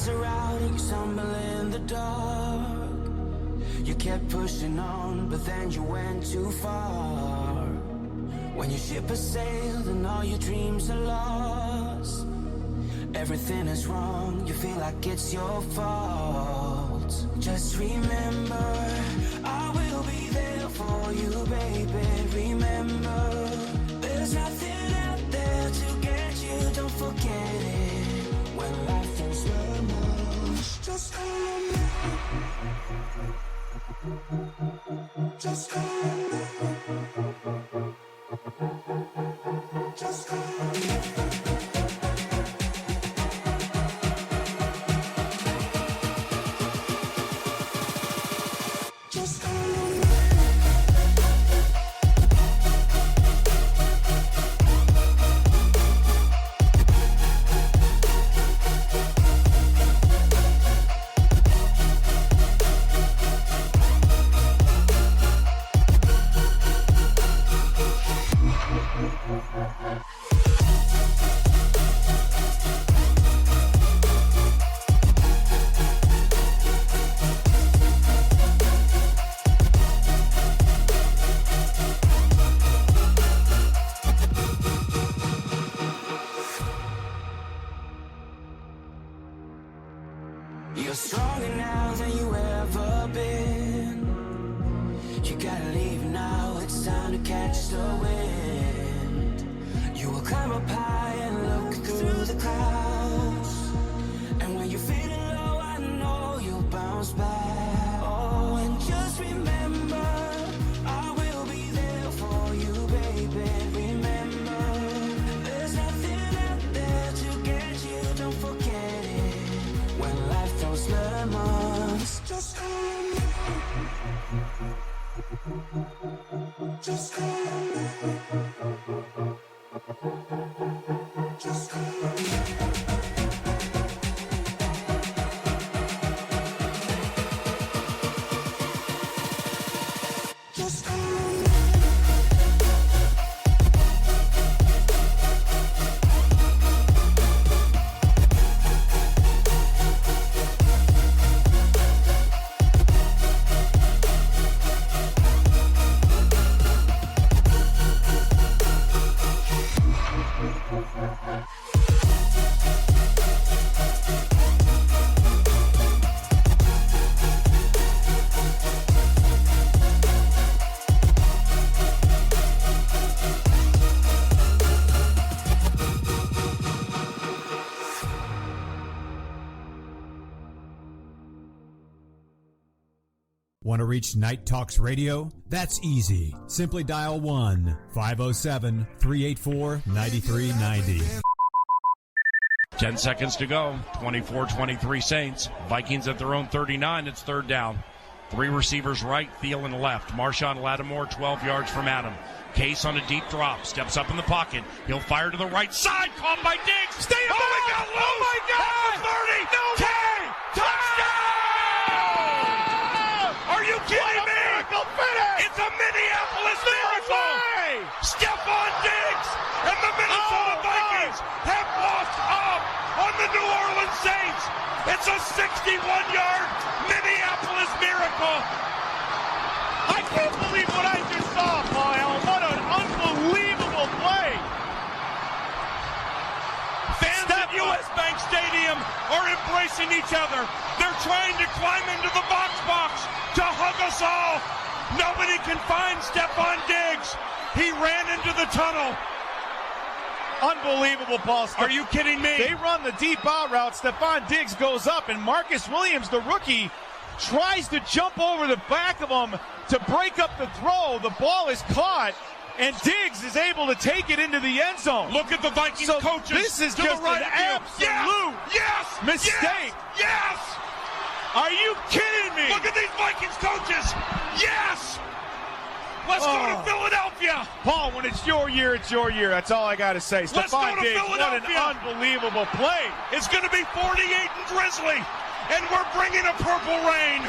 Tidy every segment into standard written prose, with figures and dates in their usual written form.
lights are out and you stumble in the dark. You kept pushing on, but then you went too far. When your ship has sailed and all your dreams are lost, everything is wrong, you feel like it's your fault. Just remember, I will be there for you, baby. Remember, there's nothing out there to get you, don't forget it. When life feels lemons, just call on me. Just call on me. Just call on me. You're stronger now than you ever been. You gotta leave now, it's time to catch the wind. You will climb up high and look through the clouds. And when you're feeling low, I know you'll bounce back. Oh, and just remember, I will be there for you, baby. Remember, there's nothing out there to get you, don't forget it. When life throws lemons, just call on me. Just call on me. Just call on me. Just call on me. Want to reach Night Talks Radio? That's easy. Simply dial 1-507-384-9390. 10 seconds to go. 24-23 Saints. Vikings at their own 39. It's third down. Three receivers right, Thielen left. Marshawn Lattimore 12 yards from Adam. Case on a deep drop. Steps up in the pocket. He'll fire to the right side. Caught by Diggs. Stay up. Oh, he got loose. Oh, my God. At the 30. No way. Touchdown. Are you kidding me? Miracle finish. It's a Minneapolis miracle. Stephon Diggs and the Minnesota Vikings have walked up on the New Orleans Saints. It's a 61-yard Minneapolis miracle. I can't believe what I just saw, Paul Allen. What an unbelievable play. Fans at US Bank Stadium are embracing each other. They're trying to climb into the box to hug us all. Nobody can find Stephon Diggs. He ran into the tunnel. Unbelievable, Paul. Are you kidding me? They run the deep out route. Stephon Diggs goes up, and Marcus Williams, the rookie, tries to jump over the back of him to break up the throw. The ball is caught, and Diggs is able to take it into the end zone. Look at the Vikings coaches. This is to just the right an absolute mistake. Yes! Are you kidding me? Look at these Vikings coaches. Yes! Let's go to Philadelphia. Paul, when it's your year, it's your year. That's all I got to say. Let's go Stephon to Diggs, Philadelphia. what an unbelievable play. It's going to be 48 and drizzly, and we're bringing a purple rain.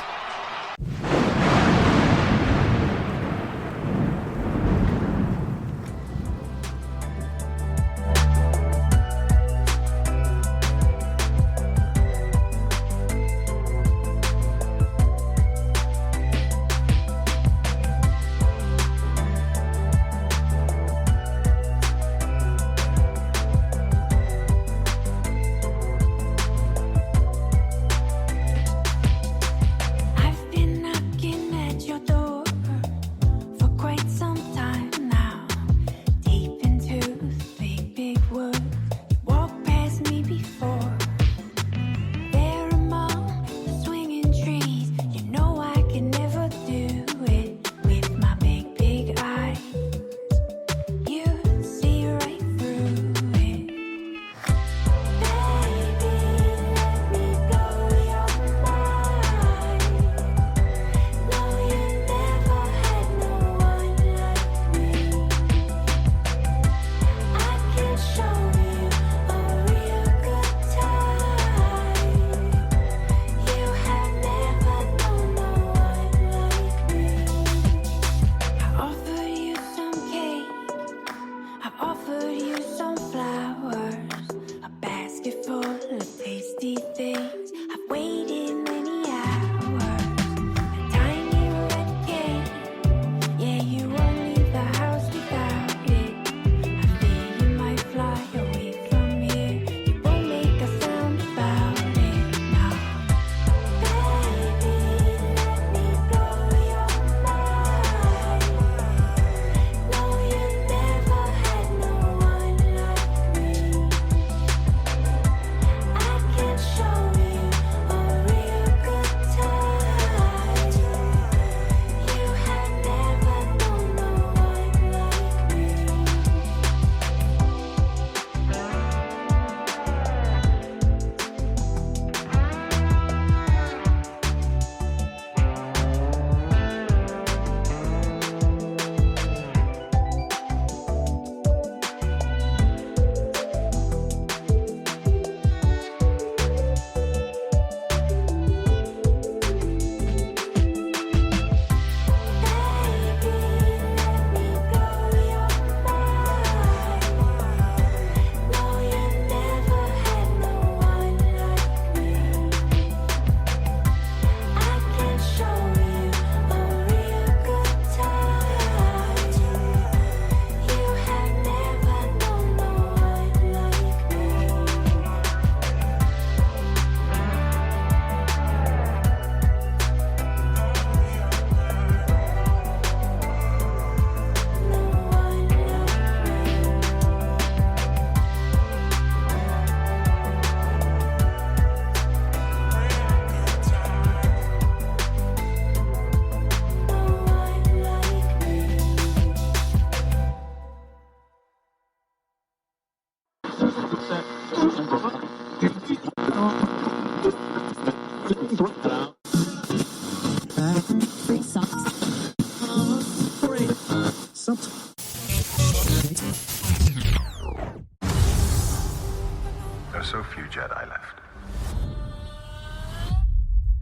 so few Jedi left.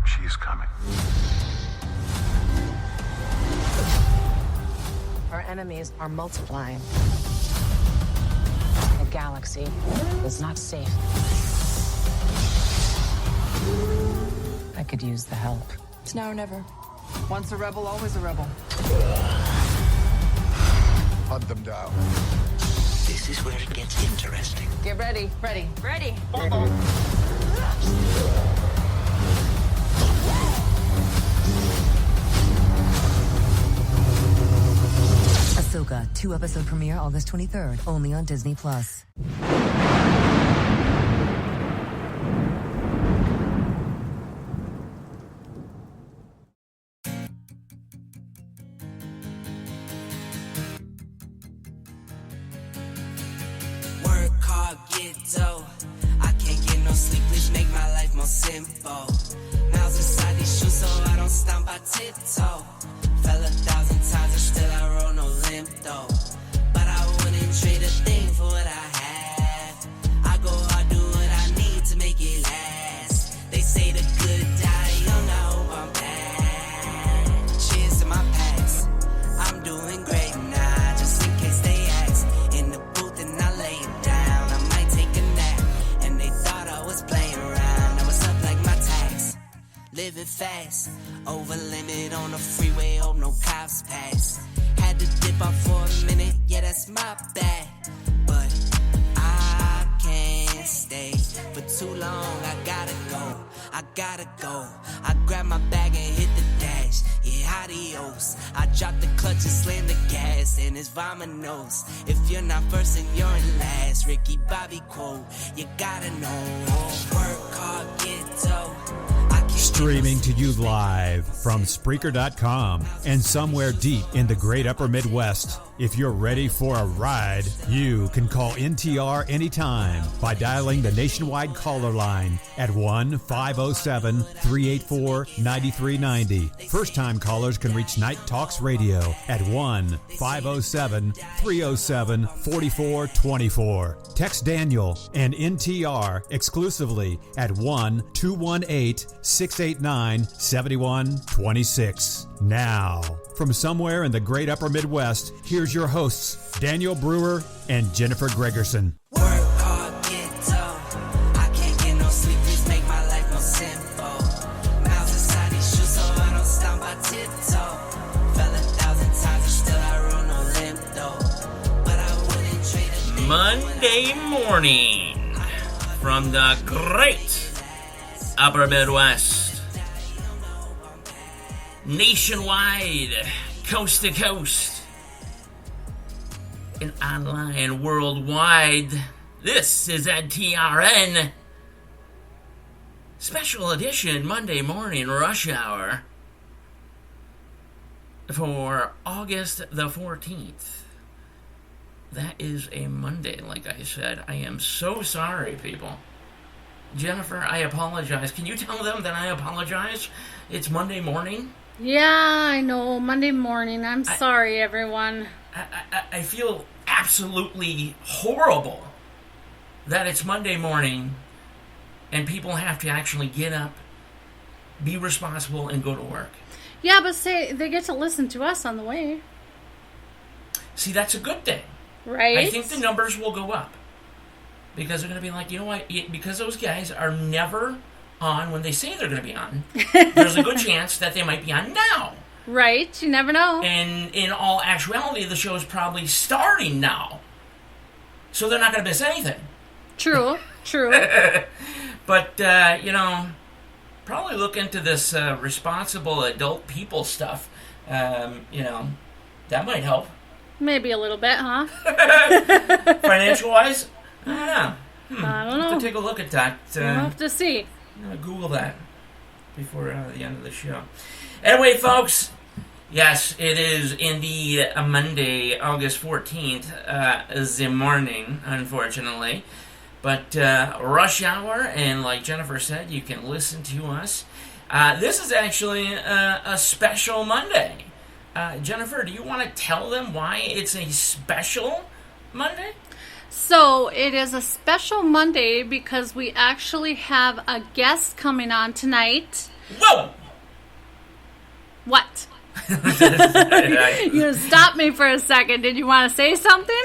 She's coming. Our enemies are multiplying. The galaxy is not safe. I could use the help. It's now or never. Once a rebel, always a rebel. Hunt them down. This is where it gets interesting. Get ready. Ready. Ready. Ahsoka, 2-episode premiere August 23rd, only on Disney+. Work hard, get dough. I can't get no sleep, please make my life more simple. Miles inside these shoes so I don't stomp, I tiptoe. Fell 1,000 times and still I roll no limp though. But I wouldn't trade a thing for what I have. I go hard, do what I need to make it last. They say the good die young, I hope I'm back. Cheers to my past, I'm doing great now, just in case they ask. In the booth and I lay it down, I might take a nap. And they thought I was playing around, I was up like my tax. Living fast, over limit on the freeway, hope no cops pass. Had to dip out for a minute, yeah that's my bad. But I can't stay for too long, I gotta go. I grab my bag and hit the dash, yeah adios. I drop the clutch and slam the gas, and it's vamonos. If you're not first and you're in last, Ricky Bobby quote, you gotta know. Work hard, get dough. Streaming to you live from Spreaker.com and somewhere deep in the great upper Midwest. If you're ready for a ride, you can call NTR anytime by dialing the nationwide caller line at 1-507-384-9390. First-time callers can reach Night Talks Radio at 1-507-307-4424. Text Daniel and NTR exclusively at 1-218-689-7126. Now, from somewhere in the great upper Midwest, here's your hosts, Daniel Brewer and Jennifer Gregerson. Work hard, get dough. I can't get no sleep, please make my life more simple. Miles inside these shoes so I don't stomp, I tiptoe. Fell 1,000 times and still I roll no limp though. But I wouldn't trade a thing. Monday morning from the great upper Midwest. Nationwide, coast to coast, and online worldwide. This is NTRN Special Edition Monday Morning Rush Hour for August the 14th. That is a Monday, like I said. I am so sorry, people. Jennifer, I apologize. Can you tell them that I apologize? It's Monday morning. Yeah, I know. Monday morning. I'm sorry, everyone. I feel absolutely horrible that it's Monday morning and people have to actually get up, be responsible, and go to work. Yeah, but say they get to listen to us on the way. See, that's a good thing. Right? I think the numbers will go up. Because they're going to be like, you know what? Because those guys are never on when they say they're going to be on, there's a good chance that they might be on now. Right, you never know. And in all actuality, the show's probably starting now. So they're not going to miss anything. True. But, probably look into this responsible adult people stuff. That might help. Maybe a little bit, huh? Financial-wise? I don't know. I don't know. Have to take a look at that. We'll have to see. Google that before the end of the show. Anyway, folks, yes, it is indeed a Monday, August 14th, the morning, unfortunately. But rush hour, and like Jennifer said, you can listen to us. This is actually a special Monday. Jennifer, do you want to tell them why it's a special Monday? So it is a special Monday because we actually have a guest coming on tonight. Whoa! What? You stopped me for a second. Did you want to say something?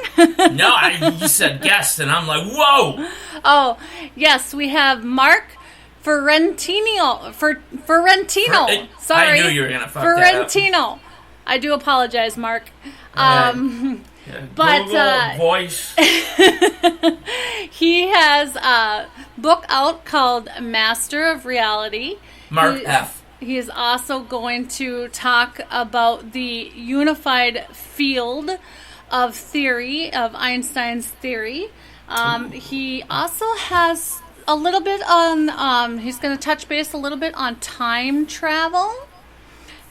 No, you said guest, and I'm like, whoa! Oh, yes, we have Mark Ferrentino. Sorry. I knew you were going to fuck that up. Ferrentino. I do apologize, Mark. But voice. He has a book out called Master of Reality. Mark F. He is also going to talk about the unified field of theory, of Einstein's theory. He also has a little bit on, he's going to touch base a little bit on time travel.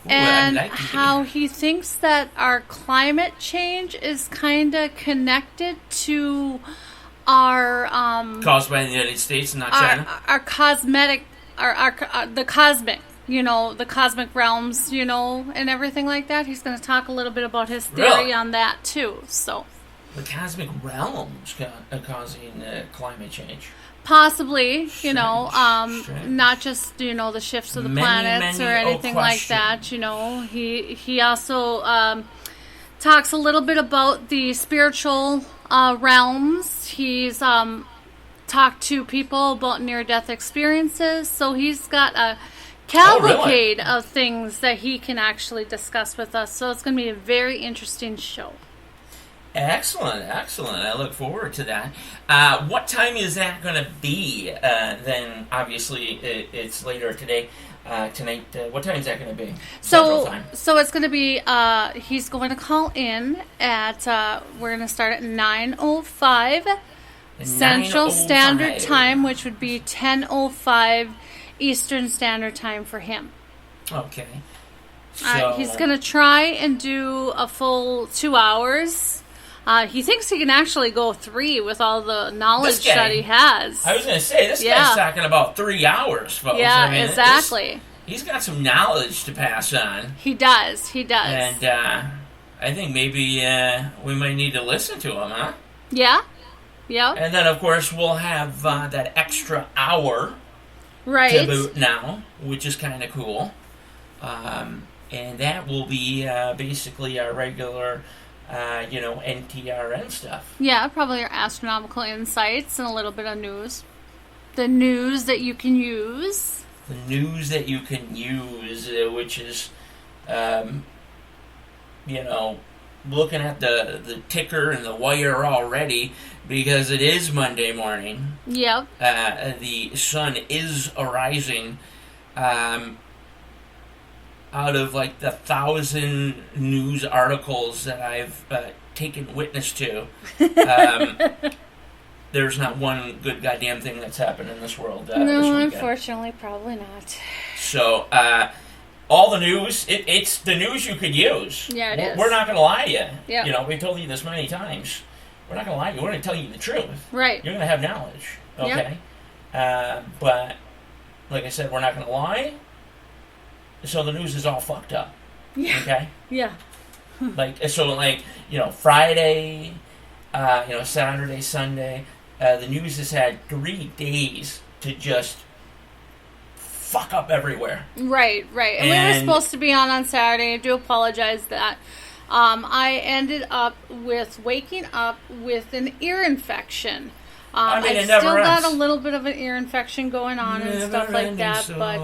And how he thinks that our climate change is kind of connected to our caused by the United States and not China. Our cosmetic, the cosmic, the cosmic realms, and everything like that. He's going to talk a little bit about his theory on that too. So the cosmic realms causing climate change. Possibly, Strange. not just the shifts of the planets or anything like that. He also talks a little bit about the spiritual realms. He's talked to people about near-death experiences, so he's got a cavalcade of things that he can actually discuss with us. So it's going to be a very interesting show. Excellent. I look forward to that. What time is that going to be? Then, obviously, it's later today. Tonight, what time is that going to be? Central time. So it's going to be, he's going to call in at, we're going to start at 9:05 Central Standard Time, which would be 10:05 Eastern Standard Time for him. Okay. So, he's going to try and do a full 2 hours. He thinks he can actually go 3 with all the knowledge that he has. I was going to say, this guy's talking about 3 hours, folks. Yeah, exactly. He's got some knowledge to pass on. He does. And I think maybe we might need to listen to him, huh? Yeah. And then, of course, we'll have that extra hour to boot now, which is kind of cool. And that will be basically our regular... NTRN stuff. Yeah, probably our astronomical insights and a little bit of news. The news that you can use. The news that you can use, which is, looking at the ticker and the wire already, because it is Monday morning. Yep. The sun is arising. Out of like the 1,000 news articles that I've taken witness to, there's not one good goddamn thing that's happened in this world. No, unfortunately, probably not. So, all the news, it's the news you could use. Yeah, it is. We're not going to lie to you. Yeah. We've told you this many times. We're not going to lie to you. We're going to tell you the truth. Right. You're going to have knowledge. Okay? Yep. But, like I said, we're not going to lie. So the news is all fucked up. Yeah. Okay? Yeah. Friday, Saturday, Sunday, the news has had 3 days to just fuck up everywhere. Right. And we were supposed to be on Saturday. I do apologize that. I ended up with waking up with an ear infection. I still got a little bit of an ear infection going on and stuff like that, but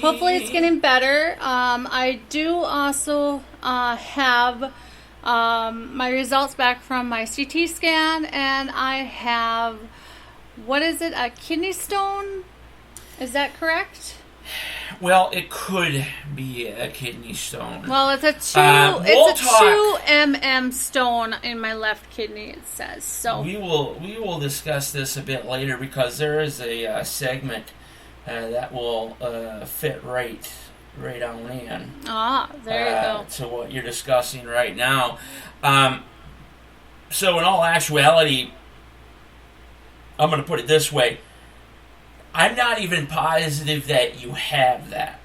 hopefully it's getting better. I do also have my results back from my CT scan, and I have, a kidney stone? Is that correct? Well, it could be a kidney stone. Well, it's a 2 mm stone in my left kidney, it says. So we will discuss this a bit later, because there is a segment that will fit right on in. Ah, there you go. To what you're discussing right now. So in all actuality, I'm going to put it this way. I'm not even positive that you have that.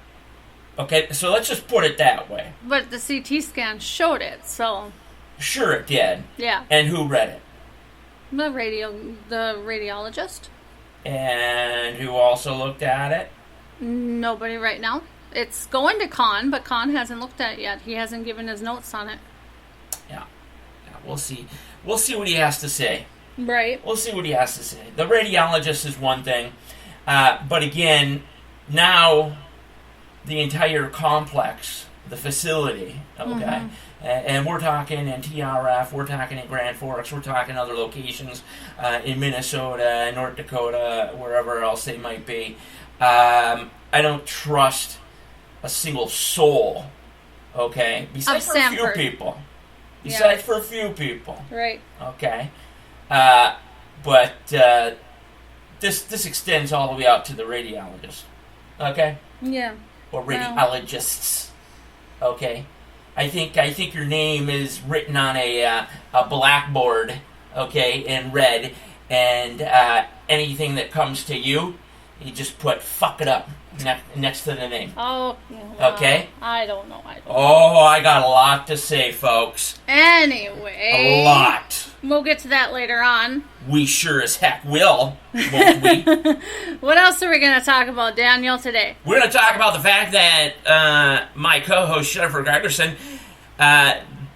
Okay, so let's just put it that way. But the CT scan showed it, so... Sure it did. Yeah. And who read it? The radiologist. And who also looked at it? Nobody right now. It's going to Con, but Con hasn't looked at it yet. He hasn't given his notes on it. Yeah, we'll see. We'll see what he has to say. Right. We'll see what he has to say. The radiologist is one thing. But again, now the entire complex, the facility, okay? And we're talking in TRF, we're talking in Grand Forks, we're talking other locations in Minnesota, North Dakota, wherever else they might be. I don't trust a single soul, okay? Besides for a few people. Besides for a few people. Right. Okay? But this extends all the way out to the radiologist. Okay? Yeah. Or radiologists. Okay? I think your name is written on a blackboard, okay, in red, and anything that comes to you, you just put "fuck it up" next to the name. Oh, okay. I don't know. I got a lot to say, folks. Anyway, a lot. We'll get to that later on. We sure as heck will, won't we? What else are we going to talk about, Daniel, today? We're going to talk about the fact that my co-host, Jennifer Gregerson,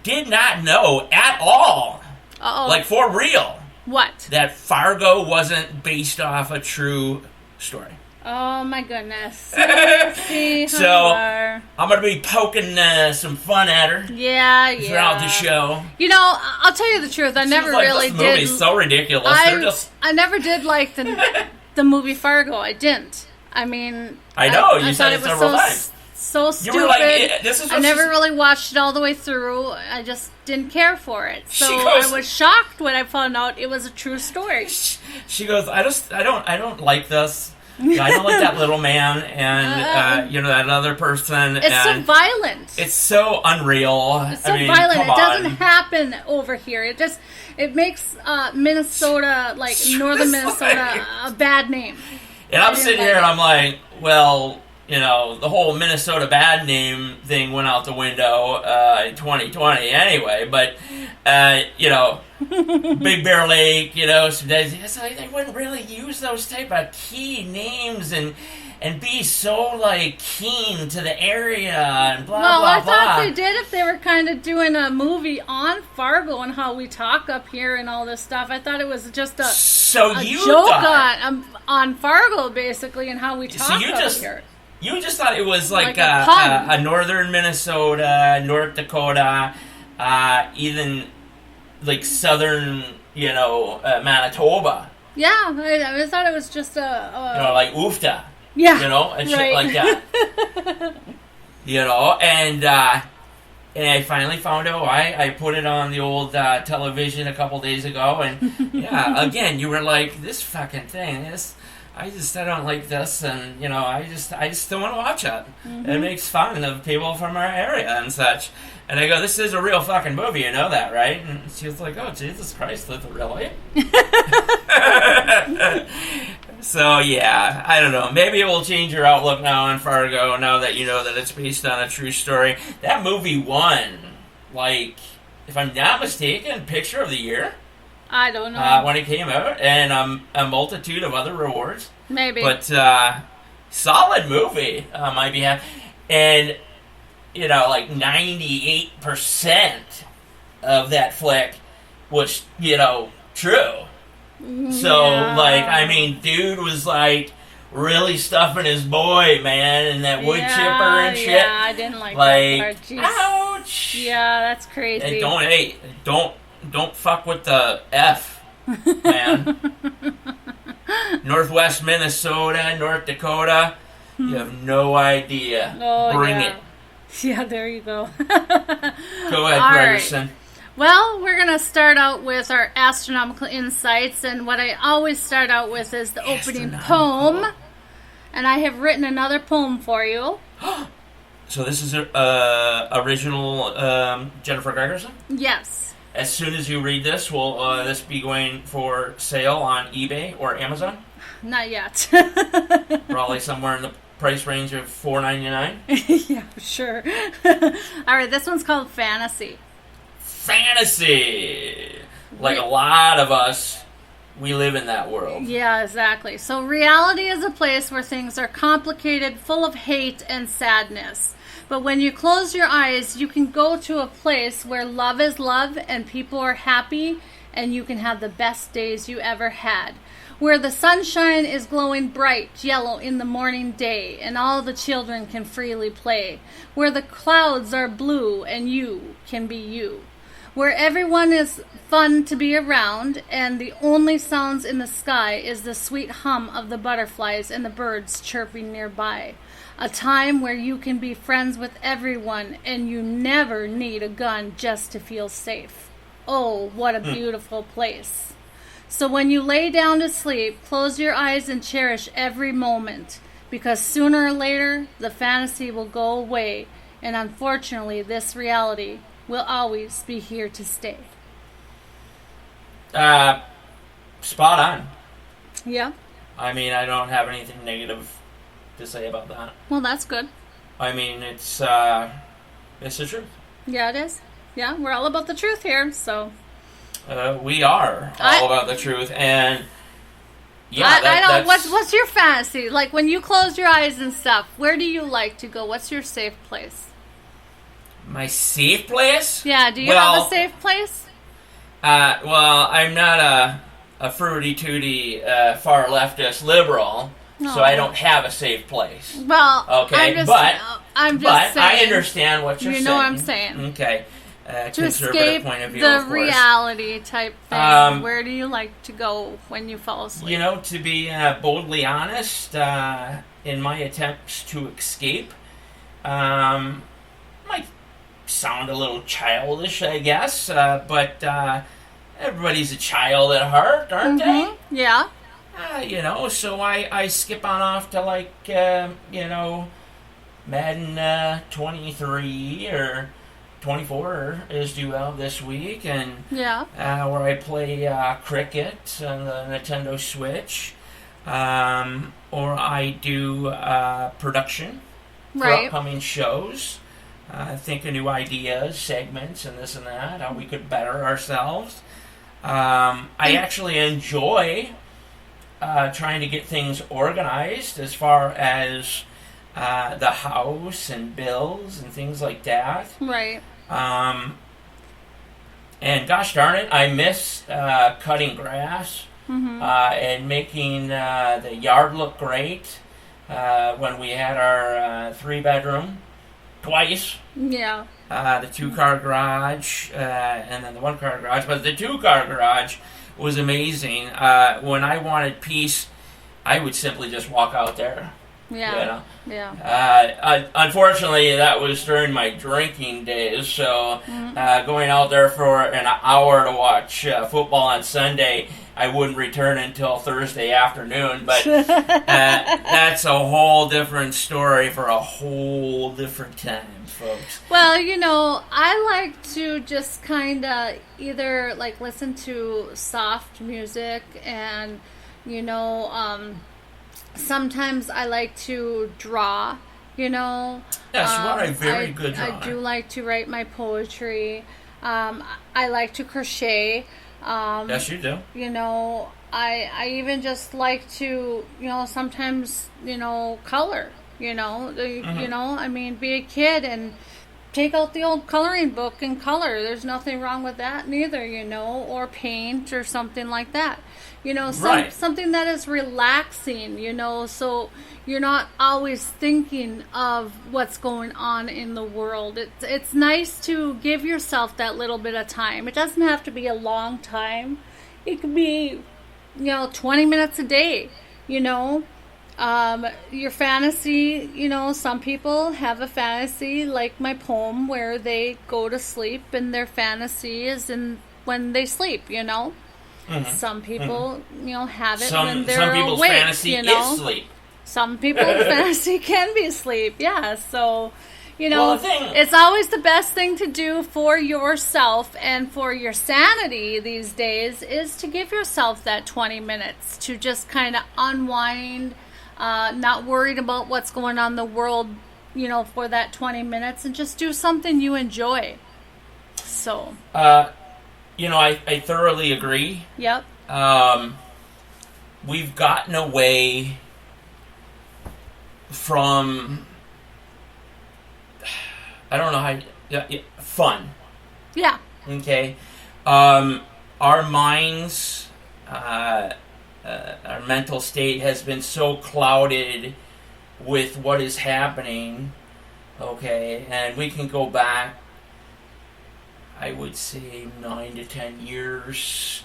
did not know at all, like for real, what? That Fargo wasn't based off a true story. Oh, my goodness. See so, I'm going to be poking some fun at her. Yeah. Throughout the show. You know, I'll tell you the truth. I never really did. This movie's so ridiculous. I never did like the movie Fargo. I didn't. I mean, I know. You said it several times. So stupid. You were like, this is what I never really watched it all the way through. I just didn't care for it. So I was shocked when I found out it was a true story. She goes, I don't like this. I don't like that little man and, that other person. It's so violent. It's so unreal. It's so violent. It doesn't happen over here. It makes Minnesota, like northern Minnesota, a bad name. And I'm sitting here and I'm like, well, the whole Minnesota bad name thing went out the window in 2020 anyway. But, Big Bear Lake, they wouldn't really use those type of key names and be so, like, keen to the area and blah, blah, blah. Well, I thought they did if they were kind of doing a movie on Fargo and how we talk up here and all this stuff. I thought it was just a joke on Fargo, basically, and how we talk up here. You just thought it was like a northern Minnesota, North Dakota, even like southern, Manitoba. Yeah, I thought it was just like Oofta. Yeah, and shit like that. And I finally found out why. I put it on the old television a couple days ago, and again, you were like, this fucking thing, I don't like this, and I just don't want to watch it. Mm-hmm. It makes fun of people from our area and such. And I go, this is a real fucking movie, you know that, right? And she was like, oh, Jesus Christ, really? So, yeah, I don't know. Maybe it will change your outlook now on Fargo, now that you know that it's based on a true story. That movie won, if I'm not mistaken, Picture of the Year. I don't know. When it came out, and a multitude of other rewards. Maybe. But, solid movie, on my behalf. And, 98% of that flick was, true. So, dude was, really stuffing his boy, man, and that wood chipper and shit. Yeah, I didn't like that part. Jeez. Ouch! Yeah, that's crazy. And don't fuck with the F, man. Northwest Minnesota, North Dakota, you have no idea. Bring it. Yeah, there you go. Go ahead, Gregerson. Right. Well, we're going to start out with our astronomical insights, and what I always start out with is the opening poem, and I have written another poem for you. So this is original Jennifer Gregerson? Yes. As soon as you read this, will this be going for sale on eBay or Amazon? Not yet. Probably somewhere in the price range of $4.99? Yeah, sure. All right, this one's called Fantasy. Fantasy! Like a lot of us, we live in that world. Yeah, exactly. So reality is a place where things are complicated, full of hate and sadness. But when you close your eyes, you can go to a place where love is love and people are happy and you can have the best days you ever had. Where the sunshine is glowing bright yellow in the morning day and all the children can freely play. Where the clouds are blue and you can be you. Where everyone is fun to be around and the only sounds in the sky is the sweet hum of the butterflies and the birds chirping nearby. A time where you can be friends with everyone and you never need a gun just to feel safe. Oh, what a beautiful place. So when you lay down to sleep, close your eyes and cherish every moment, because sooner or later the fantasy will go away, and unfortunately this reality will always be here to stay. Spot on. Yeah. I mean, I don't have anything negative to say about that. Well, that's good. I mean, it's the truth. Yeah, it is. Yeah, we're all about the truth here, so... we are all about the truth, and yeah, I don't. What's your fantasy? Like when you close your eyes and stuff, where do you like to go? What's your safe place? My safe place? Yeah. Do you have a safe place? Well, I'm not a fruity tooty far leftist liberal, so I don't have a safe place. Well, okay, I'm just saying. I understand what you're saying. You know what I'm saying? Okay. To escape point of view, the of course. Reality type thing. Where do you like to go when you fall asleep? You know, to be boldly honest, in my attempts to escape, might sound a little childish, I guess, but everybody's a child at heart, aren't they? Yeah. You know, so I skip on off to, like, Madden 23 or 24 is due out this week, and where I play cricket on the Nintendo Switch, or I do production for upcoming shows, think of new ideas, segments, and this and that, how we could better ourselves. I actually enjoy trying to get things organized as far as the house and bills and things like that. Right. And gosh darn it, I miss cutting grass and making the yard look great when we had our 3-bedroom twice. Yeah. The 2-car garage and then the 1-car garage. But the 2-car garage was amazing. When I wanted peace, I would simply just walk out there. Yeah. You know? Yeah. Unfortunately, that was during my drinking days, so going out there for an hour to watch football on Sunday, I wouldn't return until Thursday afternoon. But that's a whole different story for a whole different time, folks. Well, you know, I like to just kind of either like listen to soft music and, you know, sometimes I like to draw, you know. Yes, you are a very good drawer. I do like to write my poetry. I like to crochet. Yes, you do. You know, I even just like to, you know, sometimes, you know, color, you know. You know, I mean, be a kid and take out the old coloring book and color. There's nothing wrong with that neither, you know, or paint or something like that. You know, something that is relaxing, you know, so you're not always thinking of what's going on in the world. It's nice to give yourself that little bit of time. It doesn't have to be a long time. It could be, you know, 20 minutes a day, you know. Your fantasy, you know, some people have a fantasy like my poem where they go to sleep and their fantasy is when they sleep, you know. Some people, you know, have it when they're some people's awake, fantasy you know? is sleep. Some people's fantasy can be sleep, yeah. So, you know, Well, it's always the best thing to do for yourself and for your sanity these days is to give yourself that 20 minutes to just kind of unwind, not worried about what's going on in the world, you know, for that 20 minutes and just do something you enjoy. So. I thoroughly agree. Yep. We've gotten away from, I don't know how, fun. Yeah. Okay. Our minds, our mental state has been so clouded with what is happening. Okay. And we can go back, I would say 9 to 10 years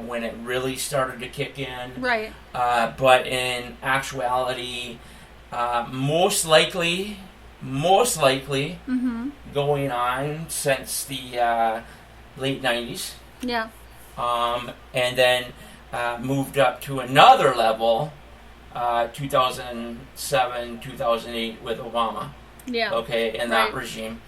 when it really started to kick in. Right. But in actuality, most likely going on since the late 90s. Yeah. And then moved up to another level 2007, 2008 with Obama. Yeah. Okay, and that regime.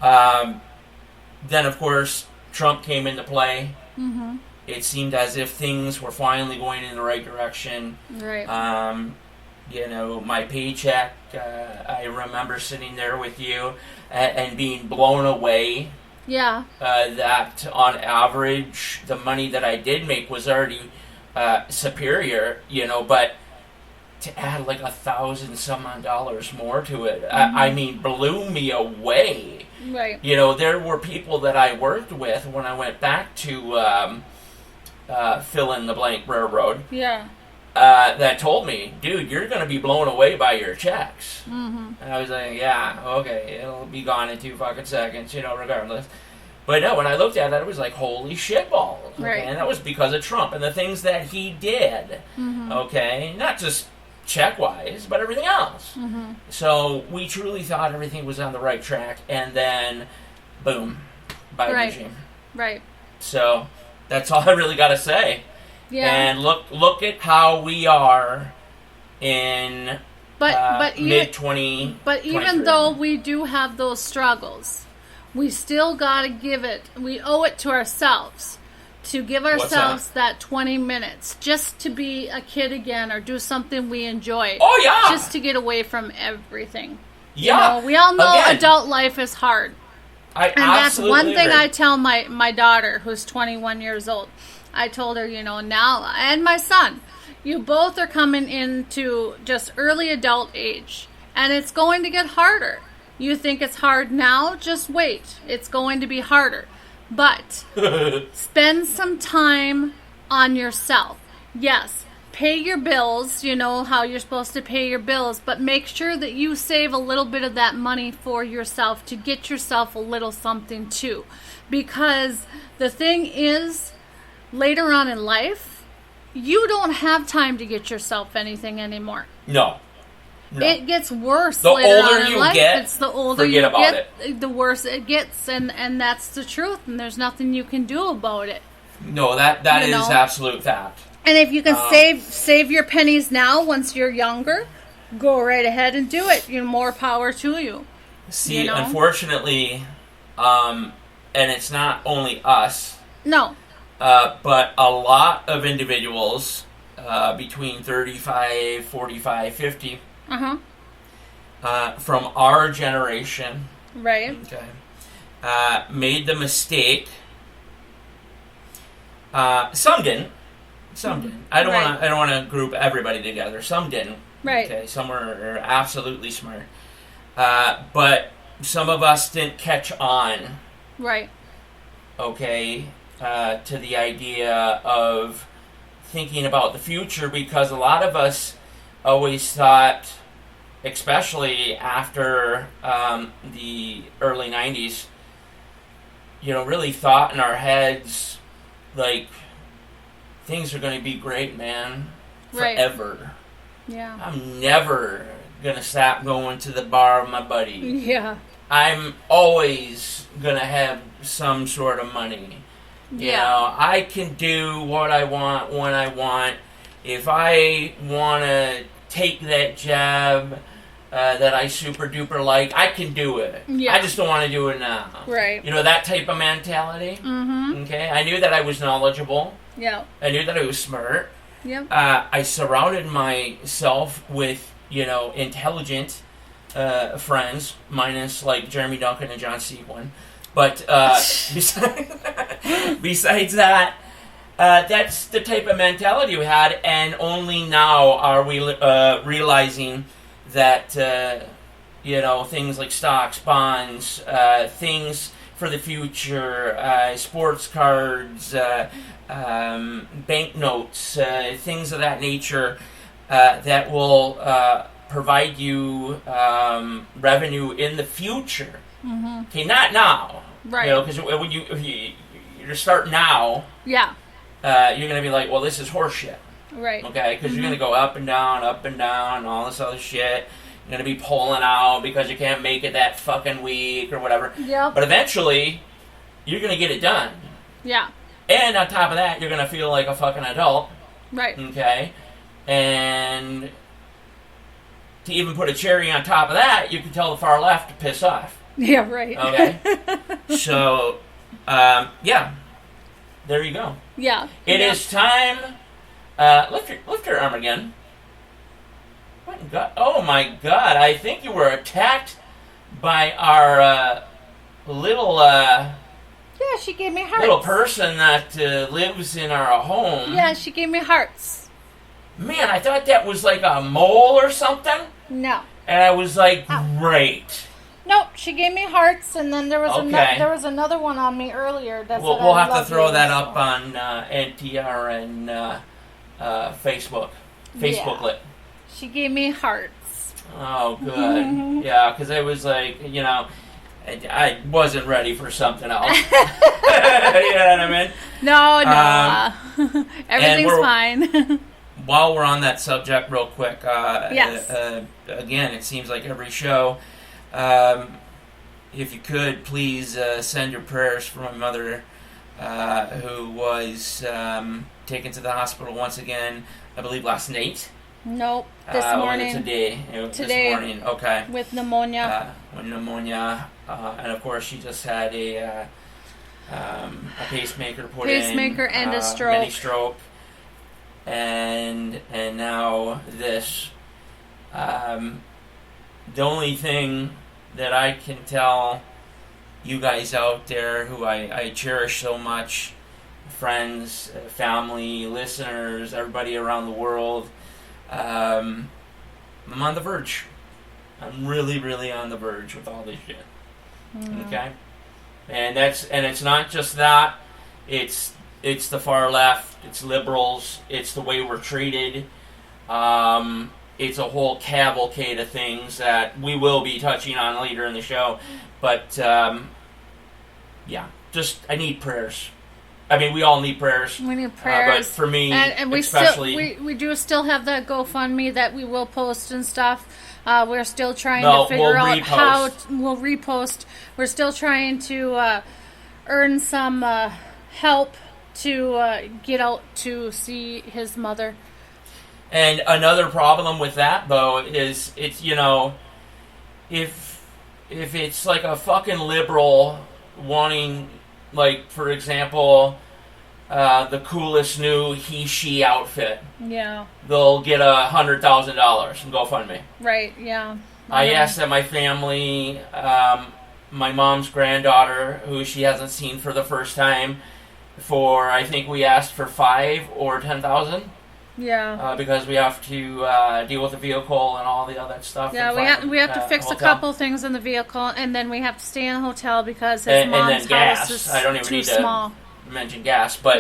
Then, of course, Trump came into play. Mm-hmm. It seemed as if things were finally going in the right direction. Right. My paycheck, I remember sitting there with you and being blown away. Yeah. That on average, the money that I did make was already superior, but to add like $1,000 some odd dollars more to it, I mean, blew me away. Right. There were people that I worked with when I went back to fill in the blank railroad. Yeah. That told me, dude, you're going to be blown away by your checks. Mm-hmm. And I was like, yeah, okay, it'll be gone in 2 fucking seconds, regardless. But no, when I looked at it, I was like, holy shitballs. Okay? Right. And that was because of Trump and the things that he did. Mm-hmm. Okay? Not just check-wise, but everything else. Mm-hmm. So we truly thought everything was on the right track, and then, boom, by regime. Right. So that's all I really got to say. Yeah. And look at how we are in mid-20. But even though we do have those struggles, we still got to give it, we owe it to ourselves to give ourselves that 20 minutes just to be a kid again or do something we enjoy. Oh, yeah. Just to get away from everything. Yeah. We all know adult life is hard. And that's one thing agree. I tell my daughter, who's 21 years old. I told her, now, and my son, you both are coming into just early adult age, and it's going to get harder. You think it's hard now? Just wait. It's going to be harder. But spend some time on yourself. Yes, pay your bills, how you're supposed to pay your bills, but make sure that you save a little bit of that money for yourself to get yourself a little something too. Because the thing is, later on in life, you don't have time to get yourself anything anymore. No. It gets worse the later older on in you life. get, it's the older forget you about get, the worse it gets, and that's the truth, and there's nothing you can do about it. No, that is absolute fact. And if you can save your pennies now once you're younger, go right ahead and do it. More power to you. See, unfortunately, and it's not only us. No. But a lot of individuals between 35, 45, 50 from our generation, right? Okay, made the mistake. Some didn't. Some didn't. I don't want to group everybody together. Some didn't. Right. Okay. Some are absolutely smart, but some of us didn't catch on. Right. Okay. To the idea of thinking about the future, because a lot of us always thought, especially after the early 90s, really thought in our heads, like, things are going to be great, man, forever. Right. Yeah. I'm never going to stop going to the bar with my buddy. Yeah. I'm always going to have some sort of money. I can do what I want when I want. If I want to take that job that I super duper like, I can do it. Yeah. I just don't want to do it now. Right. That type of mentality. Mm-hmm. Okay. I knew that I was knowledgeable. Yeah. I knew that I was smart. Yep. I surrounded myself with, intelligent friends, minus like Jeremy Duncan and John Seguin. But besides that, that's the type of mentality we had, and only now are we realizing that things like stocks, bonds, things for the future, sports cards, banknotes, things of that nature that will provide you revenue in the future. Mm-hmm. Okay, not now. Right. Because when you start now, yeah, you're going to be like, well, this is horseshit. Right. Okay, because you're going to go up and down, all this other shit. You're going to be pulling out because you can't make it that fucking week or whatever. Yeah. But eventually, you're going to get it done. Yeah. And on top of that, you're going to feel like a fucking adult. Right. Okay? And to even put a cherry on top of that, you can tell the far left to piss off. Yeah, right. Okay? So, yeah. There you go. Yeah. It is time. Lift your arm again. What God? Oh my God! I think you were attacked by our little. Yeah, she gave me hearts. Little person that lives in our home. Yeah, she gave me hearts. Man, I thought that was like a mole or something. No. And I was like, great. Nope, she gave me hearts, and then there was Okay. there was another one on me earlier. We'll have to throw that up on NTRN Facebook. Facebooklet. She gave me hearts. Oh, good. Yeah, because I was like, I wasn't ready for something else. You know what I mean? No. Everything's fine. While we're on that subject real quick, yes. Again, it seems like every show, if you could, please send your prayers for my mother, who was taken to the hospital once again, I believe last night. Nope, this morning. Today. Today. This morning, okay. With pneumonia. And of course she just had a pacemaker put Pacemaker and a stroke. Mini stroke. And now this. The only thing that I can tell you guys out there who I cherish so much, friends, family, listeners, everybody around the world, I'm on the verge. I'm really, really on the verge with all this shit. Okay? And it's not just that. It's the far left, it's liberals, it's the way we're treated. It's a whole cavalcade of things that we will be touching on later in the show. But, yeah, just, I need prayers. I mean, we all need prayers. We need prayers. But for me, and we especially... we do still have that GoFundMe that we will post and stuff. We're still trying to figure out how... We'll repost. We're still trying to earn some help to get out to see his mother. And another problem with that, though, is it's, if it's like a fucking liberal wanting, like, for example, the coolest new he-she outfit. Yeah. They'll get $100,000 and GoFundMe. Right, yeah. I asked that my family, my mom's granddaughter, who she hasn't seen for the first time, I think we asked for $5,000 or $10,000. Yeah. Because we have to deal with the vehicle and all the other stuff. Yeah, we have to fix a couple things in the vehicle, and then we have to stay in a hotel because his mom's house is I don't even too need small. to mention gas, but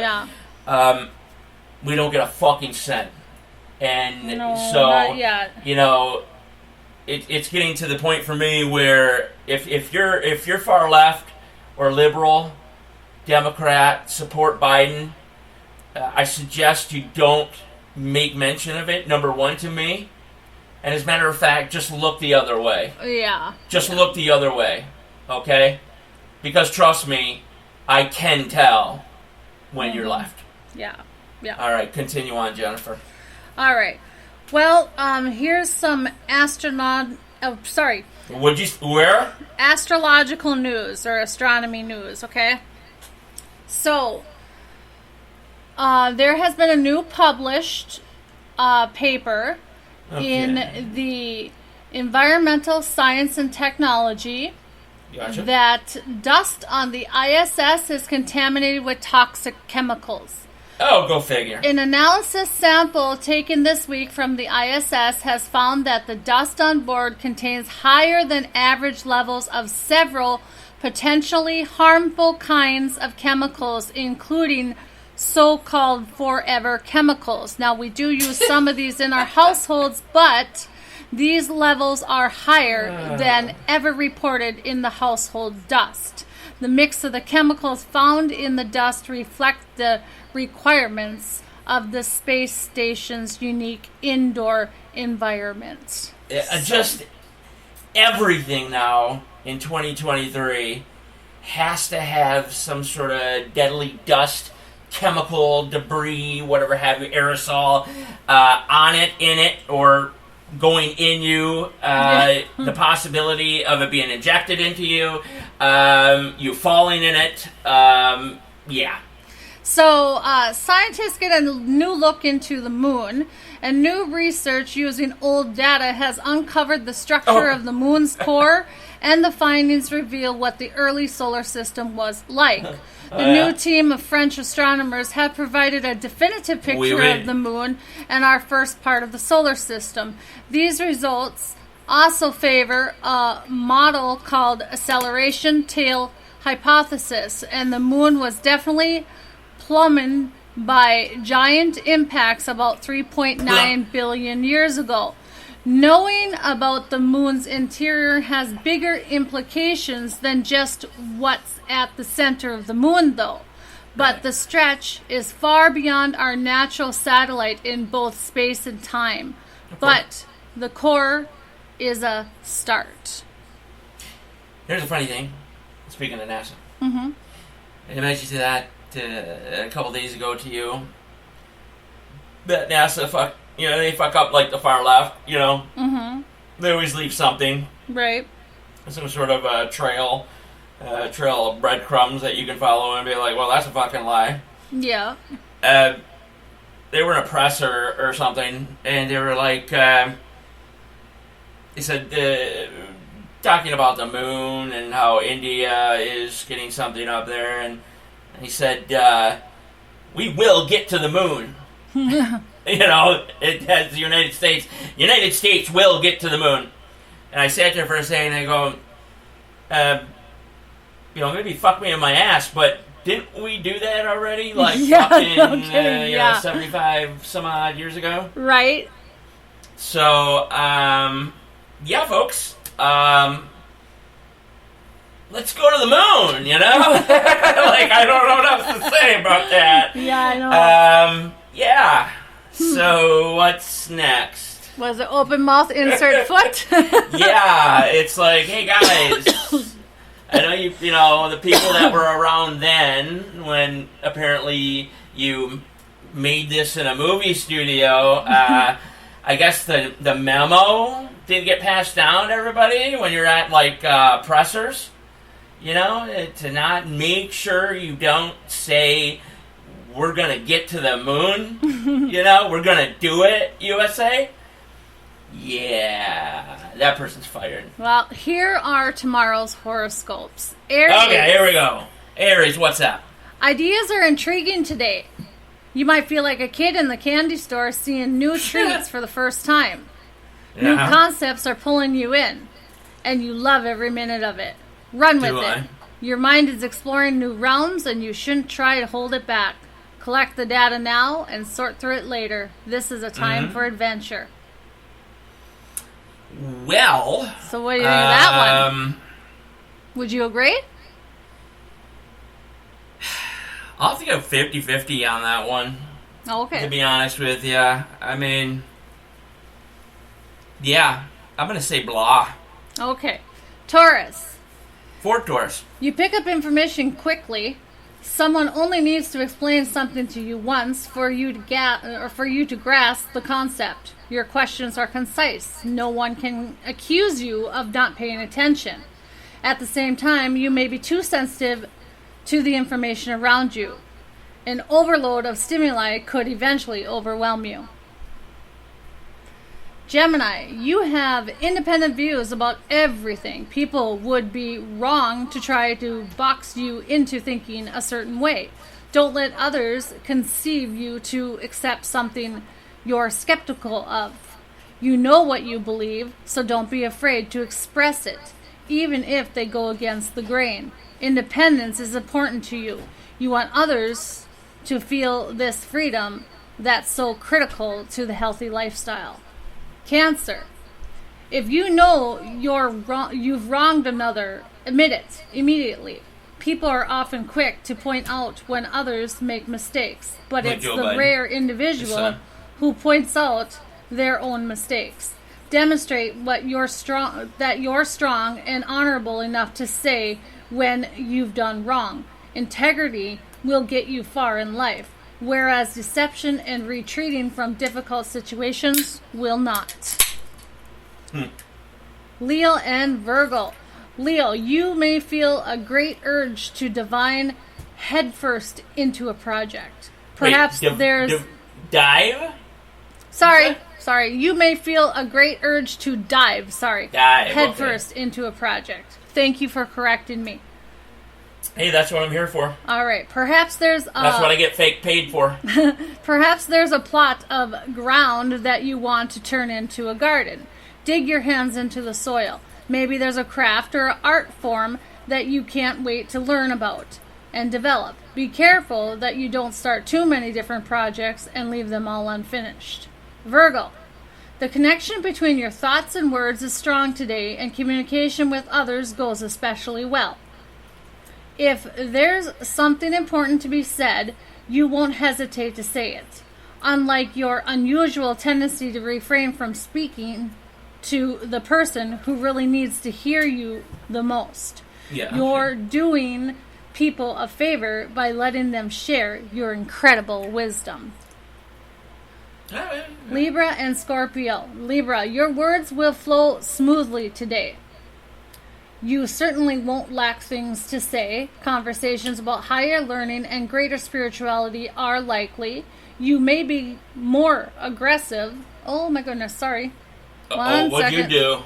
we don't get a fucking cent. And so, not yet. It's getting to the point for me where if you're far left or liberal, Democrat, support Biden, I suggest you don't make mention of it, number one, to me. And as a matter of fact, just look the other way. Yeah. Just look the other way, okay? Because trust me, I can tell when you're left. Yeah. Yeah. All right, continue on, Jennifer. All right. Well, here's some Where? Astrological news or astronomy news, okay? So, there has been a new published paper in the Environmental Science and Technology Gotcha. that dust on the ISS is contaminated with toxic chemicals. Oh, go figure. An analysis sample taken this week from the ISS has found that the dust on board contains higher than average levels of several potentially harmful kinds of chemicals, including so-called forever chemicals. Now, we do use some of these in our households, but these levels are higher than ever reported in the household dust. The mix of the chemicals found in the dust reflect the requirements of the space station's unique indoor environment. Just everything now in 2023 has to have some sort of deadly dust, chemical, debris, whatever have you, aerosol on it, in it, or going in you, the possibility of it being injected into you, you falling in it, yeah. So, scientists get a new look into the moon, and new research using old data has uncovered the structure of the moon's core, and the findings reveal what the early solar system was like. The new team of French astronomers have provided a definitive picture of the moon and our first part of the solar system. These results also favor a model called acceleration tail hypothesis, and the moon was definitely plummeted by giant impacts about 3.9 billion years ago. Knowing about the moon's interior has bigger implications than just what's at the center of the moon, though. But the stretch is far beyond our natural satellite in both space and time. But the core is a start. Here's the funny thing. Speaking of NASA. Mm-hmm. I mentioned that a couple days ago to you. That NASA they fuck up like the far left, Mm-hmm. They always leave something. Right. Some sort of a trail of breadcrumbs that you can follow and be like, well, that's a fucking lie. Yeah. They were in a presser or something, and they were like, they said, talking about the moon and how India is getting something up there, and he said, we will get to the moon. It has the United States. United States will get to the moon. And I sat there for a second and I go, maybe fuck me in my ass, but didn't we do that already? Like, fucking, 75 some odd years ago? Right. So, yeah, folks. Let's go to the moon, Like, I don't know what else to say about that. Yeah, I know. Yeah. So, what's next? Was it open mouth, insert foot? Yeah, it's like, hey guys, I know the people that were around then when apparently you made this in a movie studio. I guess the memo didn't get passed down to everybody when you're at like pressers. To not make sure you don't say, we're going to get to the moon, we're going to do it, USA. Yeah, that person's fired. Well, here are tomorrow's horoscopes. Aries. Okay, here we go. Aries, what's up? Ideas are intriguing today. You might feel like a kid in the candy store seeing new treats for the first time. Yeah. New concepts are pulling you in, and you love every minute of it. Run with it. Your mind is exploring new realms, and you shouldn't try to hold it back. Collect the data now and sort through it later. This is a time for adventure. Well, so what do you think of that one? Would you agree? I'll have to go 50-50 on that one. Oh, okay. To be honest with you. I mean, yeah, I'm going to say blah. Okay. Taurus. For Taurus. You pick up information quickly. Someone only needs to explain something to you once for you to grasp the concept. Your questions are concise. No one can accuse you of not paying attention. At the same time, you may be too sensitive to the information around you. An overload of stimuli could eventually overwhelm you. Gemini, you have independent views about everything. People would be wrong to try to box you into thinking a certain way. Don't let others conceive you to accept something you're skeptical of. You know what you believe, so don't be afraid to express it, even if they go against the grain. Independence is important to you. You want others to feel this freedom that's so critical to the healthy lifestyle. Cancer. If you know you've wronged another, admit it immediately. People are often quick to point out when others make mistakes, but it's the rare individual who points out their own mistakes. Demonstrate that you're strong and honorable enough to say when you've done wrong. Integrity will get you far in life, whereas deception and retreating from difficult situations will not. Leo and Virgo. Leo, you may feel a great urge to dive headfirst into a project. Perhaps dive? Sorry. You may feel a great urge to dive headfirst into a project. Thank you for correcting me. Hey, that's what I'm here for. All right. Perhaps there's that's what I get fake paid for. Perhaps there's a plot of ground that you want to turn into a garden. Dig your hands into the soil. Maybe there's a craft or art form that you can't wait to learn about and develop. Be careful that you don't start too many different projects and leave them all unfinished. Virgo. The connection between your thoughts and words is strong today, and communication with others goes especially well. If there's something important to be said, you won't hesitate to say it. Unlike your unusual tendency to refrain from speaking to the person who really needs to hear you the most. You're doing people a favor by letting them share your incredible wisdom. Libra and Scorpio. Libra, your words will flow smoothly today. You certainly won't lack things to say. Conversations about higher learning and greater spirituality are likely. You may be more aggressive. Oh my goodness, sorry. What'd you do?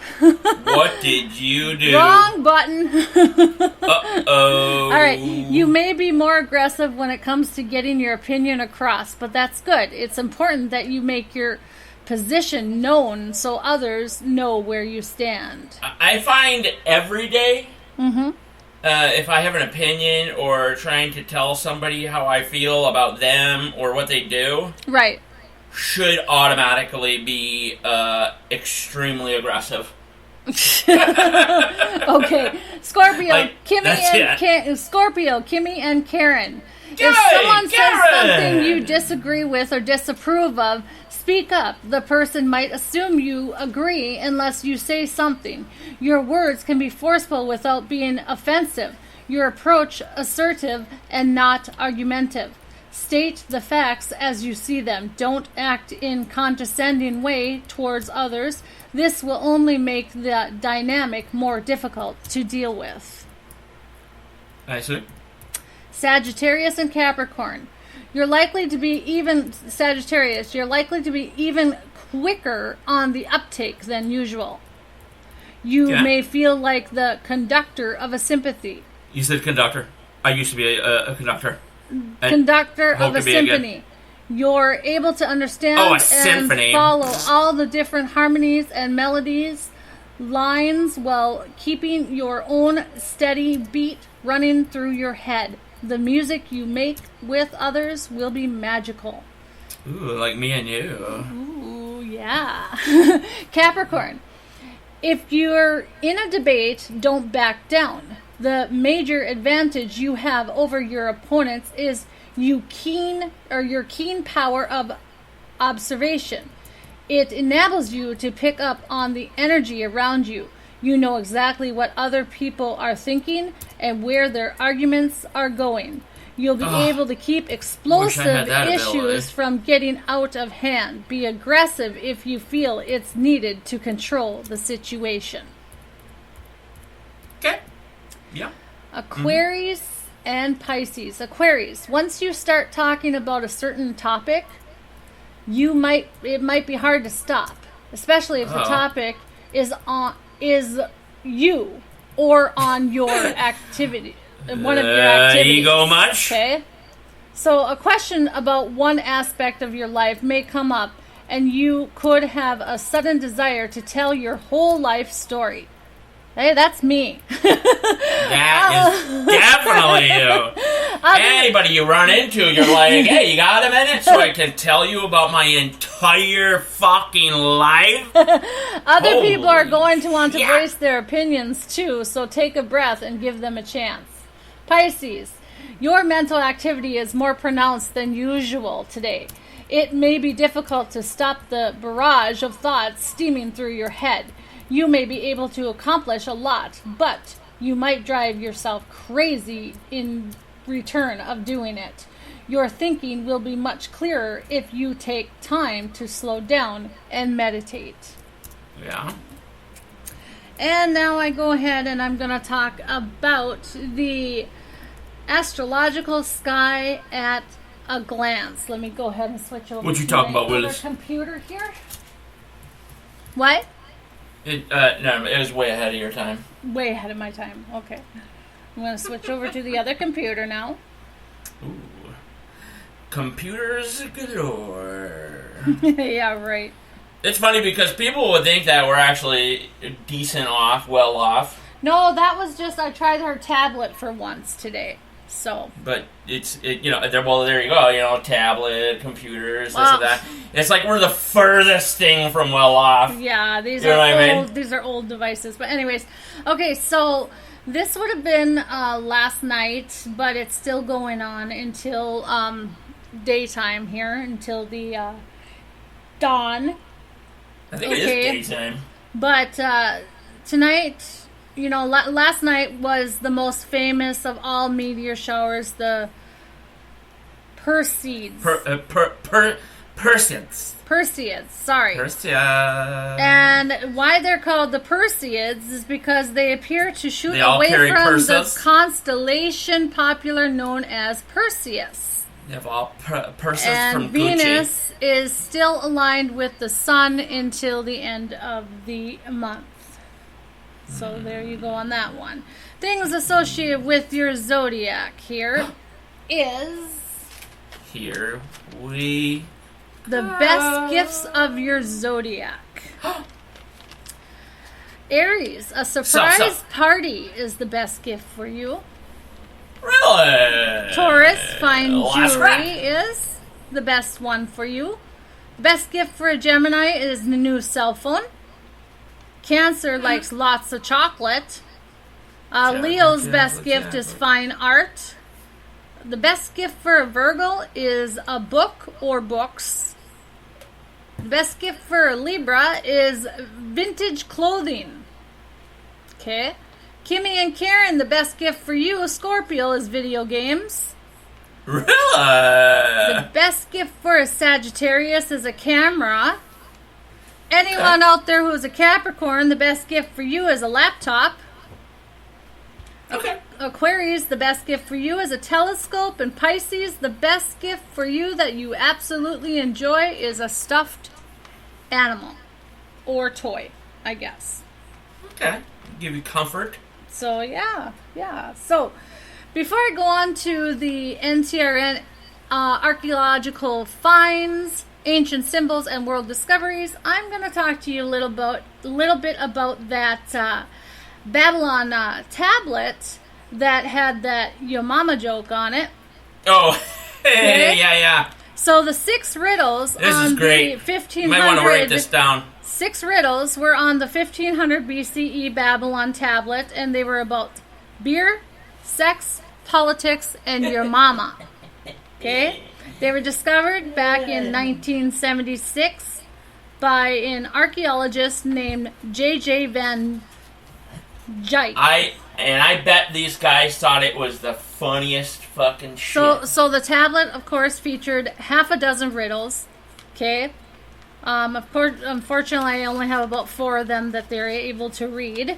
What did you do? Wrong button. Uh-oh. All right. You may be more aggressive when it comes to getting your opinion across, but that's good. It's important that you make your position known so others know where you stand. I find every day, if I have an opinion or trying to tell somebody how I feel about them or what they do, right, should automatically be extremely aggressive. Okay, Scorpio, Kimmy and Karen. If someone says something you disagree with or disapprove of, speak up. The person might assume you agree unless you say something. Your words can be forceful without being offensive. Your approach assertive and not argumentative. State the facts as you see them. Don't act in condescending way towards others. This will only make the dynamic more difficult to deal with. I see. Sagittarius and Capricorn. You're likely to be even quicker on the uptake than usual. You may feel like the conductor of a sympathy. You said conductor. I used to be a conductor. Conductor of a symphony. You're able to understand and follow all the different harmonies and melodies, lines, while keeping your own steady beat running through your head. The music you make with others will be magical. Ooh, like me and you. Ooh, yeah. Capricorn. If you're in a debate, don't back down. The major advantage you have over your opponents is your keen power of observation. It enables you to pick up on the energy around you. You know exactly what other people are thinking and where their arguments are going. You'll be able to keep explosive issues from getting out of hand. Be aggressive if you feel it's needed to control the situation. Okay. Yeah. Aquarius and Pisces. Aquarius, once you start talking about a certain topic, it might be hard to stop. especially if the topic is you or on your activity, one of your activities. Ego much? Okay. So a question about one aspect of your life may come up, and you could have a sudden desire to tell your whole life story. Hey, that's me. That is definitely you. Anybody you run into, you're like, hey, you got a minute so I can tell you about my entire fucking life? Other people are going to want to voice their opinions too, so take a breath and give them a chance. Pisces, your mental activity is more pronounced than usual today. It may be difficult to stop the barrage of thoughts steaming through your head. You may be able to accomplish a lot, but you might drive yourself crazy in return of doing it. Your thinking will be much clearer if you take time to slow down and meditate. Yeah. And now I go ahead and I'm going to talk about the astrological sky at a glance. Let me go ahead and switch over What you to talking my about, Willis? computer here. What? No, it was way ahead of your time. Way ahead of my time. Okay. I'm going to switch over to the other computer now. Ooh. Computers galore. Yeah, right. It's funny because people would think that we're actually decent off, well off. No, that was just, I tried her tablet for once today. So. But well, there you go, tablet, computers, this and that. It's like we're the furthest thing from well off. Yeah, these are old devices. But anyways, okay, so this would have been last night, but it's still going on until daytime here, until the dawn. I think it is daytime. But tonight, last night was the most famous of all meteor showers, the Perseids. Perseids, sorry. Perseids. And why they're called the Perseids is because they appear to shoot away from Perseus? the constellation popular known as Perseus. They have all Perseus and from Venus is still aligned with the sun until the end of the month. So there you go on that one. Things associated with your zodiac here is... Here we... The best gifts of your zodiac. Aries, a surprise party is the best gift for you. Really? Taurus, fine jewelry is the best one for you. The best gift for a Gemini is the new cell phone. Cancer likes lots of chocolate. Leo's best gift is fine art. The best gift for a Virgo is a book or books. The best gift for a Libra is vintage clothing. Okay. Kimmy and Karen, the best gift for you, Scorpio, is video games. Really? The best gift for a Sagittarius is a camera. Anyone out there who's a Capricorn, the best gift for you is a laptop. Okay. Aquarius, the best gift for you is a telescope. And Pisces, the best gift for you that you absolutely enjoy is a stuffed animal. Or toy, I guess. Okay. Give you comfort. So, yeah. So, before I go on to the NTRN archaeological finds, ancient symbols, and world discoveries, I'm going to talk to you a little bit about that Babylon tablet that had that Yo Mama joke on it. Oh, okay? yeah. So the 6 riddles on the 1500... You might want to write this down. 6 riddles were on the 1500 BCE Babylon tablet, and they were about beer, sex, politics, and your mama. Okay? They were discovered back in 1976 by an archaeologist named J.J. Van Dyke. I bet these guys thought it was the funniest fucking shit. So the tablet, of course, featured half a dozen riddles. Okay? Of course, unfortunately, I only have about 4 of them that they're able to read.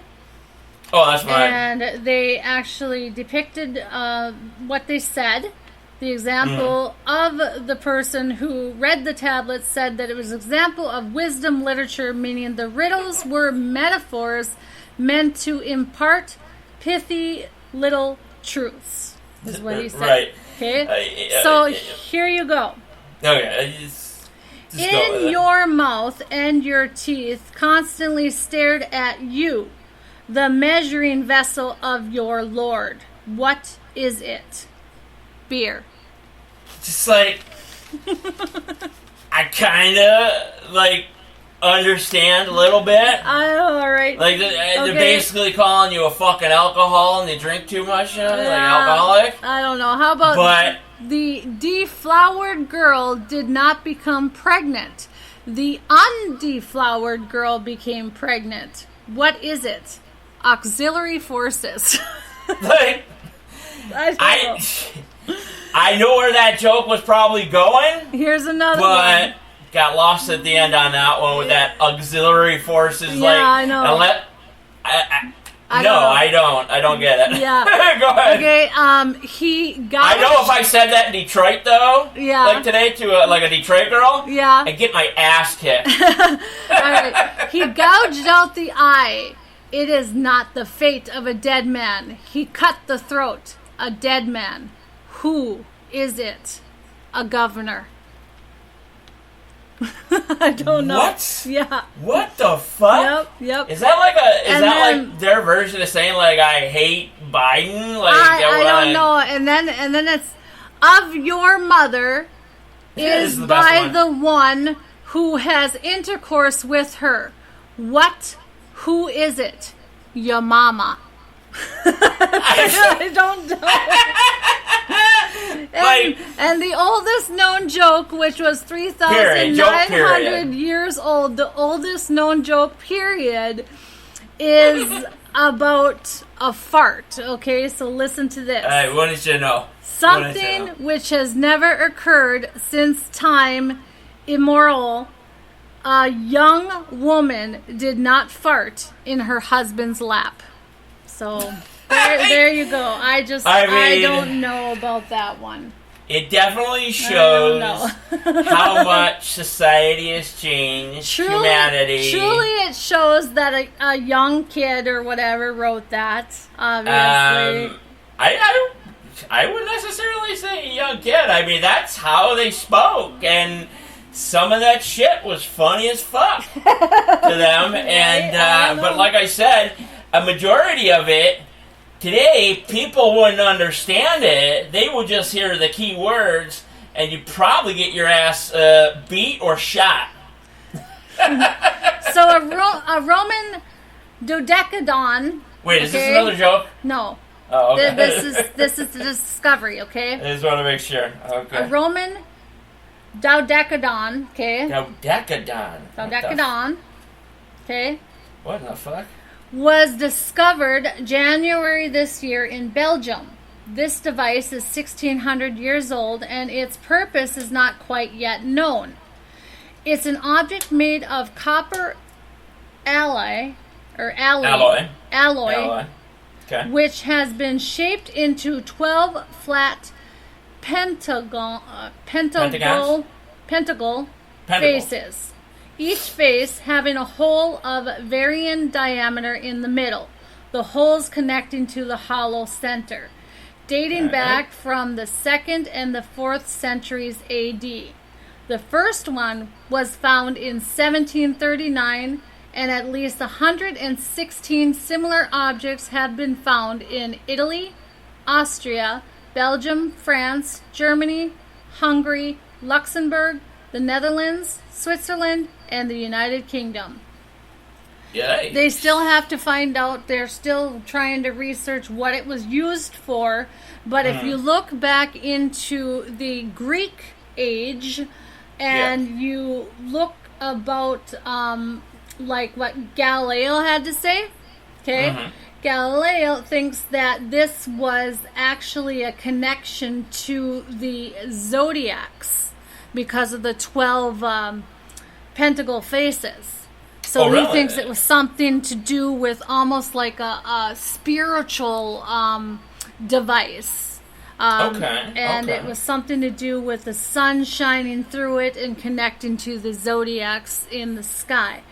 Oh, that's fine. And they actually depicted what they said. The example of the person who read the tablet said that it was an example of wisdom literature, meaning the riddles were metaphors meant to impart pithy little truths, is what he said. Right. Okay? So here you go. Okay. Just go with In it. your mouth and your teeth constantly stared at you, the measuring vessel of your Lord. What is it? Beer. Just like, I kind of, like, understand a little bit. I know, right? Like, they're basically calling you a fucking alcohol and you drink too much, like alcoholic. I don't know. How about But the deflowered girl did not become pregnant. The undeflowered girl became pregnant. What is it? Auxiliary forces. like, I know where that joke was probably going. Here's another but one. Got lost at the end on that one with that auxiliary forces. Yeah, like, I know. I don't get it. Yeah. Go ahead. Okay, he got... I know if I said that in Detroit, though, Yeah. like today to a Detroit girl, Yeah. I'd get my ass kicked. Alright. He gouged out the eye. It is not the fate of a dead man. He cut the throat. A dead man. Who is it? A governor. I don't know. What? Yeah. What the fuck? Yep. Is that And like their version of saying like I hate Biden? Like I don't know. And then it's of your mother is the best by one. the one who has intercourse with her. What? Who is it? Your mama. I don't know. And the oldest known joke, which was 3,900 years old, the oldest known joke, period, is about a fart. Okay, so listen to this. All right, what did you know? Something which has never occurred since time immemorial. A young woman did not fart in her husband's lap. So there you go. I don't know about that one. It definitely shows how much society has changed, humanity. Truly, it shows that a young kid or whatever wrote that. Obviously, I wouldn't necessarily say a young kid. I mean, that's how they spoke, and some of that shit was funny as fuck to them. And but like I said, a majority of it today, people wouldn't understand it. They would just hear the key words, and you'd probably get your ass beat or shot. So a Roman dodecadon. Wait, is this another joke? No. Oh, okay. This is the discovery. Okay. I just want to make sure. Okay. A Roman dodecadon. Okay. Dodecadon. Okay. What in the fuck? Was discovered January this year in Belgium. This device is 1,600 years old, and its purpose is not quite yet known. It's an object made of copper alloy, Okay. which has been shaped into 12 flat pentagon faces. Each face having a hole of varying diameter in the middle, the holes connecting to the hollow center, dating back from the 2nd and the 4th centuries AD. The first one was found in 1739, and at least 116 similar objects have been found in Italy, Austria, Belgium, France, Germany, Hungary, Luxembourg, the Netherlands, Switzerland, and the United Kingdom. Yikes. They still have to find out. They're still trying to research what it was used for. But if you look back into the Greek age and you look about like what Galileo had to say, okay? Galileo thinks that this was actually a connection to the zodiacs because of the 12 pentacle faces. So he thinks it was something to do with almost like a spiritual device. And it was something to do with the sun shining through it and connecting to the zodiacs in the sky.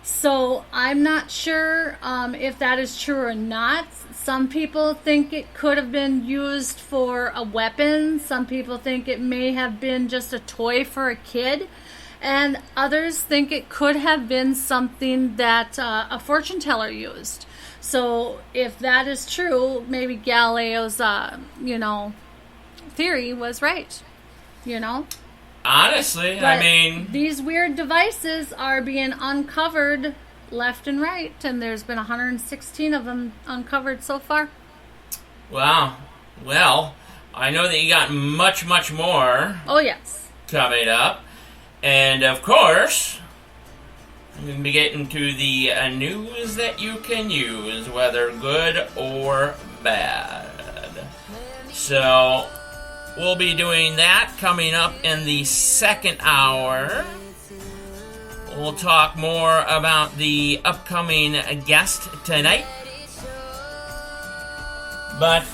So I'm not sure if that is true or not. Some people think it could have been used for a weapon. Some people think it may have been just a toy for a kid. And others think it could have been something that a fortune teller used. So if that is true, maybe Galileo's, theory was right, Honestly, but I mean, these weird devices are being uncovered left and right, and there's been 116 of them uncovered so far. Wow. Well, I know that you got much, much more. Oh, yes. Coming up. And, of course, I'm going to be getting to the news that you can use, whether good or bad. So, we'll be doing that coming up in the second hour. We'll talk more about the upcoming guest tonight. But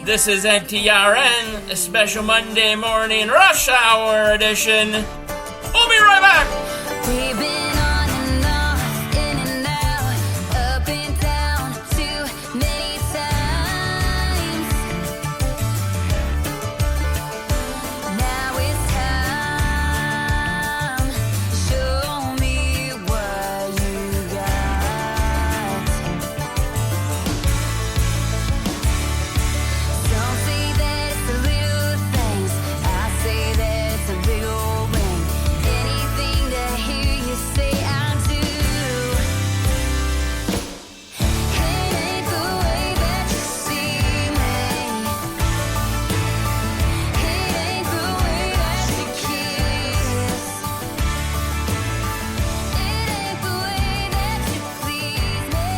this is NTRN, a special Monday morning rush hour edition. We'll be right back. We've been on and off, in and out, up and down too many times. Now it's time. Show me what you got. Some say that it's the little things. I say that it's a big old ring. Anything to hear you say I do. It ain't the way that you see me. It ain't the way that you kiss. It ain't the way that you please me.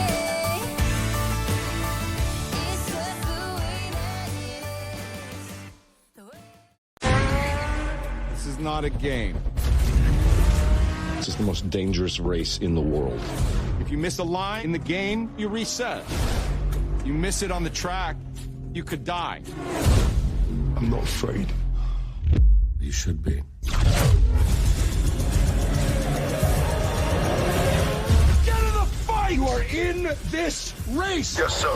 It's just the way that it is. This is not a game. This is the most dangerous race in the world. If you miss a line in the game, you reset. You miss it on the track, you could die. I'm not afraid. You should be. Get in the fight! You are in this race! Yes, sir.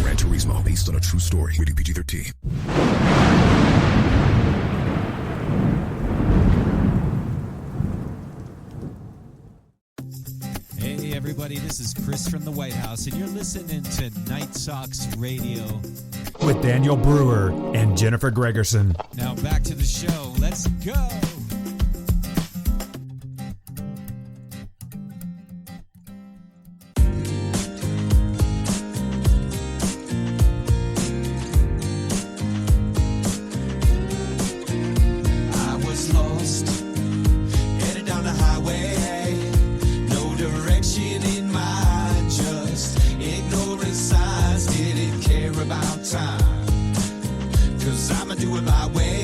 Gran Turismo, based on a true story. Rated PG-13. Hey, everybody, this is Chris from the White House, and you're listening to Night Sox Radio with Daniel Brewer and Jennifer Gregerson. Now back to the show. Let's go. I was lost, headed down the highway, no direction in mind, just ignoring signs, didn't care about time, 'cause I'ma do it my way,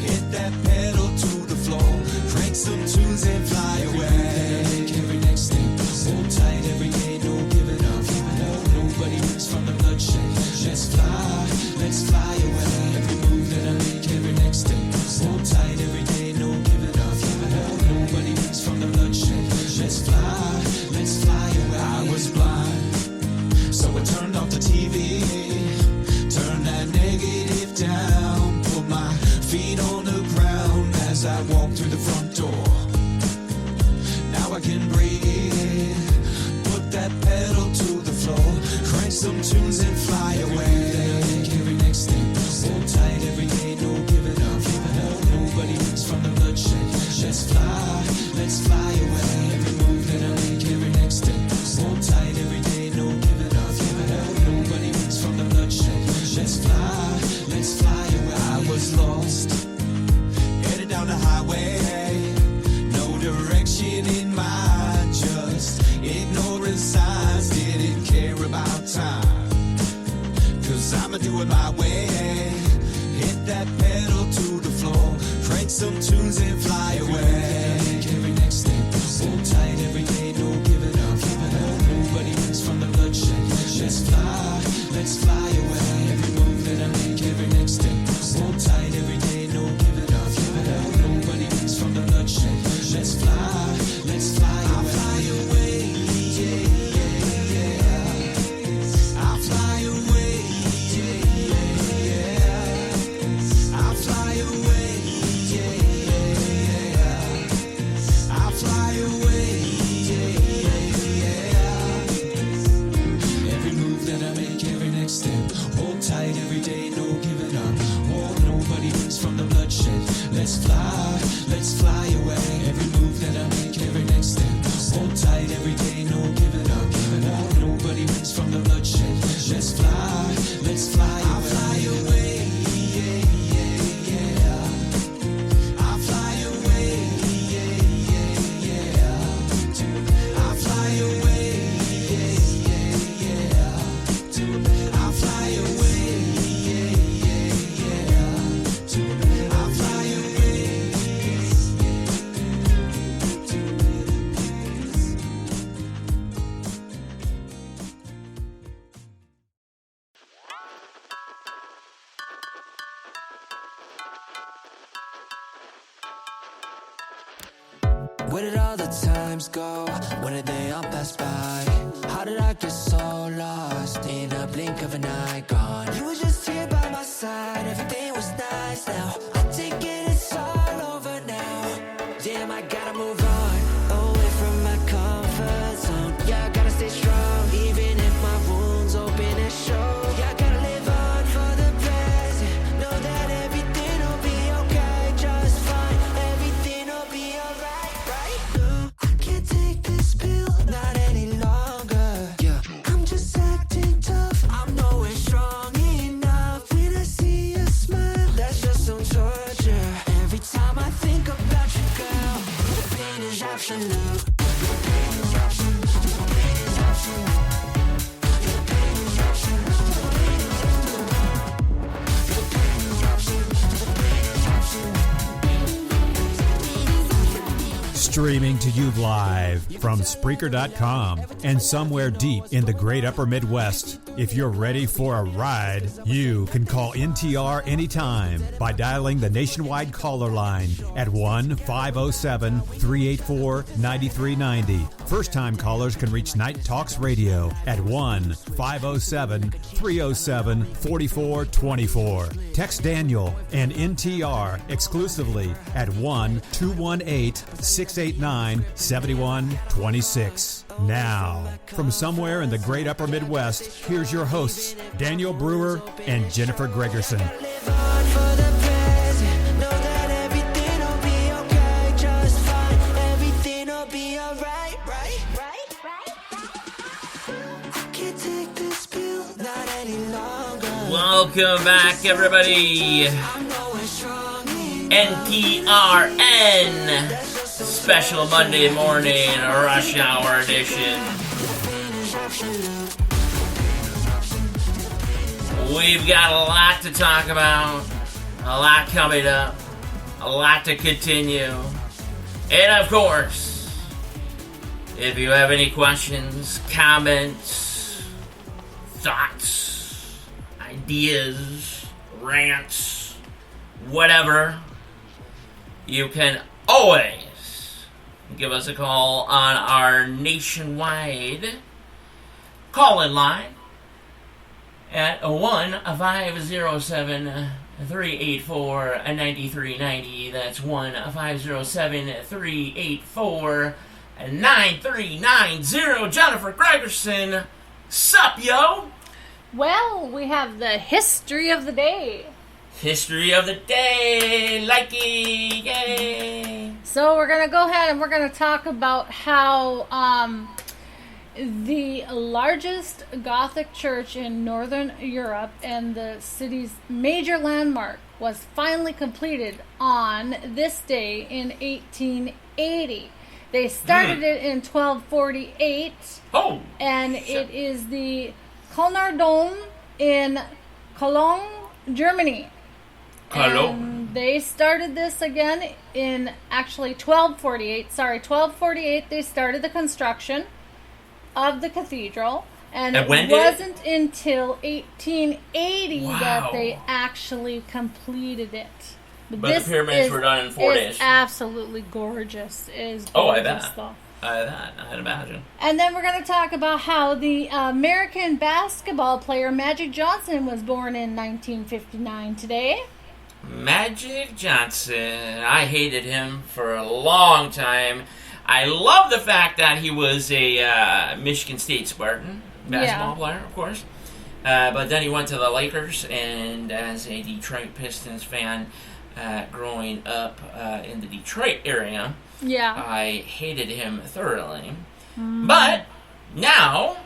hit that pedal to the floor, crank some tunes and fly away, every next step, hold tight every day, no giving up, nobody rings from the bloodshed, let's fly away, every move that I make, every next step, hold tight every day, no giving up, nobody rings from the bloodshed, let's fly away. I was blind, so I turned off the TV, turned that negative down, put my feet on the ground as I walked through the front door. Now I can breathe, put that pedal to the floor, crank some tunes and fly away. Every next step, hold tight every day, no giving up, nobody rings from the bloodshed. Let's fly away. Every move that I make, every next step, hold tight every day, no giving up, nobody rings from the bloodshed. Let's fly away. I was lost, headed down the highway, no direction in mind, just ignoring signs, didn't care about time, 'cause I'ma do it my way, hit that pedal to the floor, crank some tunes and fly away. Every next step, hold tight every day, no giving up, nobody rings from the bloodshed. Let's fly let's fly away. Every move that I make, every next step. Hold tight every day, no give it up, give it up. Nobody wins from the bloodshed. Let's fly away. I'll fly away, yeah, yeah, yeah. I'll fly away, yeah, yeah, yeah. I'll fly away, yeah, yeah, yeah. I'll fly away, yeah, yeah, yeah. Every move that I make, every next step. Hold tight every day, no giving up. Oh, nobody wins from the bloodshed. Let's fly away. Every move that I make, every next step. Hold tight every day, no giving up. Oh, nobody wins from the bloodshed. Let's fly away. I'll fly away, yeah, yeah, yeah. I'll fly away, yeah, yeah, yeah. I'll fly away, yeah, yeah, yeah. I'll fly away, yeah, yeah, yeah. I'll fly away. Where did all the times go? When did they all pass by? How did I get so lost in a blink of an eye? Gone. You were just here by my side. Everything was nice now. I take it, it's all over now. Damn, I gotta move on away from my comfort zone. Yeah, I gotta stay strong, even if my wounds open and show. Yeah, I gotta live on for the present. Know that everything will be okay, just fine. Everything will be alright, right? No, I can't take this pill, not any longer. Yeah, I'm just acting tough. I'm nowhere strong enough. When I see you smile, that's just some torture. Every time I think about you, girl, the pain is absolute. The pain is absolute. The pain is absolute. The pain is absolute. The pain is absolute. The pain is absolute. The pain is absolute. Streaming to you live from Spreaker.com and somewhere deep in the great upper Midwest. If you're ready for a ride, you can call NTR anytime by dialing the nationwide caller line at 1-507-384-9390. First-time callers can reach Night Talks Radio at 1-507-307-4424. Text Daniel and NTR exclusively at 1-218-689-7126. Now, from somewhere in the great upper Midwest, here's your hosts, Daniel Brewer and Jennifer Gregerson. Live on for the present. Know that everything will be okay, just fine. Everything will be alright, right? I can't take this pill, not any longer. Welcome back, everybody. I'm nowhere strong enough. NTRN special Monday morning rush hour edition. We've got a lot to talk about, a lot coming up, a lot to continue, and of course, if you have any questions, comments, thoughts, ideas, rants, whatever, you can always give us a call on our nationwide call-in line at 1-507-384-9390. That's 1-507-384-9390. Jennifer Gregerson, sup, yo? Well, we have the history of the day. History of the day, likey, yay! So we're going to go ahead and we're going to talk about how the largest Gothic church in Northern Europe and the city's major landmark was finally completed on this day in 1880. They started it in 1248. Oh! And it is the Kölner Dom in Cologne, Germany. And they started this again in actually 1248. 1248 they started the construction of the cathedral. And And when it did it- wasn't until 1880 that Wow. they actually completed it. But the this pyramids were done in 4 is days. absolutely gorgeous. It is Oh, I gorgeous bet. stuff. I'd imagine. And then we're going to talk about how the American basketball player Magic Johnson was born in 1959 today. Magic Johnson. I hated him for a long time. I love the fact that he was a Michigan State Spartan basketball player, of course. But then he went to the Lakers, and as a Detroit Pistons fan growing up in the Detroit area, Yeah. I hated him thoroughly. But now,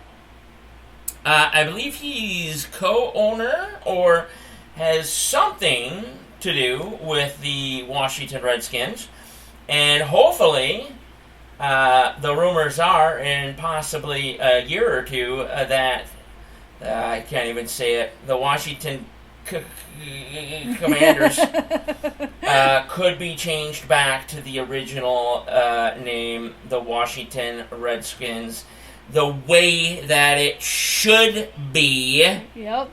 I believe he's co-owner or has something to do with the Washington Redskins. And hopefully, the rumors are in possibly a year or two that, I can't even say it, the Washington Commanders could be changed back to the original name, the Washington Redskins, the way that it should be. Yep.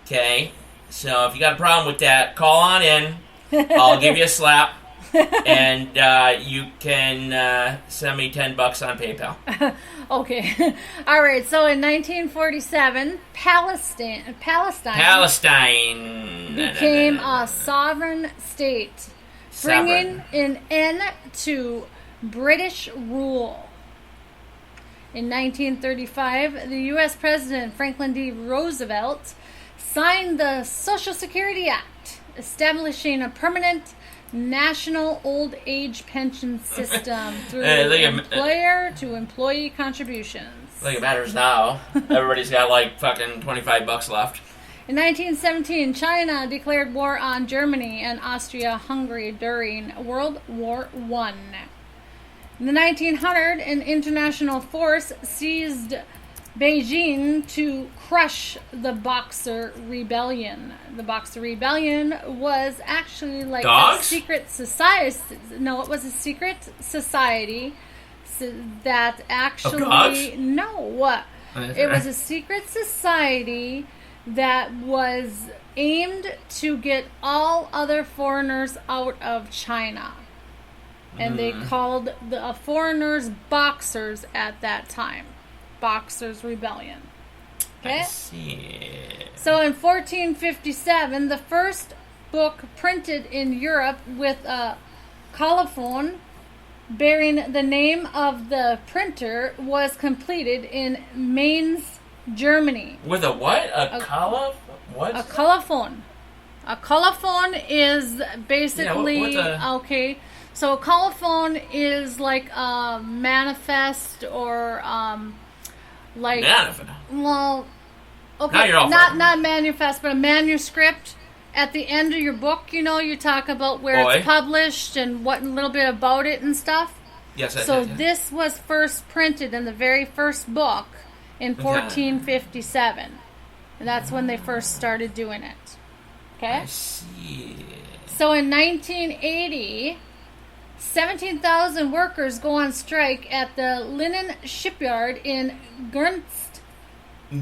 Okay, so if you got a problem with that, call on in. I'll give you a slap, and you can send me $10 on PayPal. Okay. All right. So in 1947, Palestine became a sovereign state, bringing an end to British rule. In 1935, the U.S. President Franklin D. Roosevelt signed the Social Security Act, establishing a permanent national old age pension system through employer to employee contributions. I think it matters now. Everybody's got like fucking $25 left. In 1917, China declared war on Germany and Austria-Hungary during World War I. In the 1900s, an international force seized Beijing to crush the Boxer Rebellion. The Boxer Rebellion was actually like a secret society. No, it was a secret society that actually... No. It was a secret society that was aimed to get all other foreigners out of China. And they called the foreigners Boxers at that time. Boxers Rebellion. Okay? I see. So in 1457, the first book printed in Europe with a colophon bearing the name of the printer was completed in Mainz, Germany. With a what? A colophon? What? A colophon. A colophon is basically... Yeah, okay. So a colophon is like a manifest or like... Manifest? Well, okay, Now you're all not manifest, but a manuscript. At the end of your book, you know, you talk about where it's published and what a little bit about it and stuff. Yes, I So did, yeah. this was first printed in the very first book in 1457. And that's when they first started doing it. Okay? I see. So in 1980, 17,000 workers go on strike at the linen shipyard in Gdansk,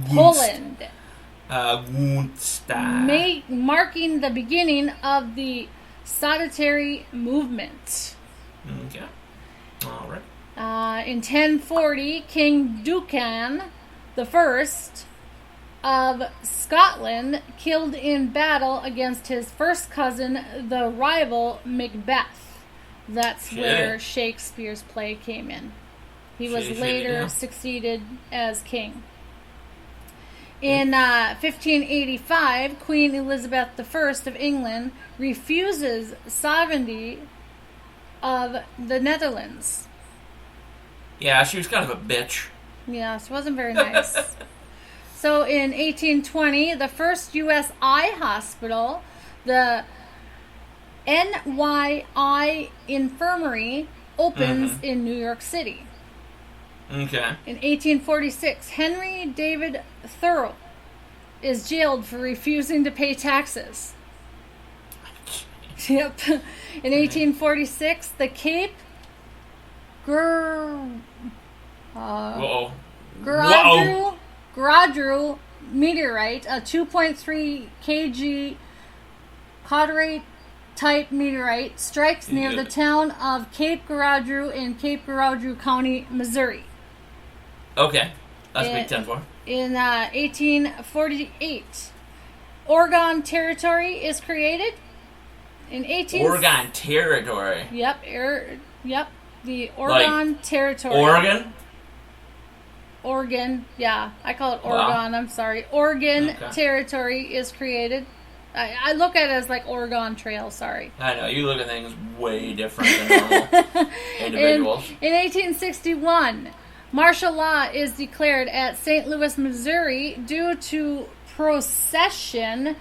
Poland. Marking the beginning of the Solitary movement. Okay. All right. In 1040, King Duncan I of Scotland killed in battle against his first cousin, the rival Macbeth. That's where Shakespeare's play came in. He was later succeeded as king. In 1585, Queen Elizabeth I of England refuses sovereignty of the Netherlands. Yeah, she was kind of a bitch. Yeah, she wasn't very nice. So in 1820, the first U.S. eye hospital, the NYI Infirmary, opens in New York City. Okay. In 1846, Henry David Thoreau is jailed for refusing to pay taxes. Yep. In 1846, the Cape Uh-oh. Gradru meteorite, a 2.3 kg caudate type meteorite, strikes near the town of Cape Gradru in Cape Gradru County, Missouri. Okay. That's Big 10 for. In 1848, Oregon Territory is created. Oregon Territory. Yep, the Oregon Territory. Oregon, yeah, I call it Oregon. Wow. I'm sorry. Oregon Territory is created. I look at it as like Oregon Trail. Sorry. I know you look at things way different than normal individuals. In 1861, martial law is declared at St. Louis, Missouri, due to procession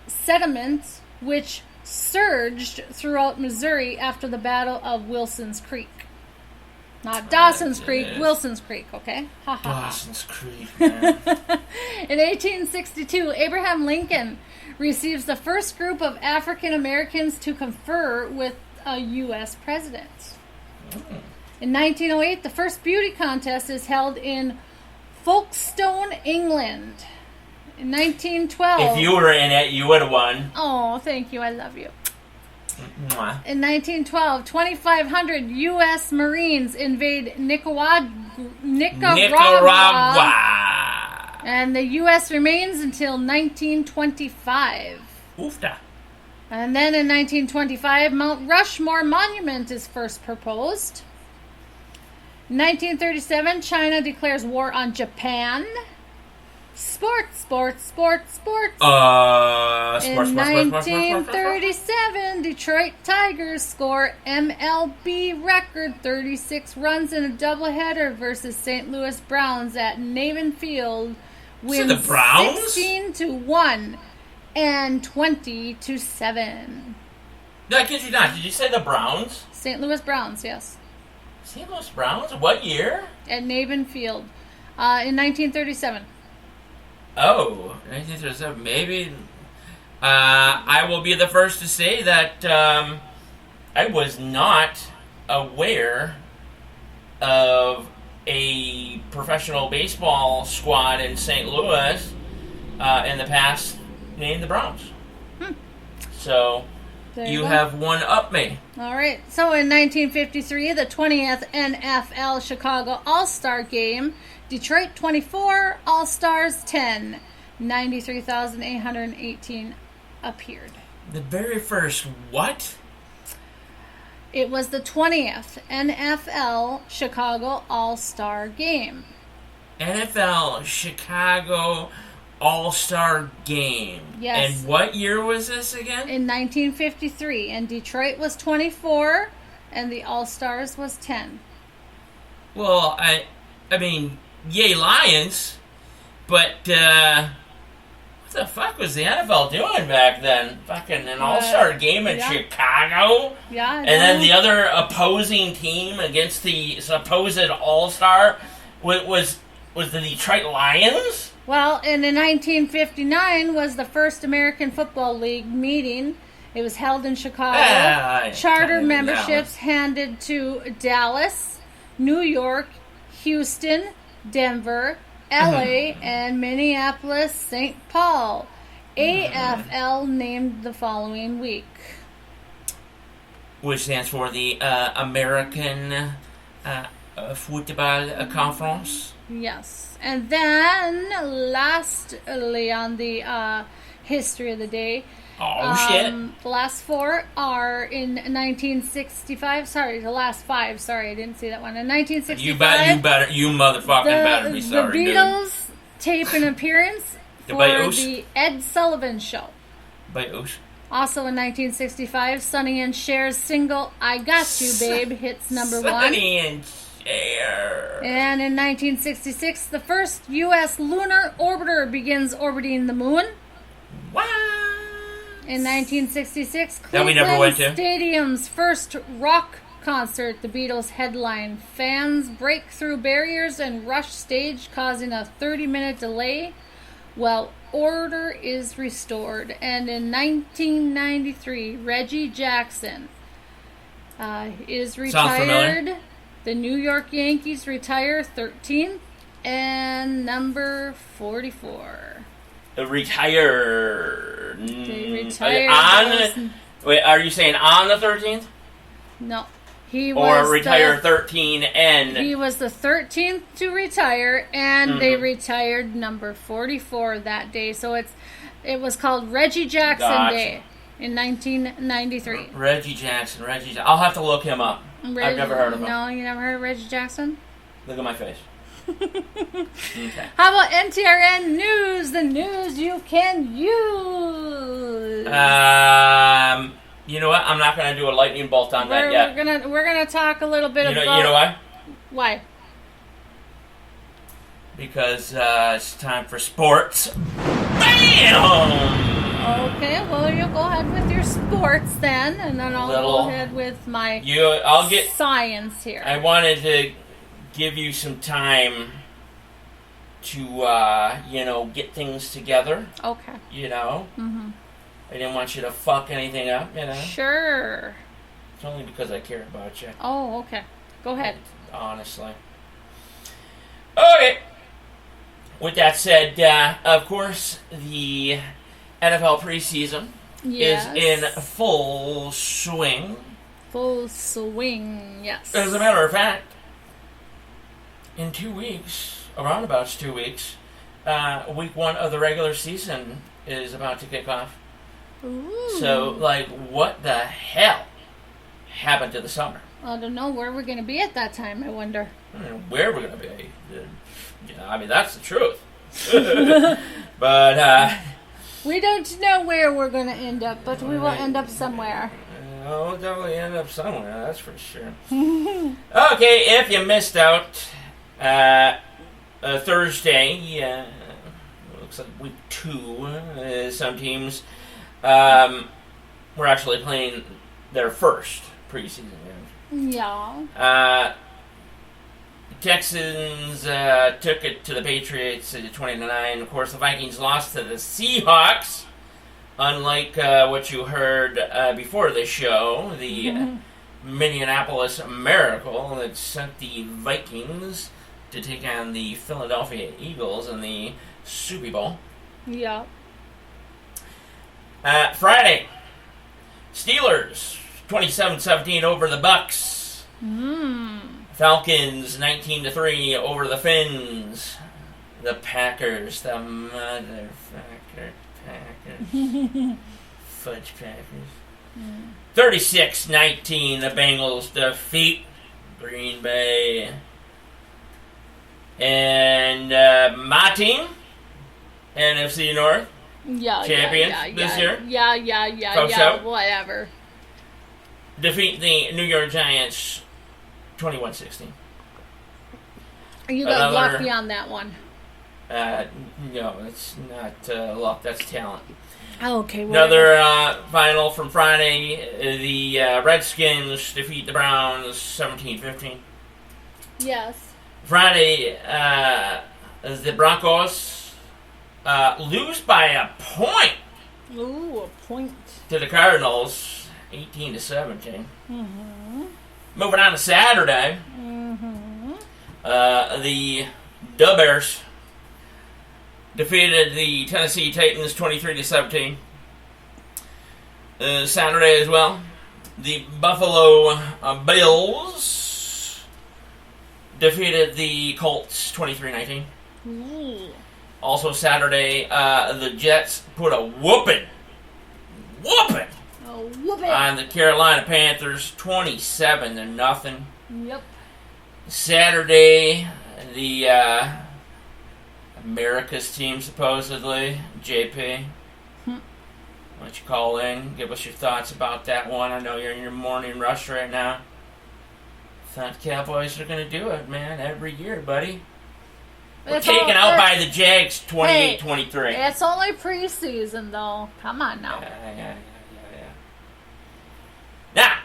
sediments which surged throughout Missouri after the Battle of Wilson's Creek. Not Dawson's Creek, Wilson's Creek, okay? Dawson's Creek, man. In 1862, Abraham Lincoln receives the first group of African Americans to confer with a U.S. president. In 1908, the first beauty contest is held in Folkestone, England. In 1912... If you were in it, you would have won. Oh, thank you. I love you. Mwah. In 1912, 2,500 U.S. Marines invade Nicaragua. And the U.S. remains until 1925. Oofda. And then in 1925, Mount Rushmore Monument is first proposed. In 1937, China declares war on Japan. Sports. In 1937, Detroit Tigers score MLB record 36 runs in a doubleheader versus St. Louis Browns at Navin Field. Wins the Browns? 16-1 and 20-7. No, I kid you not. Did you say the Browns? St. Louis Browns, yes. St. Louis Browns? What year? At Navin Field. In 1937. Oh, 1937. Maybe. I will be the first to say that I was not aware of a professional baseball squad in St. Louis in the past named the Browns. So you have one up me. All right. So in 1953, the 20th NFL Chicago All-Star Game, Detroit 24, All-Stars 10, 93,818 appeared. The very first what? It was the 20th NFL Chicago All-Star Game. NFL Chicago All-Star Game. Yes. And what year was this again? In 1953. And Detroit was 24, and the All-Stars was 10. Well, I mean, yay Lions, but what the fuck was the NFL doing back then? Fucking an all-star game in Chicago? Yeah. And then the other opposing team against the supposed all-star was the Detroit Lions? Well, and in 1959 was the first American Football League meeting. It was held in Chicago. Charter memberships handed to Dallas, New York, Houston, Denver, LA, and Minneapolis, St. Paul. AFL named the following week. Which stands for the American Football Conference. Yes. And then, lastly on the history of the day, shit. the last four are in 1965. Sorry, the last five. Sorry, I didn't see that one. In 1965, you motherfucking better be sorry, the Beatles tape an appearance for the Ed Sullivan Show. Also in 1965, Sonny and Cher's single "I Got You, Babe" hits number one. Sonny and Cher. And in 1966, the first U.S. lunar orbiter begins orbiting the moon. Wow. In 1966, that we never went to. Stadium's first rock concert, the Beatles headline. Fans break through barriers and rush stage, causing a 30-minute delay while order is restored. And in 1993, Reggie Jackson is retired. The New York Yankees retire 13th and number 44. Retired. They retired. Wait, are you saying on the 13th? No. He was or retire 13 and... He was the 13th to retire, and they retired number 44 that day. So it was called Reggie Jackson Day in 1993. Reggie Jackson. I'll have to look him up. I've never heard of him. No, you never heard of Reggie Jackson? Look at my face. Okay. How about NTRN News? The news you can use. You know what? I'm not going to do a lightning bolt on that yet. We're gonna talk a little bit about. You know why? Why? Because it's time for sports. Bam! Okay, well you go ahead with your sports then, and then I'll go ahead with my science here. I wanted to give you some time to get things together. Okay. Mm-hmm. I didn't want you to fuck anything up, Sure. It's only because I care about you. Oh, okay. Go ahead. Honestly. Okay. With that said, of course, the NFL preseason is in full swing. Full swing, yes. As a matter of fact, in 2 weeks, around about 2 weeks, week 1 of the regular season is about to kick off. Ooh. So, what the hell happened to the summer? I don't know where we're going to be at that time, I wonder. Where we're going to be. That's the truth. But, we don't know where we're going to end up, but we will end up somewhere. We'll definitely end up somewhere, that's for sure. Okay, if you missed out, Thursday, looks like week 2, some teams we're actually playing their first preseason game. Yeah. Texans took it to the Patriots 20-9. Of course, the Vikings lost to the Seahawks. Unlike what you heard before the show, the Minneapolis Miracle that sent the Vikings to take on the Philadelphia Eagles in the Super Bowl. Yeah. Friday, Steelers 27-17 over the Bucks. Falcons 19-3 over the Finns. The Packers, the motherfucker Packers. Fudge Packers. 36-19, the Bengals defeat Green Bay. And my team, NFC North. Champions this year? Yeah, whatever. Defeat the New York Giants 21-16. You got lucky on that one. No, it's not luck, that's talent. Okay, whatever. Another final from Friday, the Redskins defeat the Browns 17-15. Yes. Friday, the Broncos lose by a point. Ooh, a point. To the Cardinals, 18-17. Moving on to Saturday, the Bears defeated the Tennessee Titans 23-17. Saturday as well, the Buffalo Bills defeated the Colts 23-19. Also Saturday, the Jets put a whooping on the Carolina Panthers 27-0. Yep. Saturday, the America's team, supposedly, JP. Why don't you call in, give us your thoughts about that one. I know you're in your morning rush right now. Thought Cowboys are going to do it, man, every year, buddy. We're taken out by the Jags 28-23. It's only preseason, though. Come on now. Yeah. Now,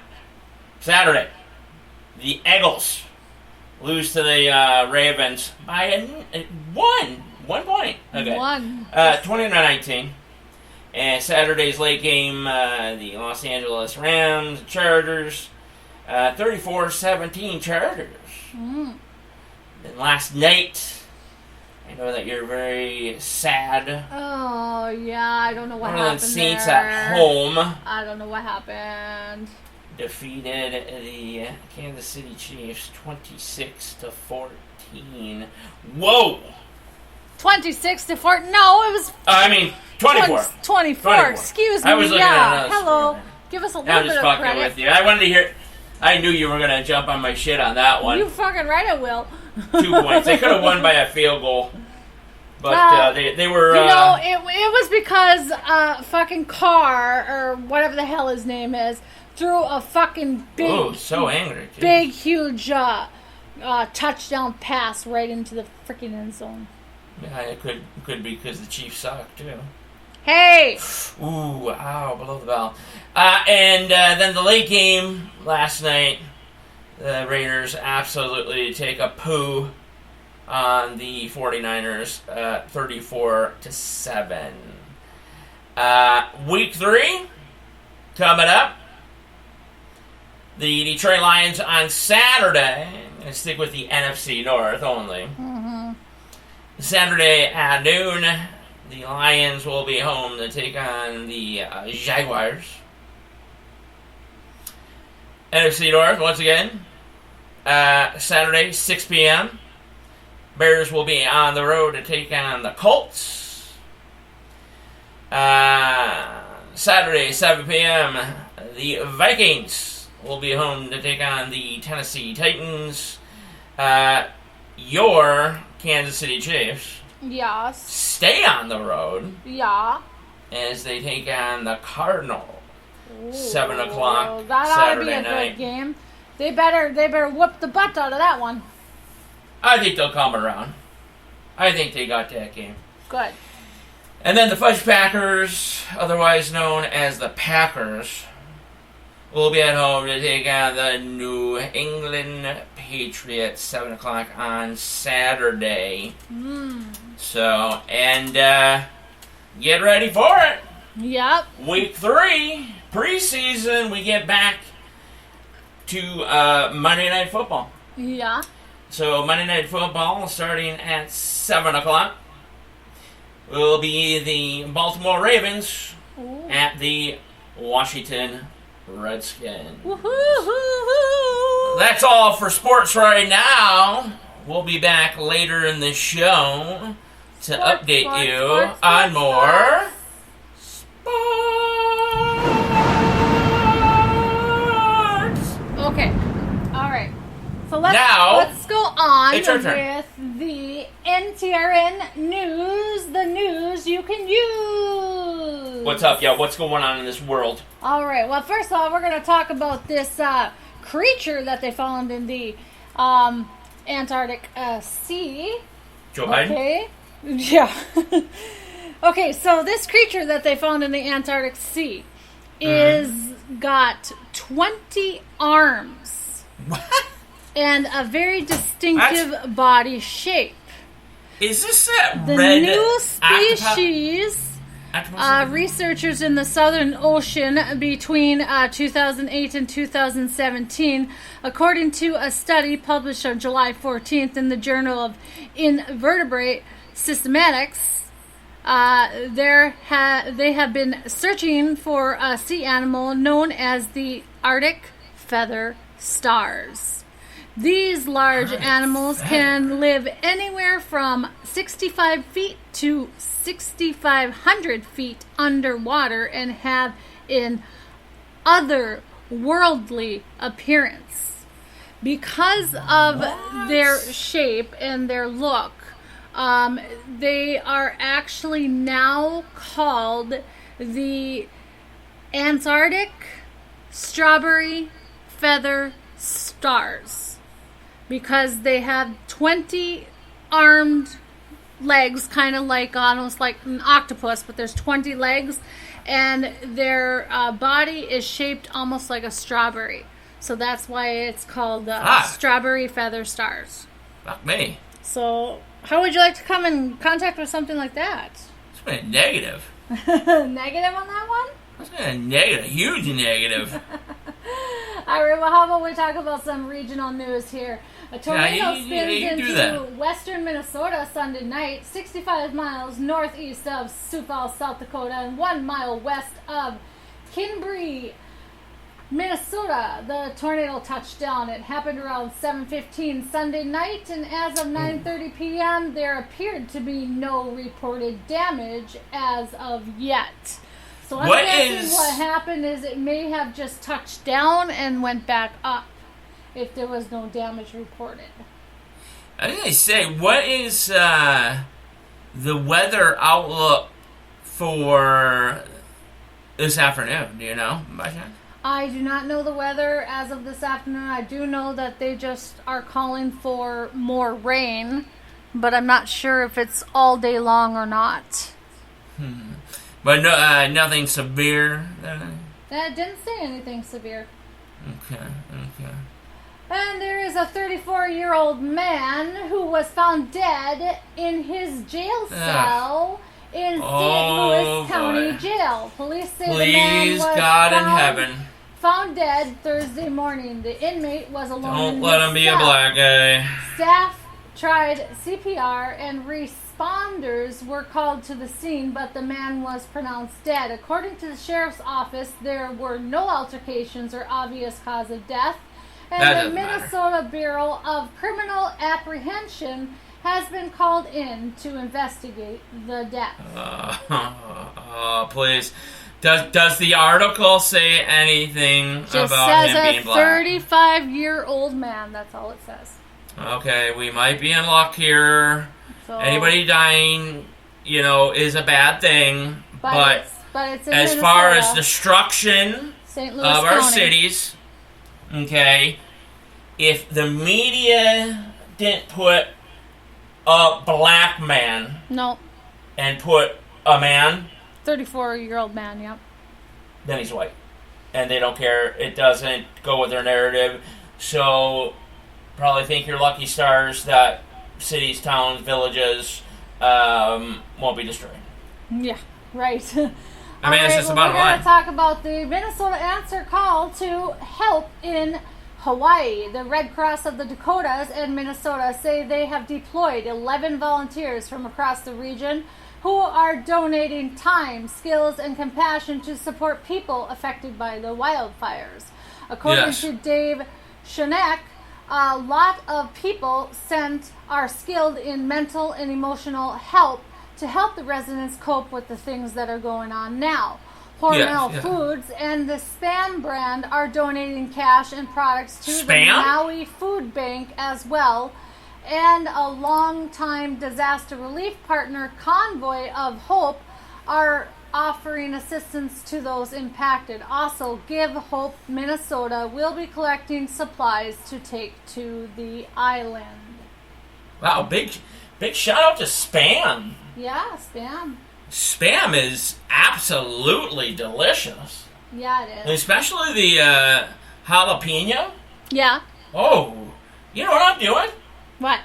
Saturday, the Eagles lose to the Ravens by one point. Okay. 29-19. And Saturday's late game, the Los Angeles Rams, Chargers, 34-17 Chargers. And last night, I know that you're very sad. Oh, yeah, I don't know what New Orleans happened Saints there. at home I don't know what happened. defeated the Kansas City Chiefs 26-14. Whoa! 26-4. No, it was. 24. 24. Excuse me. I was looking at another Hello. score. Give us a little I'm bit just of fucking credit. with you. I wanted to hear. I knew you were gonna jump on my shit on that one. You fucking right, I will. 2 points. They could have won by a field goal, but they were. You know, it was because fucking Carr or whatever the hell his name is threw a fucking big, oh, so angry. Geez. big, huge touchdown pass right into the freaking end zone. Yeah, it could be because the Chiefs suck too. Hey! Ooh, ow, below the bell. And then the late game last night, the Raiders absolutely take a poo on the 49ers, 34-7. Week 3 coming up. The Detroit Lions on Saturday. I'm going to stick with the NFC North only. Mm-hmm. Saturday at noon, the Lions will be home to take on the Jaguars. NFC North, once again, Saturday, 6 p.m. Bears will be on the road to take on the Colts. Saturday, 7 p.m., the Vikings will be home to take on the Tennessee Titans. Your Kansas City Chiefs Yes. stay on the road Yeah. as they take on the Cardinals. Ooh, 7 o'clock that ought to Saturday be a night. good game. They better whoop the butt out of that one. I think they'll come around. I think they got that game. Good. And then the Fudge Packers, otherwise known as the Packers, will be at home to take on the New England Patriots, 7 o'clock on Saturday. So, and get ready for it. Yep. Week 3, preseason, we get back to Monday Night Football. Yeah. So Monday Night Football, starting at 7 o'clock, will be the Baltimore Ravens at the Washington Redskins. Woohoo! That's all for sports right now. We'll be back later in the show to update you on more sports. Okay. All right. So let's go on it's your with turn. the NTRN news. The news you can use. What's up, yo? What's going on in this world? All right. Well, first of all, we're going to talk about this creature that they found in the Antarctic Sea. Joe Biden? Okay. Yeah. Okay, so this creature that they found in the Antarctic Sea is got 20 arms. What? And a very distinctive body shape. Is this that the red new species? Researchers in the Southern Ocean between 2008 and 2017, according to a study published on July 14th in the Journal of Invertebrate Systematics, they have been searching for a sea animal known as the Arctic feather stars. These large animals can live anywhere from 65 feet to 6,500 feet underwater and have an otherworldly appearance. Because of their shape and their look, they are actually now called the Antarctic strawberry feather stars. Because they have 20 armed legs, kind of like almost like an octopus, but there's 20 legs, and their body is shaped almost like a strawberry. So that's why it's called strawberry feather stars. Fuck me. So how would you like to come in contact with something like that? It's been a negative. Negative on that one? It's been a negative, huge negative. All right, well, how about we talk about some regional news here? A tornado spins into western Minnesota Sunday night, 65 miles northeast of Sioux Falls, South Dakota, and 1 mile west of Kinbury, Minnesota. The tornado touched down. It happened around 7:15 Sunday night, and as of 9:30 p.m., there appeared to be no reported damage as of yet. So I'm guessing what happened is it may have just touched down and went back up if there was no damage reported. I was going to say, what is the weather outlook for this afternoon? Do you know, by chance? I do not know the weather as of this afternoon. I do know that they just are calling for more rain, but I'm not sure if it's all day long or not. But no, nothing severe? That didn't say anything severe. Okay. And there is a 34-year-old man who was found dead in his jail cell in St. Louis County Jail. Police say the man was found dead Thursday morning. The inmate was alone in his cell. Don't let him be a black guy. Staff tried CPR and responders were called to the scene, but the man was pronounced dead. According to the sheriff's office, there were no altercations or obvious cause of death. And the Minnesota Bureau of Criminal Apprehension has been called in to investigate the death. Please. Does the article say anything about him being black? Just says a 35-year-old man. That's all it says. Okay, we might be in luck here. So, anybody dying, is a bad thing. But it's in as Minnesota, far as destruction St. Louis of County. our cities, okay, if the media didn't put a black man and put a man, 34-year-old man, yep, then he's white. And they don't care. It doesn't go with their narrative. So probably think you're lucky stars that cities, towns, villages won't be destroyed. Yeah, right. I mean, it's just the bottom line. We're going to talk about the Minnesota answer call to help in Hawaii. The Red Cross of the Dakotas and Minnesota say they have deployed 11 volunteers from across the region who are donating time, skills, and compassion to support people affected by the wildfires. According to Dave Schoeneck, a lot of people are skilled in mental and emotional help to help the residents cope with the things that are going on now. Hormel Foods and the Spam brand are donating cash and products to the Maui Food Bank as well. And a longtime disaster relief partner, Convoy of Hope, are offering assistance to those impacted. Also, Give Hope Minnesota will be collecting supplies to take to the island. Wow, big shout out to Spam. Yeah, Spam. Spam is absolutely delicious. Yeah, it is. Especially the jalapeno. Yeah. Oh, you know what I'm doing? What?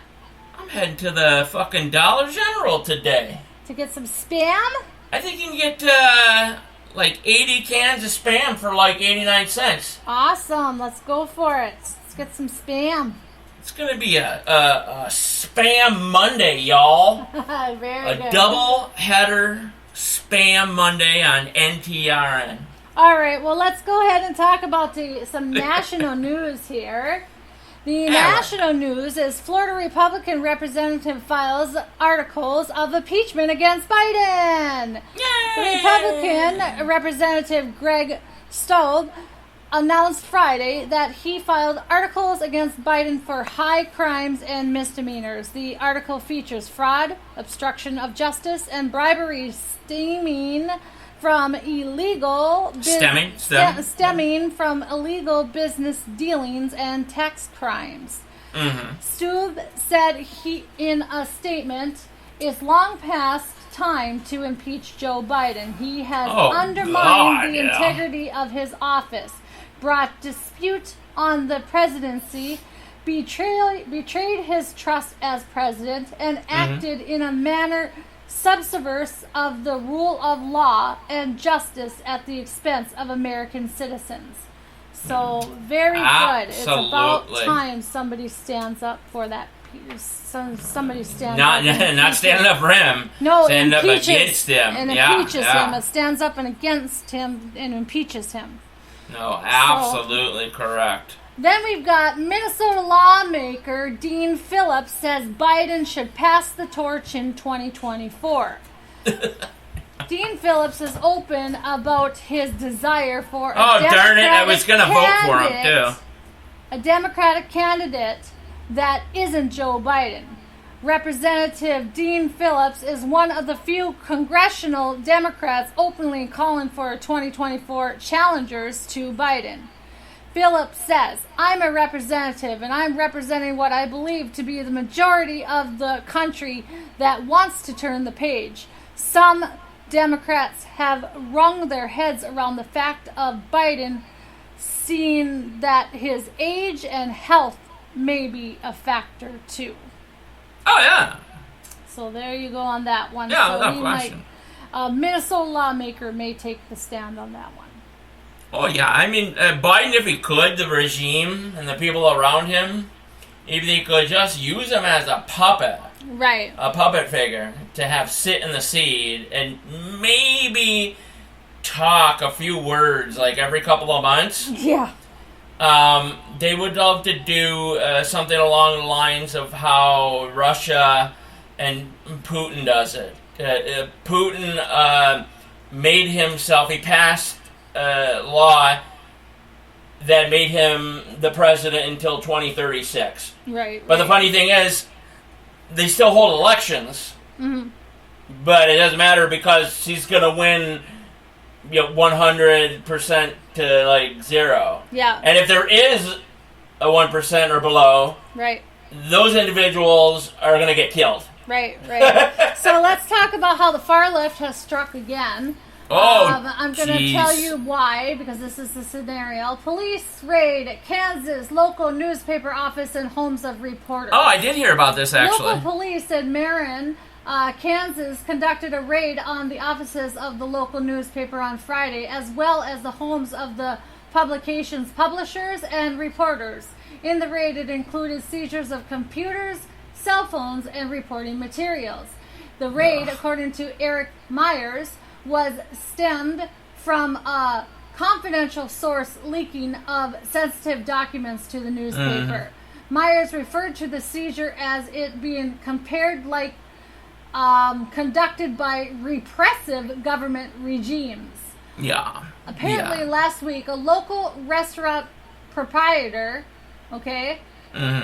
I'm heading to the fucking Dollar General today. To get some Spam? I think you can get like 80 cans of Spam for like 89 cents. Awesome. Let's go for it. Let's get some Spam. It's going to be a Spam Monday, y'all. Very good. A double header Spam Monday on NTRN. All right. Well, let's go ahead and talk about some national news here. The national news is Florida Republican representative files articles of impeachment against Biden. Yay! The Republican representative Greg Stobe announced Friday that he filed articles against Biden for high crimes and misdemeanors. The article features fraud, obstruction of justice, and bribery stemming from illegal stemming from illegal business dealings and tax crimes. Stube said he, in a statement, it's long past time to impeach Joe Biden. He has undermined the integrity of his office, brought dispute on the presidency, betrayed his trust as president, and acted in a manner subversive of the rule of law and justice at the expense of American citizens. So, very good. It's about Absolutely. time somebody stands up for that. Somebody stands Not up. And not standing up for him. No, stand up impeaches, against him. and Yeah, impeaches yeah. him. It stands up and against him and impeaches him. No, absolutely correct. Then we've got Minnesota lawmaker Dean Phillips says Biden should pass the torch in 2024. Dean Phillips is open about his desire for a Oh, Democratic darn it, I was going to vote for him, candidate- too. A Democratic candidate that isn't Joe Biden. Representative Dean Phillips is one of the few congressional Democrats openly calling for 2024 challengers to Biden. Phillips says, I'm a representative and I'm representing what I believe to be the majority of the country that wants to turn the page. Some Democrats have wrung their heads around the fact of Biden seeing that his age and health may be a factor too. Oh, yeah. So there you go on that one. Yeah, so without he question. might, a Minnesota lawmaker may take the stand on that one. Oh, yeah. I mean, Biden, if he could, the regime and the people around him, if they could just use him as a puppet. Right. A puppet figure to have sit in the seat and maybe talk a few words like every couple of months. Yeah. They would love to do something along the lines of how Russia and Putin does it. Putin made himself, he passed law that made him the president until 2036. Right. But the funny thing is, they still hold elections, Mm-hmm. but it doesn't matter because he's going to win 100% to like 0. Yeah. And if there is a 1% or below, Right. those individuals are going to get killed. Right, right. So let's talk about how the far left has struck again. Oh, I'm going to jeez. tell you why, because this is the scenario. Police raid at Kansas local newspaper office and homes of reporters. Oh, I did hear about this, actually. Local police in Marin, Kansas, conducted a raid on the offices of the local newspaper on Friday, as well as the homes of the publication's publishers and reporters. In the raid, it included seizures of computers, cell phones, and reporting materials. The raid, according to Eric Myers, was stemmed from a confidential source leaking of sensitive documents to the newspaper. Myers referred to the seizure as it being compared like conducted by repressive government regimes. Yeah. Apparently, last week, a local restaurant proprietor,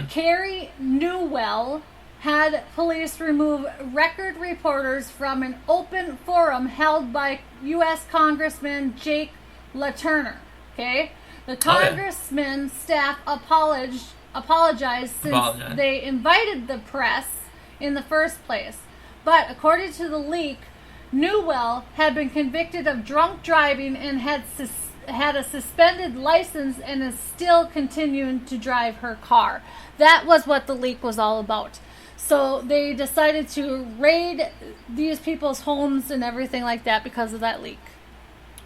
Carrie Newell, had police remove record reporters from an open forum held by U.S. Congressman Jake LaTurner. The congressman's staff apologized since they invited the press in the first place. But according to the leak, Newell had been convicted of drunk driving and had a suspended license and is still continuing to drive her car. That was what the leak was all about. So they decided to raid these people's homes and everything like that because of that leak.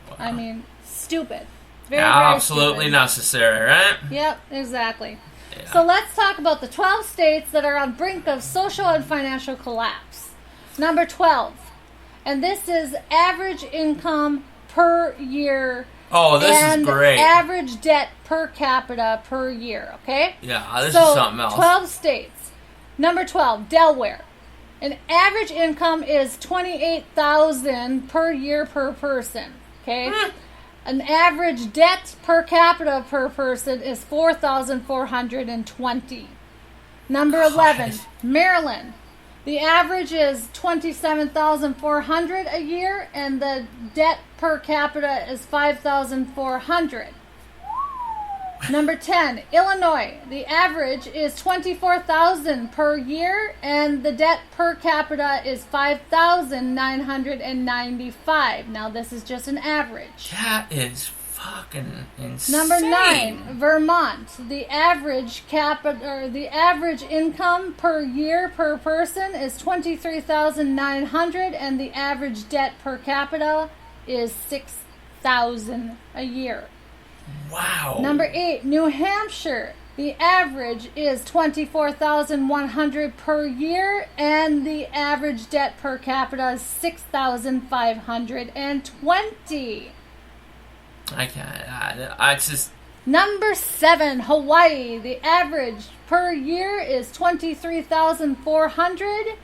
Wow. I mean, stupid. Very absolutely stupid. Necessary, right? Yep, exactly. Yeah. So let's talk about the 12 states that are on brink of social and financial collapse. Number 12. And this is average income per year. Oh, this is great. Average debt per capita per year, okay? Yeah, this is something else. 12 states. Number 12, Delaware. An average income is $28,000 per year per person, okay? An average debt per capita per person is $4,420. Number 11, Maryland. The average is $27,400 a year, and the debt per capita is $5,400. Number 10, Illinois. The average is $24,000 per year, and the debt per capita is $5,995. Now, this is just an average. That is fucking insane. Number 9, Vermont. The average income per year per person is $23,900, and the average debt per capita is $6,000 a year. Wow. Number 8, New Hampshire. The average is $24,100 per year, and the average debt per capita is $6,520. I can't. I just. Number 7, Hawaii. The average per year is $23,400,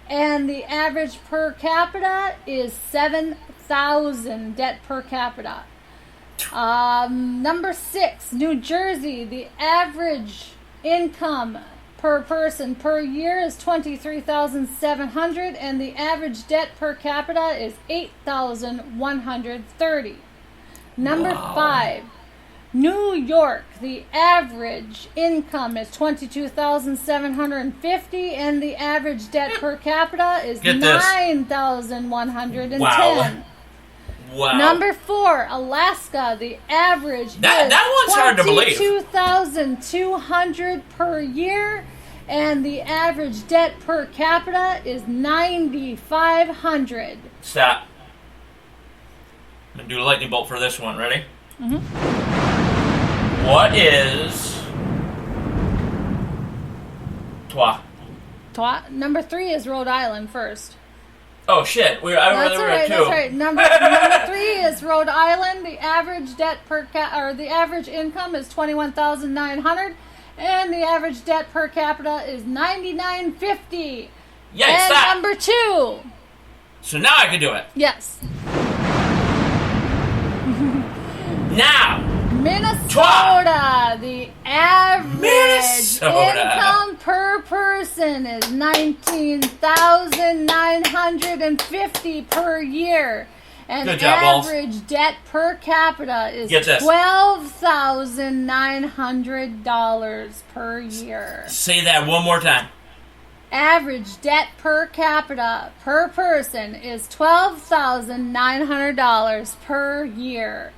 and the average per capita is $7,000 debt per capita. Number 6, New Jersey. The average income per person per year is $23,700, and the average debt per capita is $8,130. Number 5, New York. The average income is $22,750, and the average debt per capita is $9,110. Wow. Number 4, Alaska. The average that one's hard to believe. $22,200 per year, and the average debt per capita is $9,500. Stop. I'm going to do a lightning bolt for this one. Ready? Mm-hmm. What is Twa? Number 3 is Rhode Island first. Oh shit! I That's were right. two. That's right. Number 3 is Rhode Island. The average debt the average income is $21,900, and the average debt per capita is $99.50. Yikes! And stop. number 2. So now I can do it. Yes. Now. Minnesota. The average Minnesota. income per person is $19,950 per year. And good job, Balls. average debt per capita is $12,900 per year. Say that one more time. Average debt per capita per person is $12,900 per year.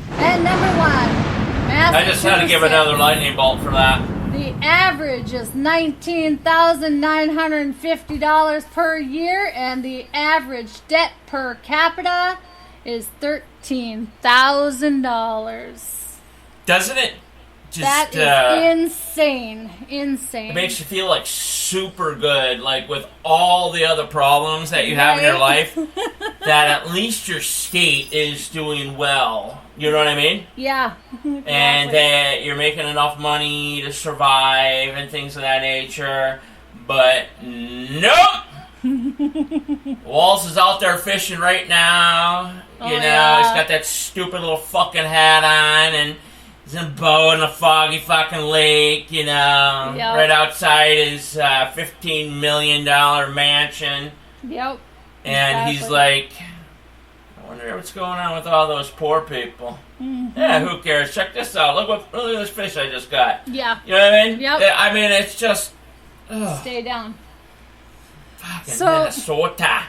And number 1, Massachusetts. I just had to give another lightning bolt for that. The average is $19,950 per year, and the average debt per capita is $13,000. Doesn't it? That is insane. Insane. It makes you feel like super good, like with all the other problems that you have in your life, that at least your state is doing well. You know what I mean? Yeah. Exactly. And that you're making enough money to survive and things of that nature. But nope! Walls is out there fishing right now. He's got that stupid little fucking hat on, and he's in a boat in a foggy fucking lake, right outside his $15 million mansion. Yep. And he's like, I wonder what's going on with all those poor people. Mm-hmm. Yeah, who cares? Check this out. Look at this fish I just got. Yeah. You know what I mean? Yep. I mean, it's just... Ugh. Stay down. Fucking Minnesota.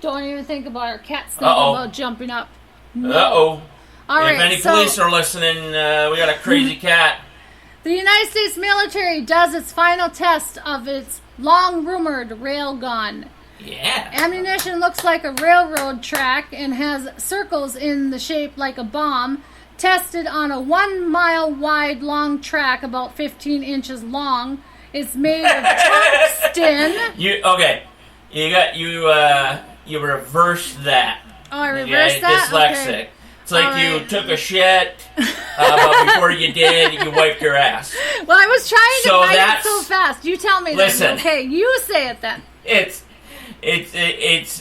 Don't even think about our cats thinking about jumping up. No. Uh-oh. All right, if any police are listening, we got a crazy cat. The United States military does its final test of its long-rumored railgun. Yeah. Ammunition looks like a railroad track and has circles in the shape like a bomb. Tested on a 1 mile wide long track about 15 inches long. It's made of tungsten. You reversed that. Oh, I reversed that? Dyslexic. Okay. It's like you took a shit, but before you did, you wiped your ass. Well, I was trying to write it so fast. You tell me listen, then. Okay, you say it then. It's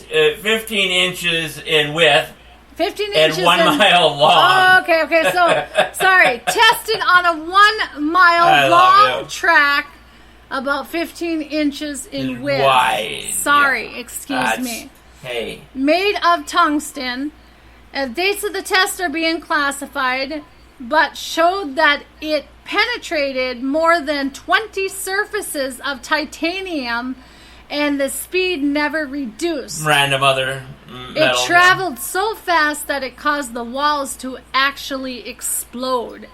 15 inches in width. 15 and inches 1 mile long. Oh, okay. So, sorry. Tested on a 1 mile long track, about 15 inches in width. Wide. Sorry, excuse me. Hey. Made of tungsten. Dates of the test are being classified, but showed that it penetrated more than 20 surfaces of titanium, and the speed never reduced. Random other metal. It traveled so fast that it caused the walls to actually explode.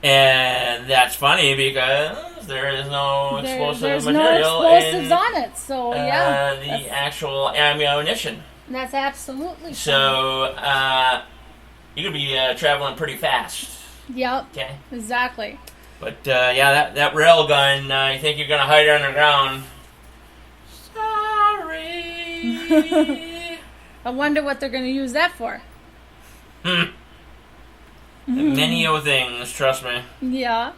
And that's funny because there is no explosive material. There's no explosives on it, so yeah. The actual ammunition. That's absolutely so. You could be traveling pretty fast. Yep. Okay. Exactly. But yeah, that rail gun. You think you're gonna hide underground? Sorry. I wonder what they're going to use that for. Many things, trust me. Yeah.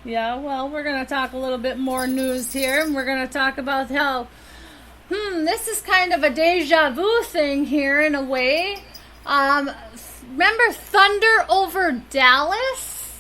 Yeah, well, we're going to talk a little bit more news here, and we're going to talk about how, this is kind of a deja vu thing here in a way. Remember Thunder over Dallas?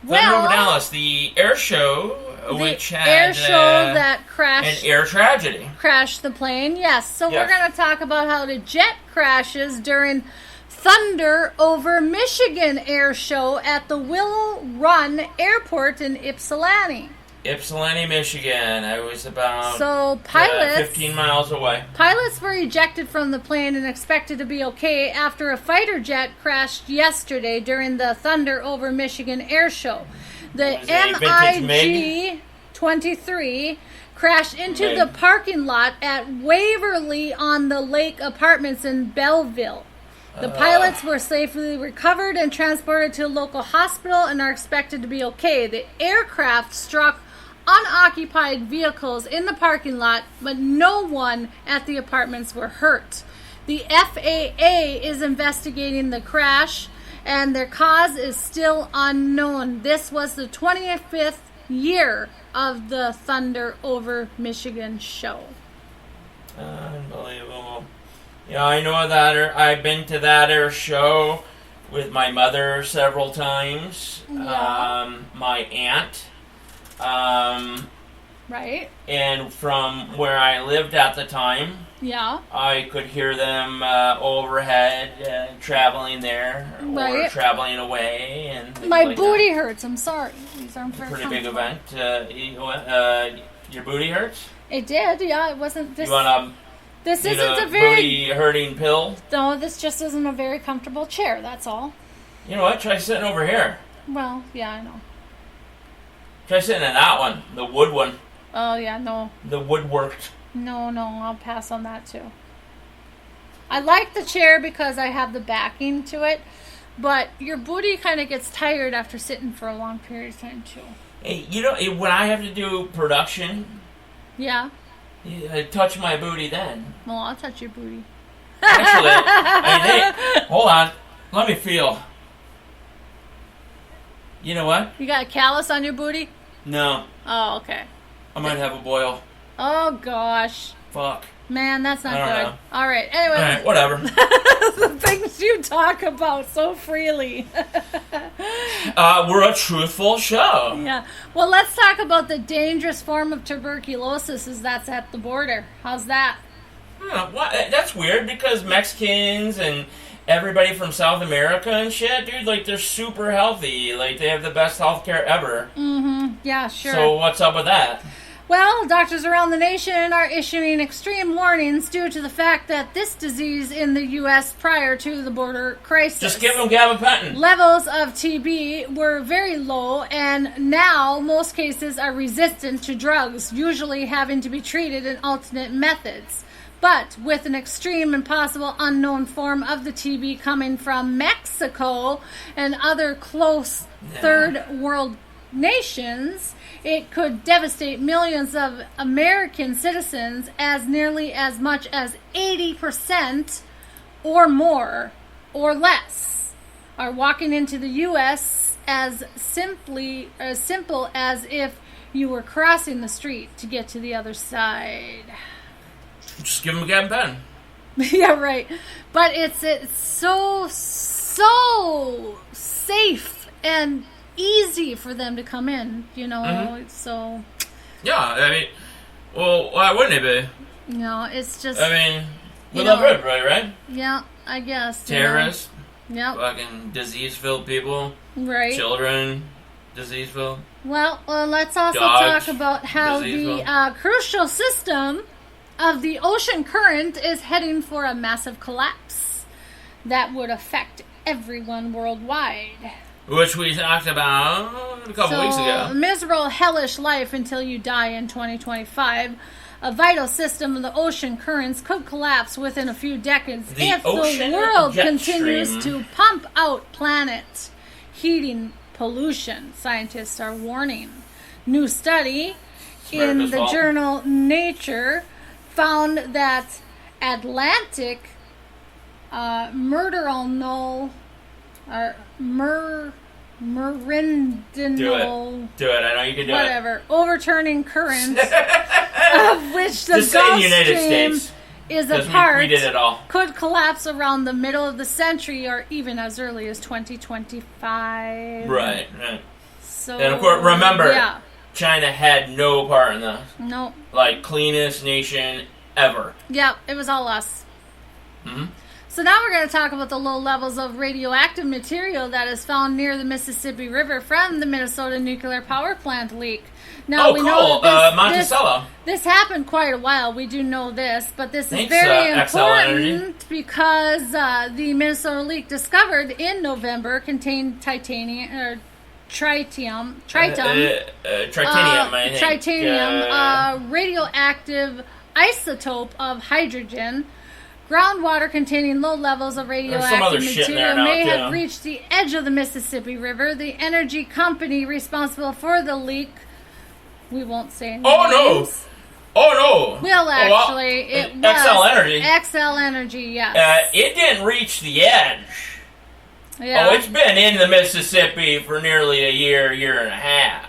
Thunder over Dallas, the air show, which had air show that crashed. An air tragedy. Crashed the plane, yes. So Yes. we're going to talk about how the jet crashes during Thunder over Michigan air show at the Willow Run Airport in Ypsilanti. Ypsilanti, Michigan. I was about So pilots 15 miles away. Pilots were ejected from the plane and expected to be okay after a fighter jet crashed yesterday during the Thunder over Michigan air show. The Was it a vintage MiG-23 crashed into the parking lot at Waverly on the Lake Apartments in Belleville. The pilots were safely recovered and transported to a local hospital and are expected to be okay. The aircraft struck unoccupied vehicles in the parking lot, but no one at the apartments were hurt. The FAA is investigating the crash, and their cause is still unknown. This was the 25th year of the Thunder over Michigan show. Unbelievable. Yeah, I know that. I've been to that air show with my mother several times. Yeah. My aunt. Right. And from where I lived at the time, Yeah. I could hear them overhead traveling there or Right. traveling away. And things My like booty hurts. I'm sorry. These aren't that. very Pretty big comfortable. event. Your booty hurts? It did. Yeah. It wasn't this. You want This a isn't a very. booty hurting pill? No, this just isn't a very comfortable chair. That's all. You know what? Try sitting over here. Well, yeah, I know. Try sitting in that one, the wood one, Oh yeah, no. the woodworked. No, I'll pass on that too. I like the chair because I have the backing to it, but your booty kind of gets tired after sitting for a long period of time too. Hey, you know, when I have to do production, Yeah. I touch my booty then. Well, I'll touch your booty. Actually, hey, hold on. Let me feel. You know what? You got a callus on your booty? No. Oh, okay. I might have a boil. Oh gosh. Fuck. Man, that's not I don't good. know. All right. Anyway. All right, whatever. The things you talk about so freely. We're a truthful show. Yeah. Well, let's talk about the dangerous form of tuberculosis that's at the border. How's that? What? That's weird because Mexicans and everybody from South America and shit, dude, like they're super healthy. Like they have the best healthcare ever. Mm-hmm. Yeah, sure. So what's up with that? Well, doctors around the nation are issuing extreme warnings due to the fact that this disease in the U.S. prior to the border crisis. Just give them gabapentin. Levels of TB were very low, and now most cases are resistant to drugs, usually having to be treated in alternate methods. But with an extreme and possible unknown form of the TB coming from Mexico and other close third world nations, it could devastate millions of American citizens, as nearly as much as 80% or more or less are walking into the U.S. as simple as if you were crossing the street to get to the other side. Just give them a gabapentin. Yeah, right. But it's so safe and easy for them to come in, you know. Mm-hmm. So Yeah, I mean, well, why wouldn't it be? you know, it's just. I mean, we you love know, everybody, right? Yeah, I guess. Terrorists, Yep. fucking disease-filled people, Right. children, disease-filled. Well, let's also Dogs, talk about how disease the crucial system of the ocean current is heading for a massive collapse that would affect everyone worldwide. Which we talked about a couple weeks ago. Miserable, hellish life until you die in 2025. A vital system of the ocean currents could collapse within a few decades if the ocean world jet continues stream. to pump out planet heating pollution. Scientists are warning. New study in America's the fault. journal Nature found that Atlantic merindinal Do it. I know you can do whatever overturning currents of which the Just say Gulf the United Stream States. is a 'Cause part we did it all. could collapse around the middle of the century or even as early as 2025. Right. So, And of course, remember, yeah. China had no part in this. No. Like, cleanest nation ever. Yeah, it was all us. Hmm. So now we're going to talk about the low levels of radioactive material that is found near the Mississippi River from the Minnesota nuclear power plant leak. Now, Oh, we cool. know that Monticello. this happened quite a while. We do know this, but this Thanks, is very XL Energy. important because the Minnesota leak discovered in November contained titanium or tritium, Tritanium, I think. tritanium, radioactive isotope of hydrogen. Groundwater containing low levels of some other radioactive shit in there material now, may too. have reached the edge of the Mississippi River. The energy company responsible for the leak, we won't say names. Oh, no. Oh, no. Well, actually, it was XL Energy. XL Energy, yes. It didn't reach the edge. Yeah. Oh, it's been in the Mississippi for nearly a year and a half.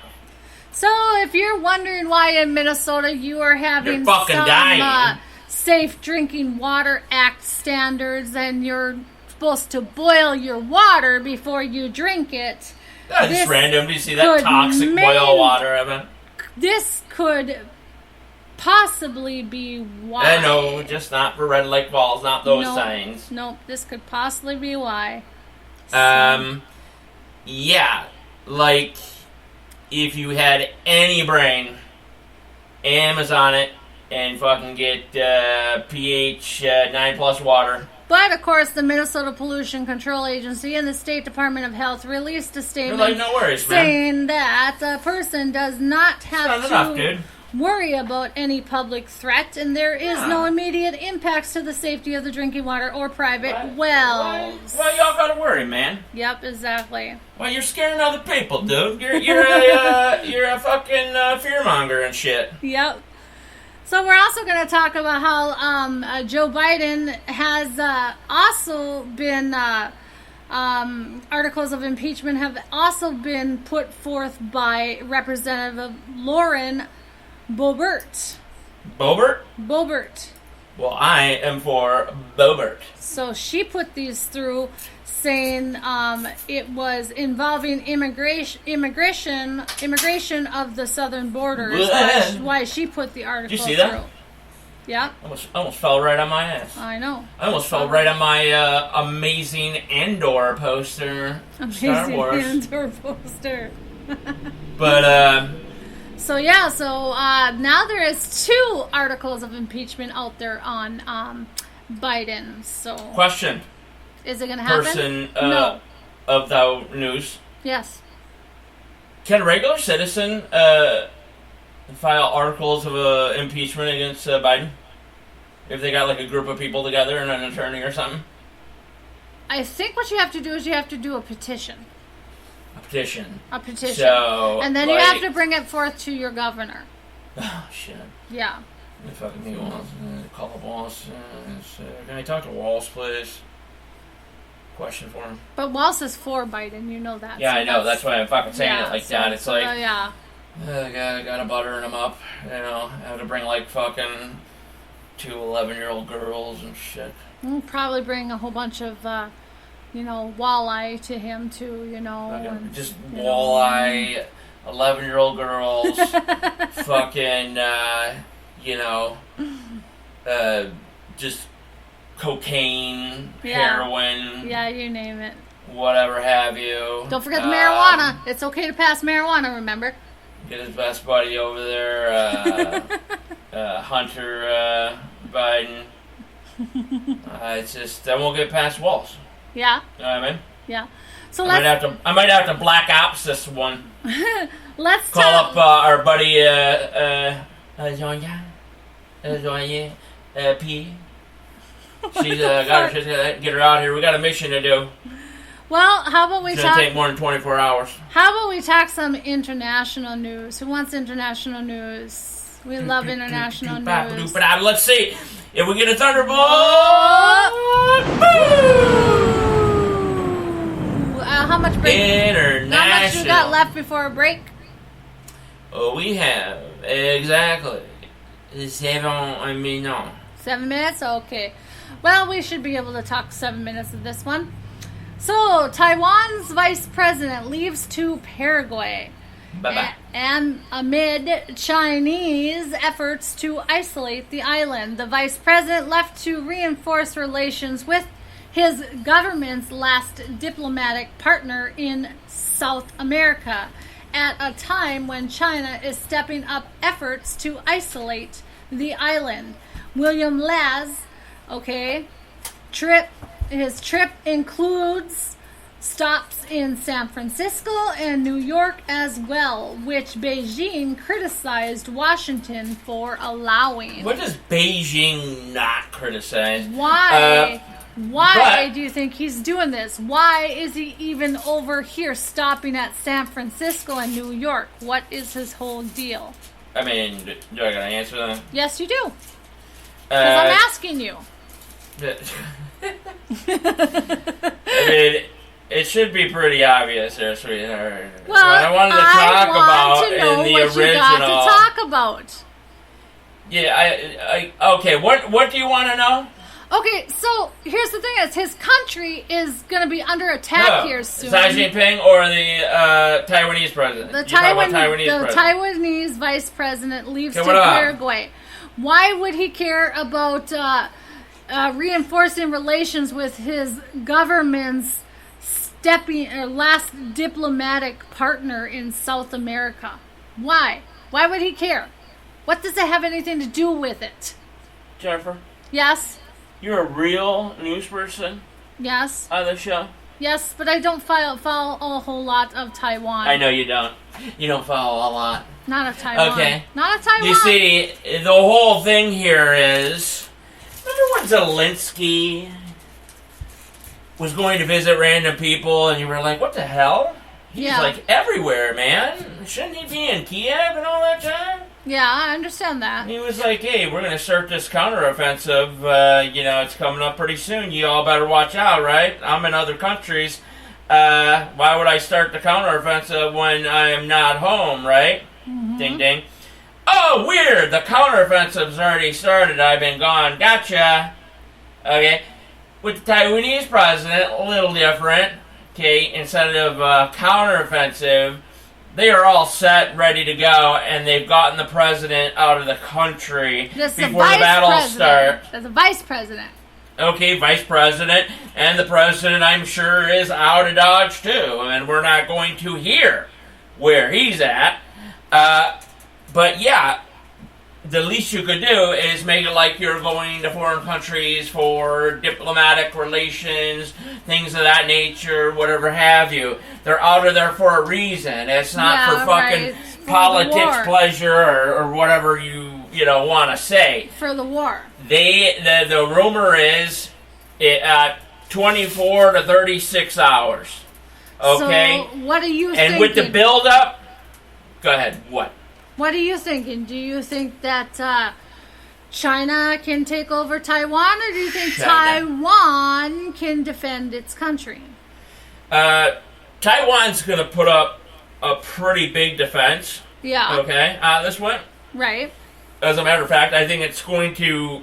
So, if you're wondering why in Minnesota you are having You're fucking some dying. Safe Drinking Water Act standards and you're supposed to boil your water before you drink it. That's this just random. Do you see that could toxic boil water, Evan? This could possibly be why. I know, just not for Red Lake Falls, not those No, signs. No, this could possibly be why. Yeah, like, if you had any brain, Amazon it, and fucking get pH 9+ water. But, of course, the Minnesota Pollution Control Agency and the State Department of Health released a statement They're like, no worries, man. saying that a person does not have That's to enough, dude. worry about any public threat, and there is no immediate impacts to the safety of the drinking water or private wells. Why y'all gotta worry, man? Yep, exactly. Well, you're scaring other people, dude. You're a fucking fearmonger and shit. Yep. So we're also going to talk about how Joe Biden has also been articles of impeachment have also been put forth by Representative Lauren Boebert. Boebert. Well, I am for Boebert. So she put these through, saying it was involving immigration of the southern borders. That's why she put the article Did you see through. that? Yeah. Almost fell right on my ass. I know. I almost fell right on my amazing Andor poster. Star Wars. Andor poster. But So yeah, now there is 2 articles of impeachment out there on Biden. So question. Is it going to happen? Person No. of the news. Yes. Can a regular citizen file articles of impeachment against Biden? If they got like a group of people together and an attorney or something? I think what you have to do is you have to do a petition. A petition. A petition. So, and then you have to bring it forth to your governor. Oh, shit. Yeah. Fucking me Walls. Call up Walls. Can I talk to Walls, please? Question for him. But Walsh is for Biden, you know that. Yeah, so I know. That's why I'm fucking saying yeah, it like so, that. It's like, yeah. gotta buttering them up. You know, I have to bring like fucking 2 11-year-old girls and shit. We'll probably bring a whole bunch of, walleye to him too, and, just walleye, 11-year-old girls, fucking, just cocaine, heroin. Yeah, you name it. Whatever have you. Don't forget the marijuana. It's okay to pass marijuana, remember? Get his best buddy over there, Hunter Biden. It's just, I won't get past Walls. Yeah. You know what I mean? Yeah. So I might have to black ops this one. Let's call up our buddy, P. She's gotta get her out here. We got a mission to do. Well, how about we It's talk? gonna take more than 24 hours. How about we talk some international news? Who wants international news? We love international news. Let's see if we get a Thunderbolt. How much break? International. How much you got left before a break? Oh, we have exactly 7 minutes. 7 minutes? Okay. Well, we should be able to talk 7 minutes of this one. So, Taiwan's vice president leaves to Paraguay. Bye-bye. And amid Chinese efforts to isolate the island, the vice president left to reinforce relations with his government's last diplomatic partner in South America at a time when China is stepping up efforts to isolate the island. William Laz, his trip includes stops in San Francisco and New York as well, which Beijing criticized Washington for allowing. What does Beijing not criticize? Why? Why do you think he's doing this? Why is he even over here stopping at San Francisco and New York? What is his whole deal? I mean, do I gotta answer that? Yes, you do. Because I'm asking you. I mean, it should be pretty obvious there, sweetheart. Well, what I wanted to talk about in the original. You got to talk about. Yeah, okay. What do you want to know? Okay, so here's the thing: is his country is going to be under attack here soon. Xi Jinping or the Taiwanese president? The Taiwanese vice president leaves to Paraguay. Why would he care about reinforcing relations with his government's last diplomatic partner in South America? Why? Why would he care? What does it have anything to do with it? Jennifer? Yes? You're a real news person? Yes. On the show? Yes, but I don't follow a whole lot of Taiwan. I know you don't. You don't follow a lot. Not of Taiwan. Okay. Not of Taiwan. You see, the whole thing here is... Remember when Zelensky was going to visit random people and you were like, what the hell? He's like everywhere, man. Shouldn't he be in Kiev and all that time? Yeah, I understand that. He was like, hey, we're going to start this counteroffensive. It's coming up pretty soon. You all better watch out, right? I'm in other countries. Why would I start the counteroffensive when I am not home, right? Mm-hmm. Ding, ding. Oh, weird. The counteroffensive's already started. I've been gone. Gotcha. Okay. With the Taiwanese president, a little different. Okay, instead of counteroffensive, they are all set, ready to go, and they've gotten the president out of the country before the battle starts. That's the vice president. Okay, vice president, and the president, I'm sure, is out of Dodge, too, and we're not going to hear where he's at. But, yeah, the least you could do is make it like you're going to foreign countries for diplomatic relations, things of that nature, whatever have you. They're out of there for a reason. It's not for fucking politics, pleasure, or whatever you want to say. For the war. The rumor is 24 to 36 hours. Okay? So what are you thinking? And with the build-up, go ahead, what? What are you thinking? Do you think that China can take over Taiwan, or do you think Taiwan can defend its country? Taiwan's going to put up a pretty big defense. Yeah. Okay, this one. Right. As a matter of fact, I think it's going to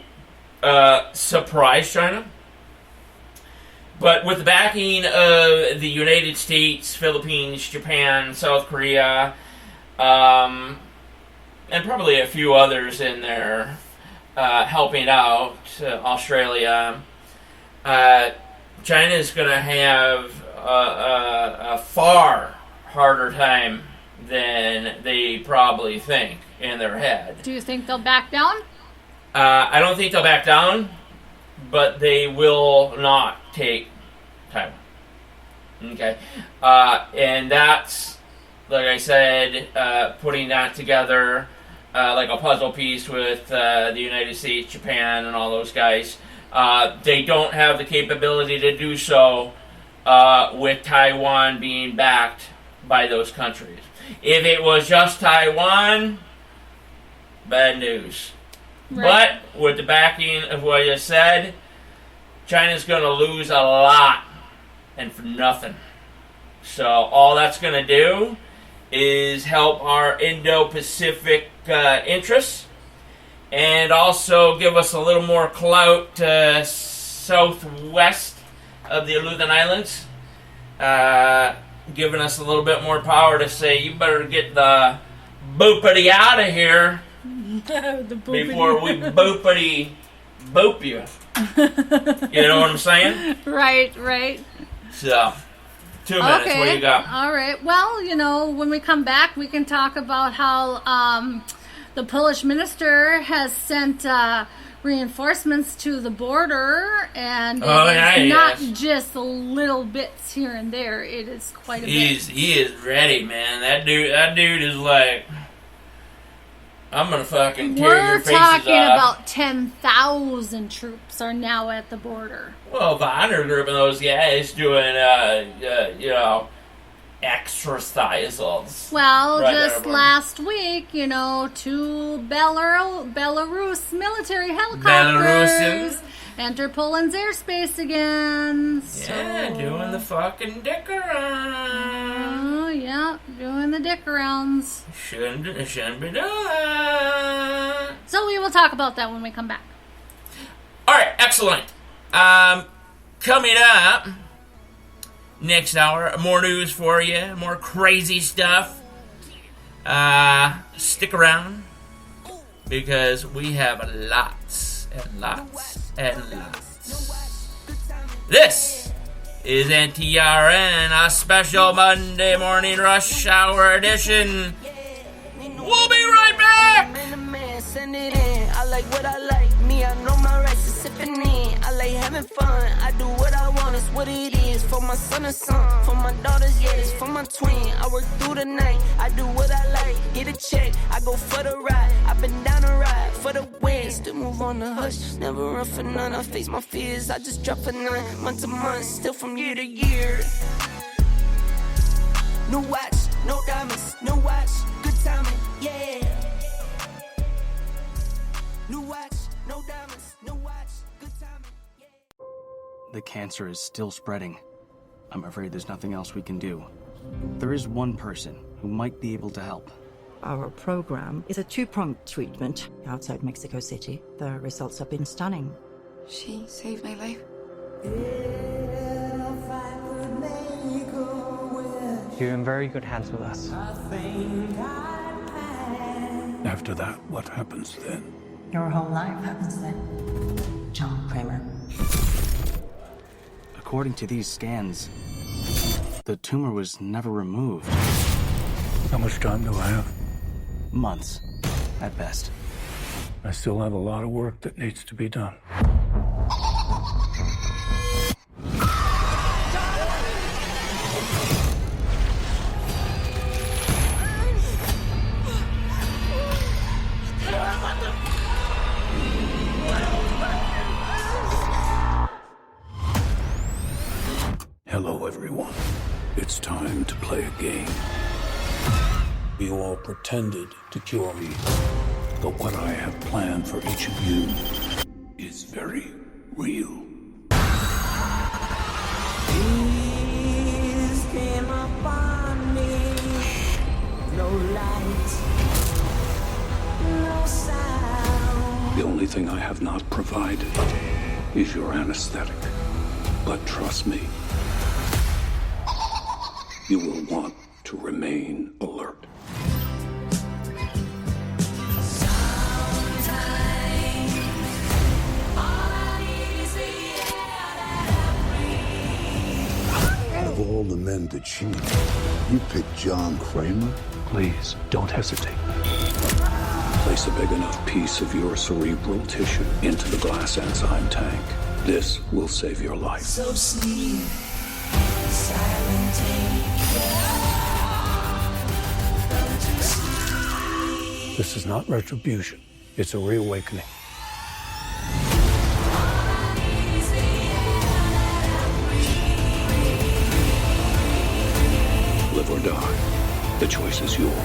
surprise China. But with the backing of the United States, Philippines, Japan, South Korea, and probably a few others in there helping out, Australia, China is going to have a far harder time than they probably think in their head. Do you think they'll back down? I don't think they'll back down, but they will not take Taiwan. Okay. And that's, like I said, putting that together like a puzzle piece with the United States, Japan, and all those guys. They don't have the capability to do so with Taiwan being backed by those countries. If it was just Taiwan, bad news. Right. But with the backing of what you said, China's going to lose a lot and for nothing. So all that's going to do is help our Indo-Pacific interests and also give us a little more clout southwest of the Aleutian Islands, giving us a little bit more power to say, you better get the boopity out of here before we boopity boop you. You know what I'm saying? Right. So, 2 minutes, Okay. what do you got? All right. Well, when we come back, we can talk about how the Polish minister has sent reinforcements to the border, and it's not just little bits here and there. It is quite a bit. He is ready, man. That dude is like, I'm gonna fucking tear your faces off. We're talking about 10,000 troops are now at the border. Well, the honor group of those guys doing, exercises. Well, right just last week, 2 Belarus military helicopters entered Poland's airspace again. Yeah, doing the fucking dick around. Oh, yeah, doing the dick arounds. Shouldn't be doing that. So we will talk about that when we come back. All right, excellent. Coming up next hour, more news for you, more crazy stuff. Stick around because we have lots and lots and lots. This is NTRN, a special Monday morning rush hour edition. We'll be right back. Send it in. I like what I like. Me, I know my rights is sipping in. I like having fun. I do what I want. It's what it is. For my son and son. For my daughters, yeah, it's for my twin. I work through the night. I do what I like. Get a check. I go for the ride. I've been down the ride for the win. Still move on the hush. Never run for none. I face my fears. I just drop a 9 month to month. Still from year to year. No watch, no diamonds, no watch. Good timing, yeah. No watch, no diamonds, no watch. Good timing, yeah. The cancer is still spreading. I'm afraid there's nothing else we can do. There is one person who might be able to help. Our program is a 2-pronged treatment outside Mexico City. The results have been stunning. She saved my life. You're in very good hands with us. After that, what happens then? Your whole life happens then. John Kramer. According to these scans, the tumor was never removed. How much time do I have? Months, at best. I still have a lot of work that needs to be done. Hello, everyone. It's time to play a game. You all pretended to cure me, but what I have planned for each of you is very real. Peace came upon me. No light, no sound. The only thing I have not provided is your anesthetic. But trust me, you will want to remain alert. Out of all the men to cheat, you picked John Kramer? Please, don't hesitate. Place a big enough piece of your cerebral tissue into the glass enzyme tank. This will save your life. So sleep, silent This is not retribution. It's a reawakening. Live or die. The choice is yours.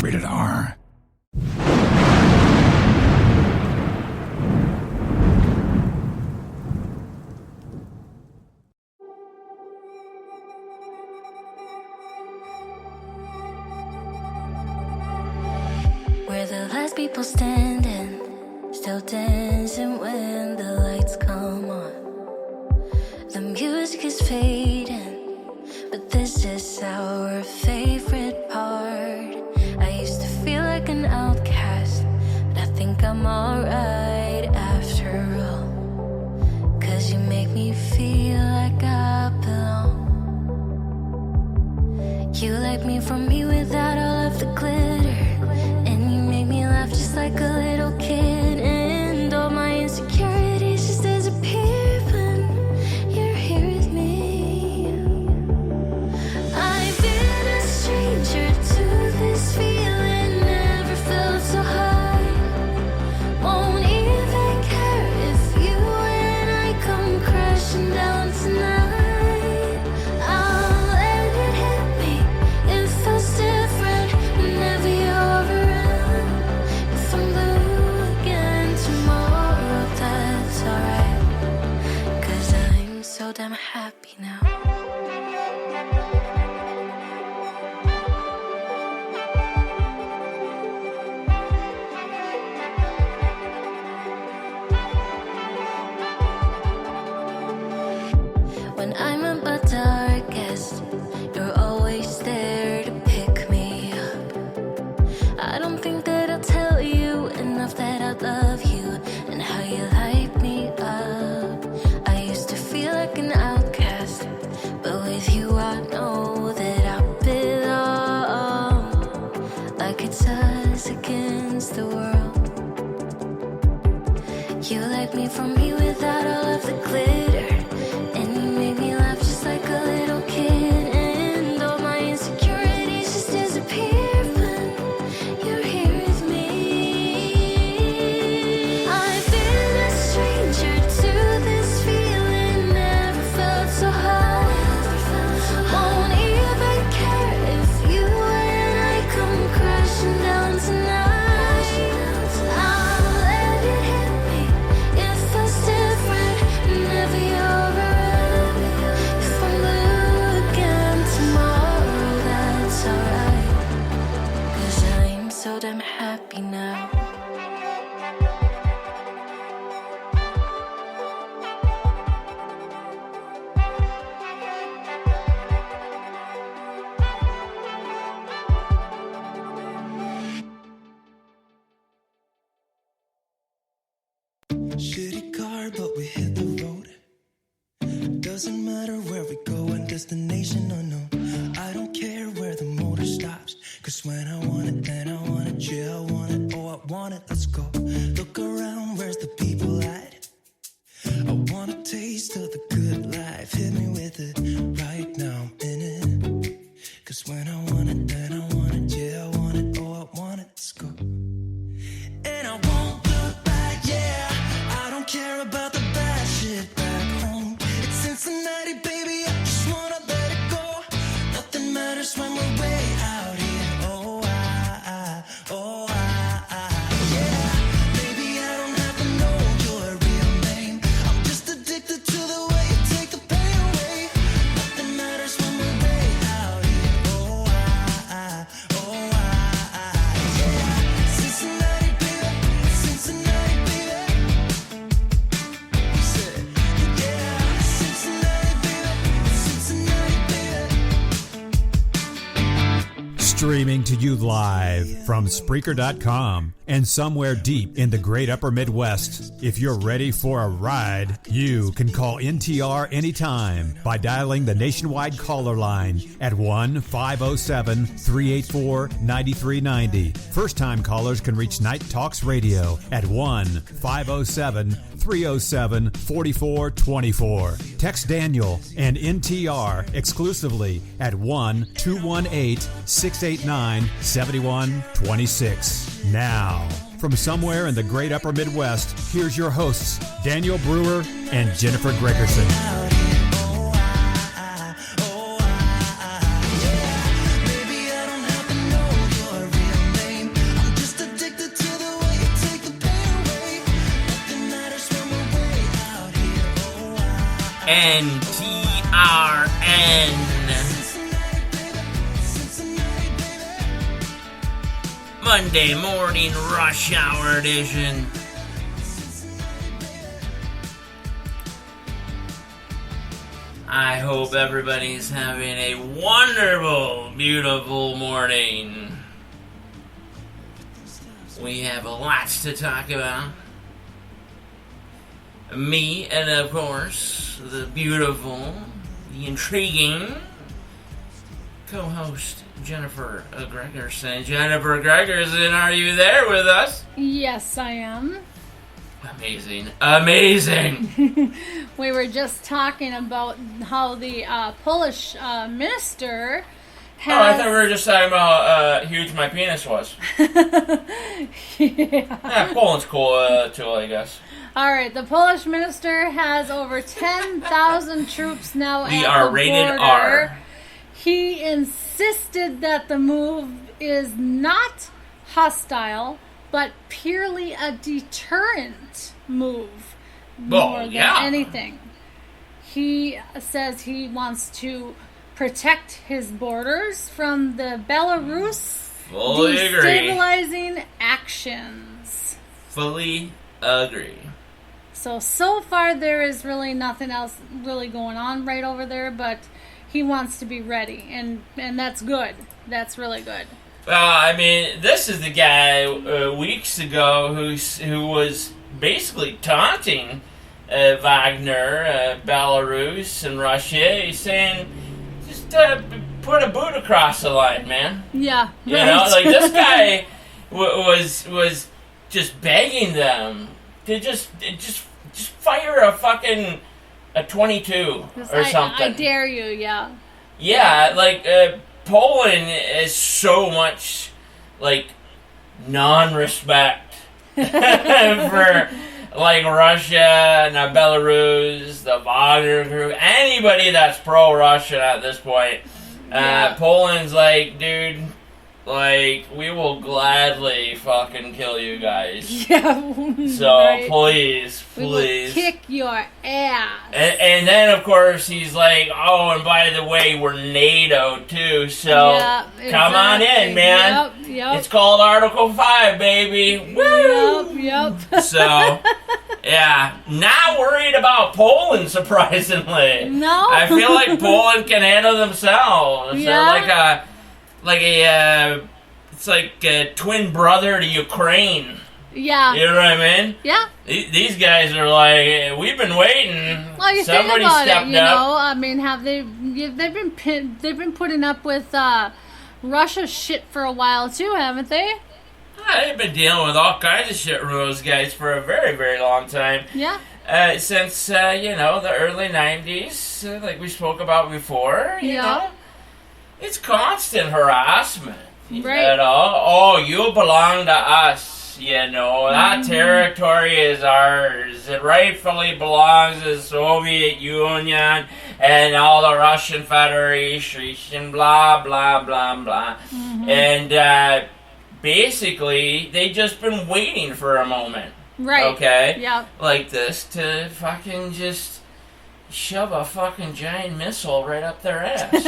Rated R. We're the last people standing, still dancing when the lights come on. The music is fading, but this is our favorite part. I used to feel like an outcast, but I think I'm alright after all. 'Cause you make me feel like I belong. You like me from me without all of the glitter, and you make me laugh just like a little kid. And all my insecurities just disappear when you're here with me. I've been a stranger to this feeling, never felt so high. Won't even care if you and I come crashing down tonight. I'll let it hit me, it feels different whenever you're around. If I'm blue again tomorrow, that's alright, 'cause I'm so damn happy now. When I'm at my darkest, you're always there to pick me up. I don't think that I'll tell you enough that I love you and how you light me up. I used to feel like an outcast, but with you I know that I belong. Like it's us against the world. You like me from me without all of the glitter, and you make me laugh just like a little kid. And all my insecurities just disappear when you're here with me. I've been a stranger to this feeling, never felt so high. Won't even care if you and I come crashing down tonight. I'll let it hit me, it feels different whenever you're around. If I'm blue again tomorrow, that's alright, 'cause I'm so damn happy now. Shitty car, but we hit the road. Doesn't matter where we go, a destination unknown. I don't care where the motor stops, 'cause when I want it, then I want it. Yeah, I want it, oh I want it, let's go. Look around, where's the people at? I want a taste of the good life, hit me with it. Right now I'm in it, 'cause when I want it, then I want it. Yeah, I want it, oh I want it, let's go. And I won't look back, yeah, I don't care about the bad shit back home. It's Cincinnati, baby, I just wanna let it go. Nothing matters when we're way out here. Oh, yeah. Baby, I don't have to know your real name. I'm just addicted to the way you take the pain away. Nothing matters when we're way out here. Oh, yeah. Cincinnati, baby, Cincinnati, baby. Said, yeah, Cincinnati, baby, Cincinnati, baby. Streaming to you live from Spreaker.com and somewhere deep in the great upper Midwest. If you're ready for a ride, you can call NTR anytime by dialing the nationwide caller line at 1-507-384-9390. First-time callers can reach Night Talks Radio at 1-507-307-4424. Text Daniel and NTR exclusively at 1-218-689-7126. Now, from somewhere in the great upper Midwest, here's your hosts, Daniel Brewer and Jennifer Gregerson. NTRN. Monday morning rush hour edition. I hope everybody's having a wonderful, beautiful morning. We have lots to talk about. Me, and of course, the beautiful, the intriguing co-host Jennifer Gregerson. Jennifer Gregerson, are you there with us? Yes, I am. Amazing. Amazing! We were just talking about how the Polish minister has... Oh, I thought we were just talking about how huge my penis was. Yeah, Poland's cool, too, I guess. All right, the Polish minister has over 10,000 troops now at the border. We are rated R. He insisted that the move is not hostile, but purely a deterrent move more than anything. He says he wants to protect his borders from the Belarus destabilizing actions. Fully agree. So far there is really nothing else really going on right over there, but he wants to be ready, and that's good. That's really good. I mean, this is the guy weeks ago who was basically taunting Wagner, Belarus, and Russia. He's saying, just put a boot across the line, man. Yeah, you know, like this guy was just begging them to just fire a 22 or something. I dare you, yeah. Yeah, like Poland is so much like non-respect for like Russia and Belarus, the Wagner group, anybody that's pro-Russian at this point. Poland's like, dude, like, we will gladly fucking kill you guys. Yeah. So, right. Please. We will kick your ass. And then, of course, he's like, oh, and by the way, we're NATO, too. So, come on in, man. Yep. It's called Article 5, baby. Woo! Yep. So, yeah. Not worried about Poland, surprisingly. No. I feel like Poland can handle themselves. Yeah. They're it's like a twin brother to Ukraine. Yeah. You know what I mean? Yeah. These guys are like, we've been waiting. Well, you Somebody think about stepped it, you up. know. I mean, they've been putting up with Russia shit for a while too, haven't they? They've been dealing with all kinds of shit with those guys for a very, very long time. Yeah. Since the early 90s, like we spoke about before. You know. It's constant harassment. Right. You know? Oh, you belong to us. You know, that territory is ours. It rightfully belongs to the Soviet Union and all the Russian Federation, blah, blah, blah, blah. And basically, they just been waiting for a moment. Right. Okay? Yeah. Like this to fucking just shove a fucking giant missile right up their ass.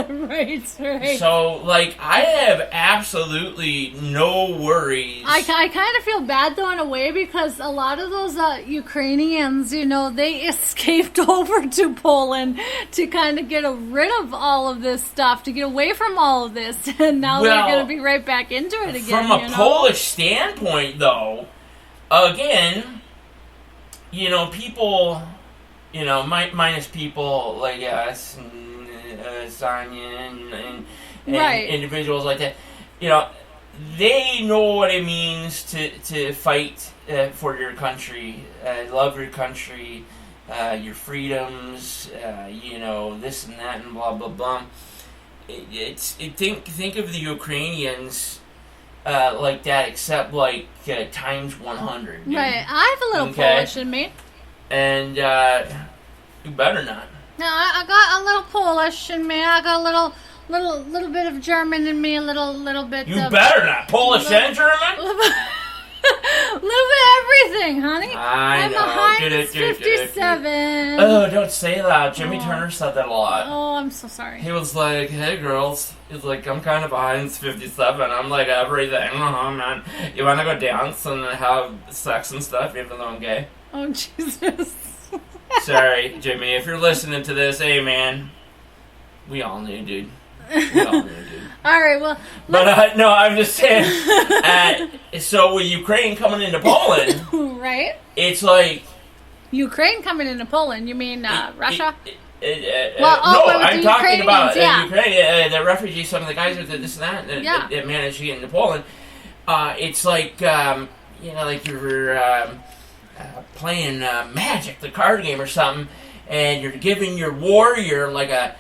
Right. So, like, I have absolutely no worries. I kind of feel bad, though, in a way, because a lot of those Ukrainians, you know, they escaped over to Poland to kind of get rid of all of this stuff, to get away from all of this, and now they're going to be right back into it again. From a Polish standpoint, though, again, you know, people... You know, minus people like us, and Sonya, and individuals like that. You know, they know what it means to fight for your country, love your country, your freedoms, you know, this and that, and blah blah blah. Think of the Ukrainians. like that, except like times 100. Dude. Right. I have a little Polish in me. And you better not. No, I got a little Polish in me. I got a little bit of German in me. A little bit. You of, better not. Polish and German. Little bit of everything, honey. I'm a Heinz 57. Oh, don't say that. Jimmy Turner said that a lot. Oh, I'm so sorry. He was like, "Hey, girls." He's like, "I'm kind of a Heinz 57. I'm like everything. Man. You want to go dance and have sex and stuff, even though I'm gay?" Oh, Jesus. Sorry, Jimmy. If you're listening to this, hey, man. We all knew, dude. We all knew, dude. All right, well. But, no, I'm just saying. So, with Ukraine coming into Poland. Right. It's like. Ukraine coming into Poland? You mean Russia? I'm talking about yeah. Ukraine, the refugees, some of the guys, this and that, that managed to get into Poland. It's like, like you're playing Magic, the card game or something, and you're giving your warrior like a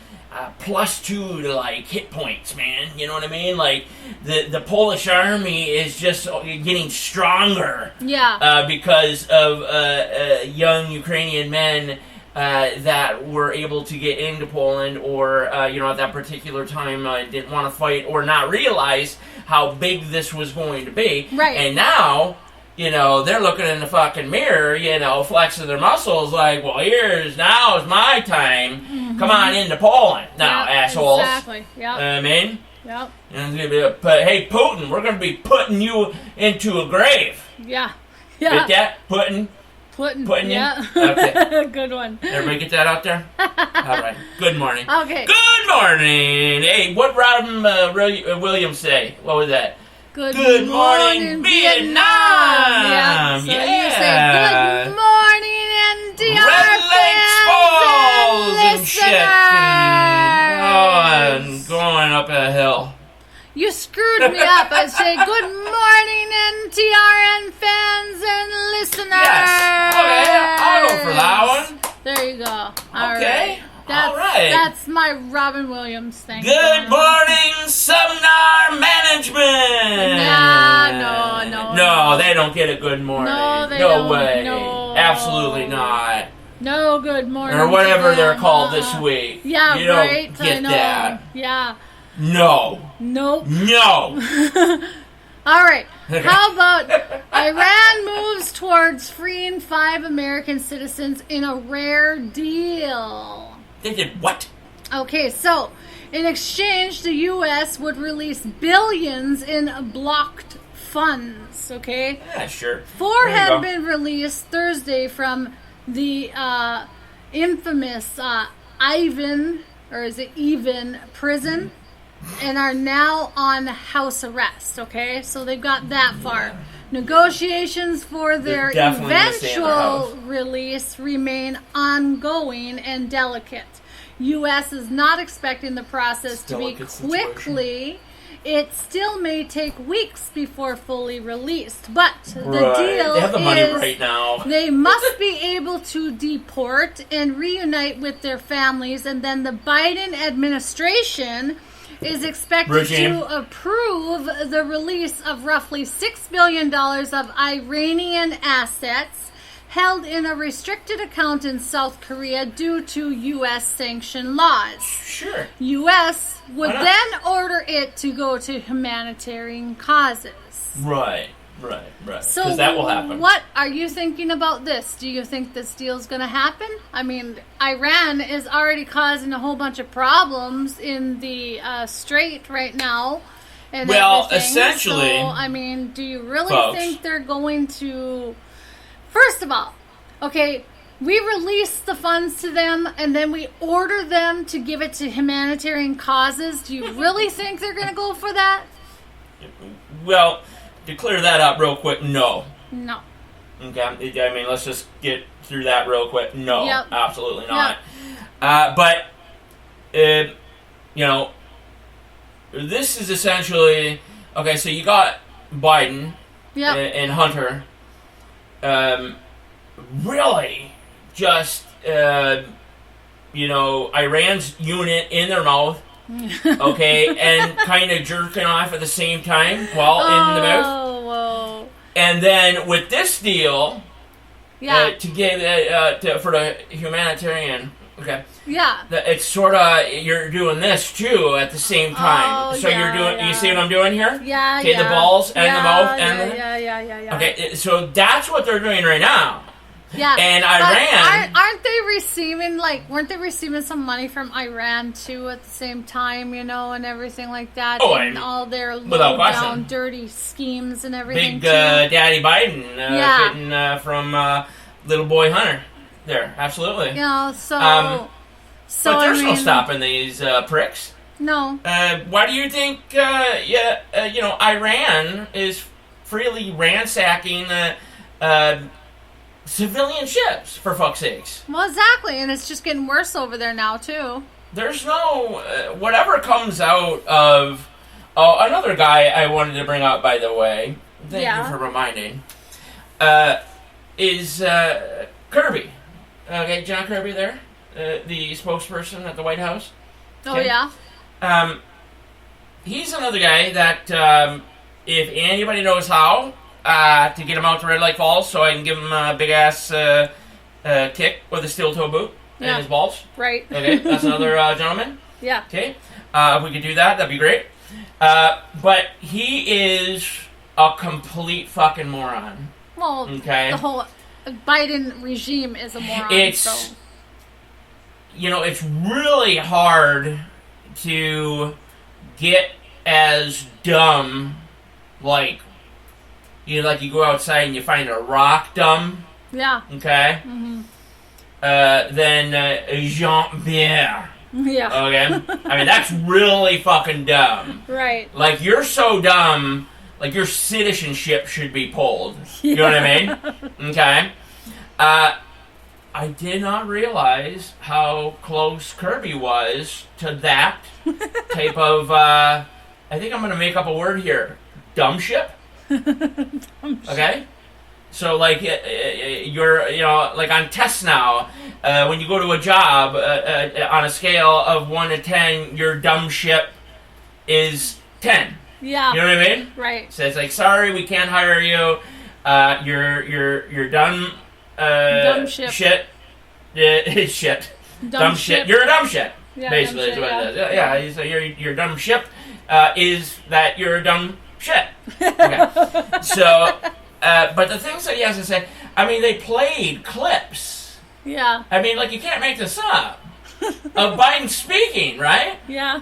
+2 to like hit points, man. You know what I mean? Like the Polish army is just getting stronger. Yeah. Because of young Ukrainian men that were able to get into Poland, or at that particular time didn't want to fight or not realize how big this was going to be. Right. And now. They're looking in the fucking mirror, flexing their muscles like, well, now's my time. Mm-hmm. Come on into Poland now, assholes. Exactly, yeah. I mean? Yep. Hey, Putin, we're going to be putting you into a grave. Yeah. Get that? Putting yeah. you? Okay. Good one. Everybody get that out there? All right. Good morning. Okay. Good morning. Hey, what Robin Williams say? What was that? Good morning, Vietnam. Yeah. So you say good morning, NTRN Red Lake Falls and shit. And going up a hill. You screwed me up. I say good morning, NTRN fans and listeners. Yes. Okay, I'll go for that one. There you go. All right. All right. That's my Robin Williams thing. Good morning, Seminar Management. No, they don't get a good morning. No, they don't. No way. No. Absolutely not. No good morning. Or whatever they're called this week. Yeah, you don't right. get I know. that. Yeah. No. Nope. No. All right. How about Iran moves towards freeing 5 American citizens in a rare deal? They did what? Okay, so in exchange, the U.S. would release billions in blocked funds. Okay. Yeah, sure. 4 had been released Thursday from the infamous Ivan, or is it Even, prison, and are now on house arrest. Okay, so they've got that far. Negotiations for their eventual release remain ongoing and delicate. U.S. is not expecting the process to be quickly. It still may take weeks before fully released, but the deal they have the money is right now. They must be able to deport and reunite with their families, and then the Biden administration is expected to approve the release of roughly $6 billion of Iranian assets held in a restricted account in South Korea due to U.S. sanction laws. Sure. U.S. would then order it to go to humanitarian causes. Right. So because that will happen. What are you thinking about this? Do you think this deal's going to happen? I mean, Iran is already causing a whole bunch of problems in the Strait right now. And essentially... So, I mean, do you really think they're going to... First of all, okay, we release the funds to them and then we order them to give it to humanitarian causes. Do you really think they're going to go for that? Well... To clear that up real quick, no. No. Okay, I mean, let's just get through that real quick. No, absolutely not. Yep. But, this is essentially... Okay, so you got Biden and Hunter really just, Iran's unit in their mouth, okay, and kind of jerking off at the same time while in the mouth. Whoa. And then with this deal, Yeah. to give for the humanitarian, okay. Yeah. It's sort of you're doing this too at the same time. So you're doing. You see what I'm doing here? Yeah. Okay, the balls and the mouth and the. Yeah. Okay, so that's what they're doing right now. Yeah. And But Iran. aren't they receiving weren't they receiving some money from Iran too at the same time, and everything like that? Oh, and and all their without low question. down dirty schemes and everything Big too. Daddy Biden getting from little boy Hunter. There, absolutely. So but there's I no mean, stopping these pricks. No. Why do you think, Iran is freely ransacking civilian ships, for fuck's sakes? Well, exactly, and it's just getting worse over there now too. There's no... whatever comes out of... Oh, another guy I wanted to bring up, by the way, thank you for reminding, is Kirby. Okay, John Kirby there, the spokesperson at the White House. Oh, yeah? He's another guy that, if anybody knows how to get him out to Red Lake Falls so I can give him a big-ass kick with a steel-toe boot in his balls. Right. Okay, that's another gentleman. Yeah. Okay, if we could do that, that'd be great. But he is a complete fucking moron. Well, okay. The whole Biden regime is a moron. It's it's really hard to get as dumb, like you go outside and you find a rock dumb. Yeah. Okay. Mm-hmm. Than Jean-Pierre. Yeah. Okay. I mean, that's really fucking dumb. Right. Like, you're so dumb, like your citizenship should be pulled. You know what I mean? Okay. I did not realize how close Kirby was to that type of, I think I'm going to make up a word here. Dumbship? Okay? So, like, you're, like on tests now, when you go to a job, on a scale of 1 to 10, your dumbship is 10. Yeah. You know what I mean? Right. So it's like, sorry, we can't hire you. You're dumb. Dumb shit. Shit. Shit. Dumb shit. ship. You're a dumb shit. Yeah, basically, dumb is what shit, it is. Yeah. So your dumb ship is that you're a dumb shit. Okay. So, but the things that he has to say, I mean, they played clips. Yeah. I mean, like, you can't make this up. Of Biden speaking, right? Yeah.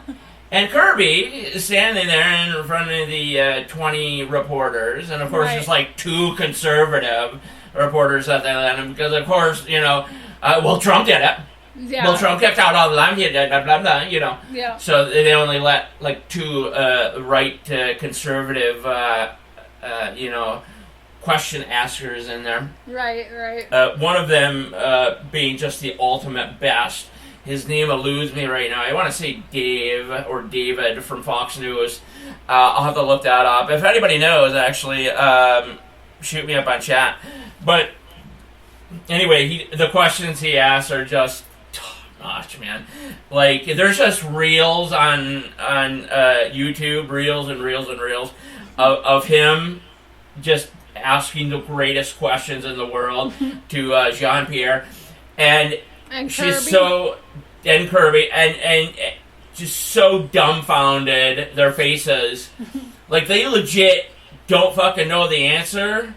And Kirby is standing there in front of the 20 reporters, and of course there's like 2 conservative reporters that they let him, because of course, well, Trump did it. Yeah. Well, Trump kept out all the time, he did blah, blah, blah, Yeah. So they only let like 2 right conservative, question askers in there. Right. One of them being just the ultimate best. His name eludes me right now. I want to say Dave or David from Fox News. I'll have to look that up. If anybody knows, actually, shoot me up on chat. But anyway, the questions he asks are just top-notch, man. Like, there's just reels on YouTube, reels of him just asking the greatest questions in the world to Jean-Pierre. And she's Kirby and just so dumbfounded, their faces. Like, they legit don't fucking know the answer.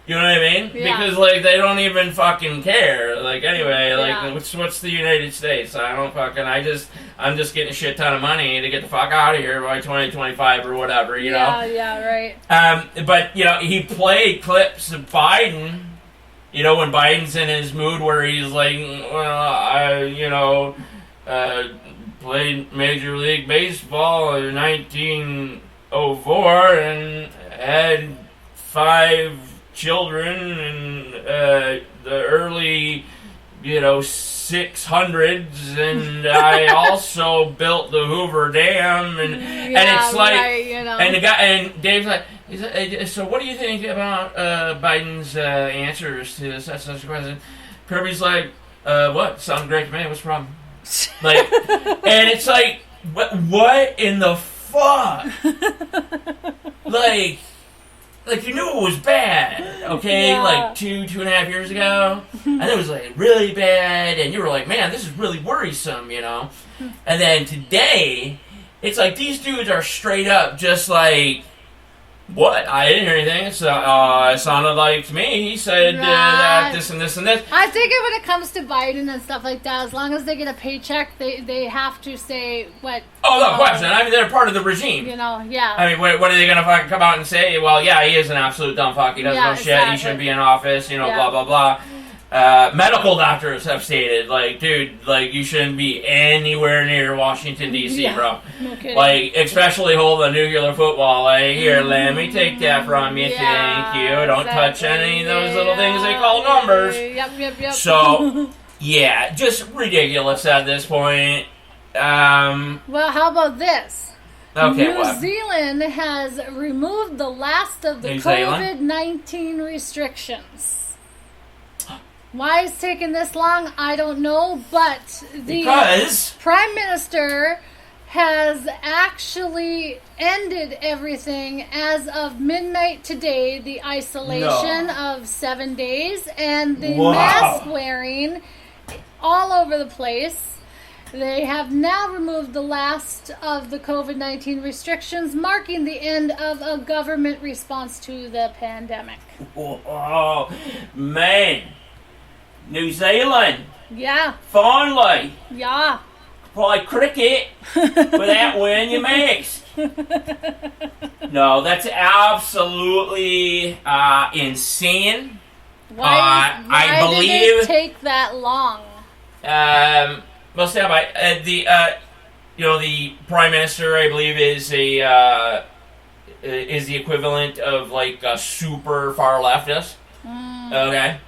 You know what I mean? Yeah. Because, like, they don't even fucking care. Like, anyway, like, what's the United States? I'm just getting a shit ton of money to get the fuck out of here by 2025 or whatever, you know? Yeah, right. But, he played clips of Biden, when Biden's in his mood where he's like, well, played Major League Baseball in 1904 and had 5 children in the early, 600s, and I also built the Hoover Dam, and it's like, and the guy, and Dave's like, so what do you think about Biden's answers to such a question? Kirby's like, what? Sounds great to me. What's the problem? Like, and it's like, what in the fuck? like you knew it was bad, okay? Yeah. Like 2.5 years ago, and it was like really bad, and you were like, man, this is really worrisome, you know? And then today, it's like these dudes are straight up just like, what? I didn't hear anything. So, it sounded like to me. He said that this and this and this. I think when it comes to Biden and stuff like that, as long as they get a paycheck, they have to say what. Oh, no question. I mean, they're part of the regime. You know, yeah. I mean, what are they going to fucking come out and say? Well, yeah, he is an absolute dumb fuck. He doesn't know shit. Exactly. He shouldn't be in office. You know, Yeah. blah, blah, blah. Medical doctors have stated, like, dude, like, you shouldn't be anywhere near Washington, D.C., Yeah. bro. No kidding. Like, especially holding a nuclear football. Like, here, let me take that from you. Yeah, Thank you. Don't touch exactly. any of those little things they call numbers. Yep. So, yeah, just ridiculous at this point. Well, how about this? Okay, New what? Zealand has removed the last of the New Zealand? COVID-19 restrictions. Why it's taking this long, I don't know, but the Because? Prime Minister has actually ended everything as of midnight today, the isolation of 7 days, and the mask wearing all over the place. They have now removed the last of the COVID-19 restrictions, marking the end of a government response to the pandemic. Oh, man. New Zealand. Yeah. Finally. Yeah. Play cricket without wearing your mask. No, that's absolutely insane. Why I did believe it take that long? Well, stand by. The Prime Minister, I believe, is the equivalent of like a super far leftist. Okay.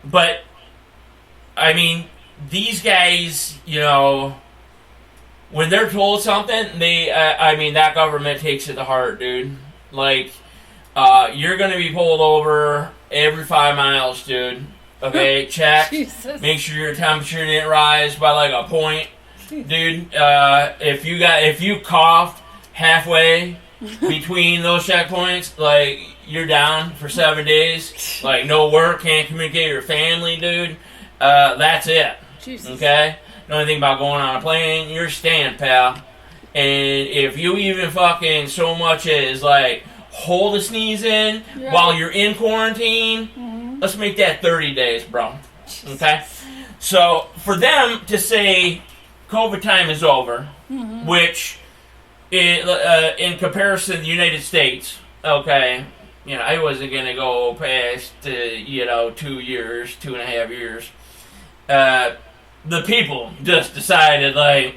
But I mean, these guys, you know, when they're told something, that government takes it to heart, dude. Like, you're gonna be pulled over every 5 miles, dude. Okay, check. Jesus. Make sure your temperature didn't rise by like a point, dude. If you coughed halfway between those checkpoints, like, you're down for 7 days. Like, no work, can't communicate with your family, dude. That's it. Jesus. Okay? Know anything about going on a plane? You're staying, pal. And if you even fucking so much as like hold a sneeze in while you're in quarantine, let's make that 30 days, bro. Okay? So, for them to say COVID time is over, which, in comparison to the United States, okay, you know, I wasn't going to go past, 2 years, 2.5 years. The people just decided, like,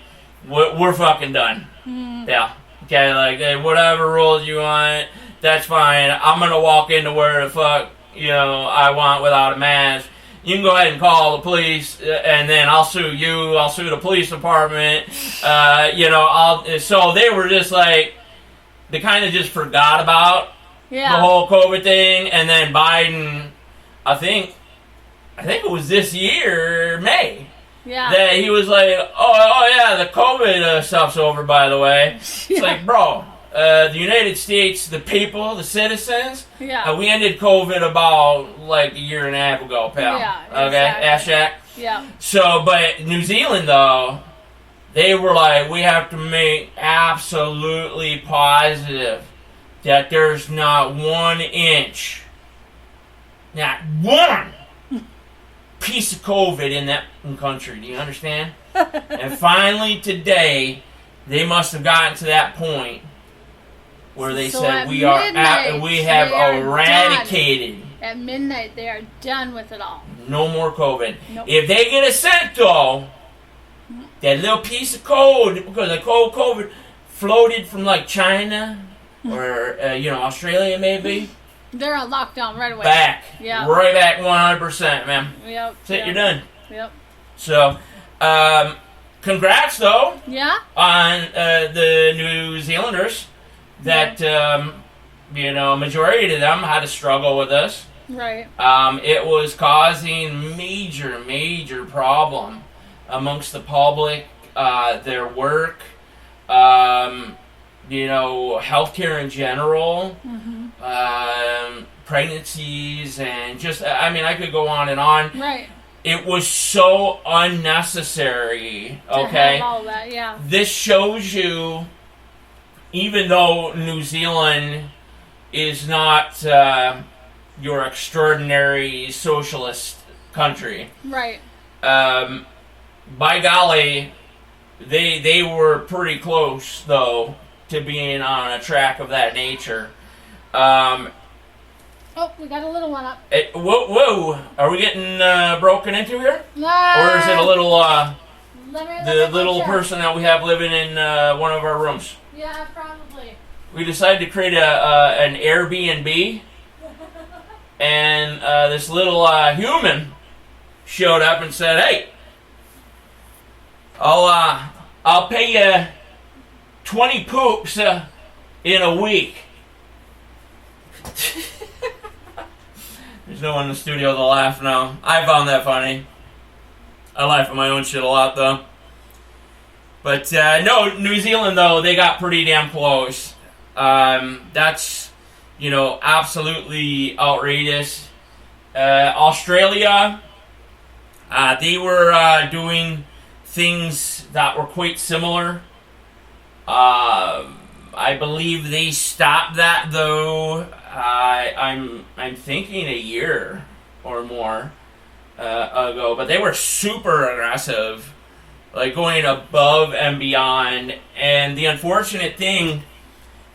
we're fucking done. Yeah. Okay, like, hey, whatever rules you want, that's fine. I'm going to walk into where the fuck, I want without a mask. You can go ahead and call the police, and then I'll sue you. I'll sue the police department. So they were just like, they kind of just forgot about the whole COVID thing. And then Biden, I think it was this year, May, that he was like, oh yeah, the COVID stuff's over, by the way. It's like, bro, the United States, the people, the citizens, we ended COVID about like 1.5 years ago, pal. Yeah, okay, Ashak. Yeah. So, but New Zealand, though, they were like, we have to make absolutely positive that there's not 1 inch, not one piece of COVID in that country. Do you understand? And finally today, they must have gotten to that point where they said we have eradicated. At midnight, they are done with it all. No more COVID. Nope. If they get a scent, though, that little piece of code, because the COVID floated from like China or Australia, maybe. They're on lockdown right away. Back. Yeah. Right back 100%, man. Yep. That's it, you're done. Yep. So, congrats, though. Yeah. On the New Zealanders that, majority of them had to struggle with this. Right. It was causing major problem amongst the public, their work, healthcare in general, pregnancies, and just, I could go on and on. Right. It was so unnecessary, okay? To have all that, yeah. This shows you, even though New Zealand is not your extraordinary socialist country, right? By golly, they were pretty close though to being on a track of that nature. Oh, we got a little one up. Whoa! Are we getting broken into here, or is it a little the little person that we have living in one of our rooms? Yeah, probably. We decided to create an Airbnb, and this little human showed up and said, "Hey, I'll pay you 20 poops in a week." There's no one in the studio to laugh now. I found that funny. I laugh at my own shit a lot, though. But, no, New Zealand, though, they got pretty damn close. That's, absolutely outrageous. Australia, they were doing things that were quite similar. I believe they stopped that, though. I'm thinking a year or more ago, but they were super aggressive, like going above and beyond. And the unfortunate thing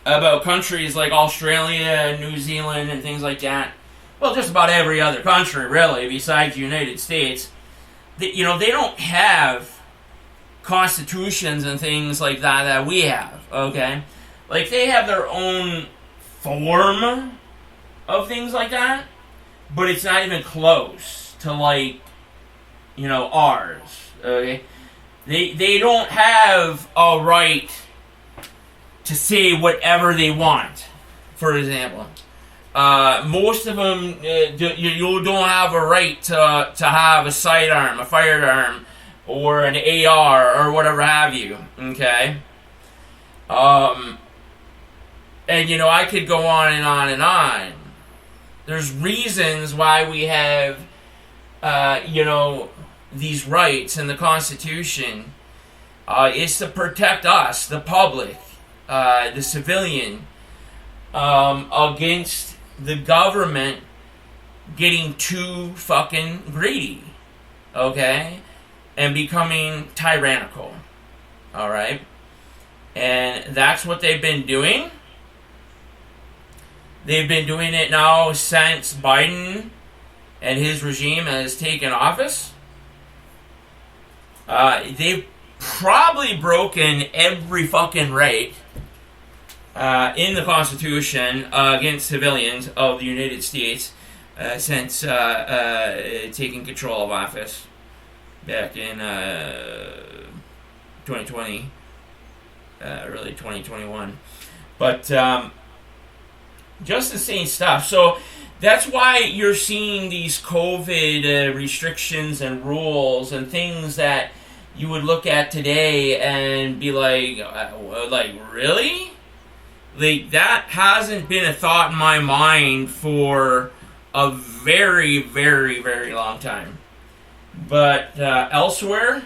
about countries like Australia, New Zealand, and things like that, well, just about every other country, really, besides the United States, they don't have constitutions and things like that we have, okay? Like, they have their own form of things like that, but it's not even close to, ours, okay? They don't have a right to say whatever they want, for example. Most of them, you don't have a right to have a sidearm, a firearm, or an AR, or whatever have you, okay? And, I could go on and on and on. There's reasons why we have, these rights in the Constitution. It's to protect us, the public, the civilian, against the government getting too fucking greedy, okay? And becoming tyrannical, alright? And that's what they've been doing. They've been doing it now since Biden and his regime has taken office. They've probably broken every fucking right in the Constitution against civilians of the United States since taking control of office back in 2020, early 2021. But just the same stuff. So that's why you're seeing these COVID restrictions and rules and things that you would look at today and be like, really? Like, that hasn't been a thought in my mind for a very, very, very long time. But elsewhere,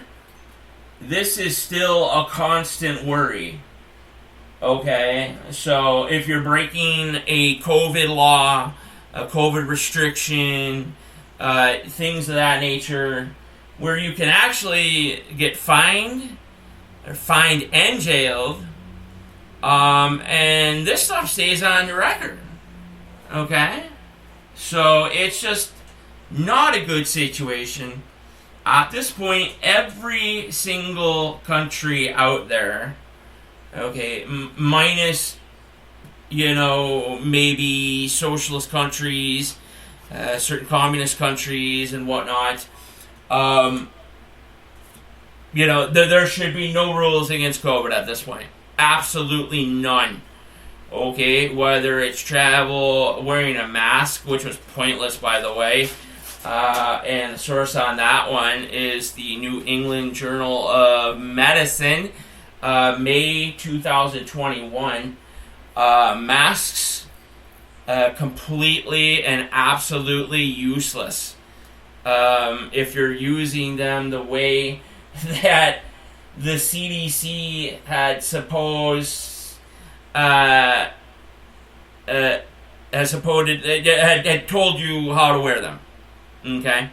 this is still a constant worry. Okay, so if you're breaking a COVID law, a COVID restriction, things of that nature, where you can actually get fined and jailed, and this stuff stays on your record. Okay, so it's just not a good situation. At this point, every single country out there, okay, minus, maybe socialist countries, certain communist countries and whatnot, there should be no rules against COVID at this point. Absolutely none. Okay, whether it's travel, wearing a mask, which was pointless, by the way, And the source on that one is the New England Journal of Medicine, May 2021. Masks, completely and absolutely useless. If you're using them the way that the CDC had had told you how to wear them. Okay?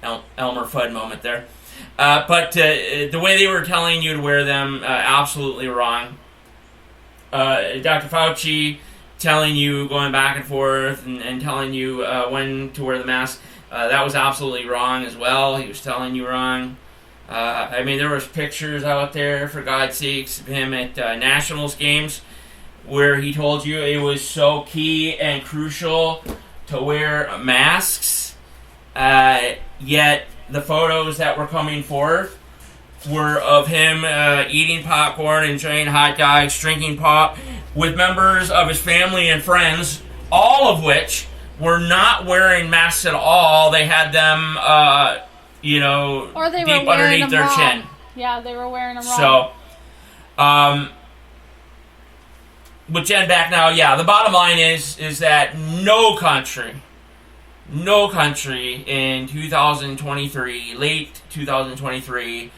Elmer Fudd moment there. But the way they were telling you to wear them, absolutely wrong. Dr. Fauci telling you, going back and forth, and telling you when to wear the mask, that was absolutely wrong as well. He was telling you wrong. I mean, there was pictures out there, for God's sakes, of him at Nationals games where he told you it was so key and crucial to wear masks. Yet the photos that were coming forth were of him eating popcorn, enjoying hot dogs, drinking pop with members of his family and friends, all of which were not wearing masks at all. They had them, or they deep were wearing underneath them their wrong. chin. Yeah, they were wearing them wrong. So, with Jen back now, yeah, the bottom line is that no country in 2023, late 2023,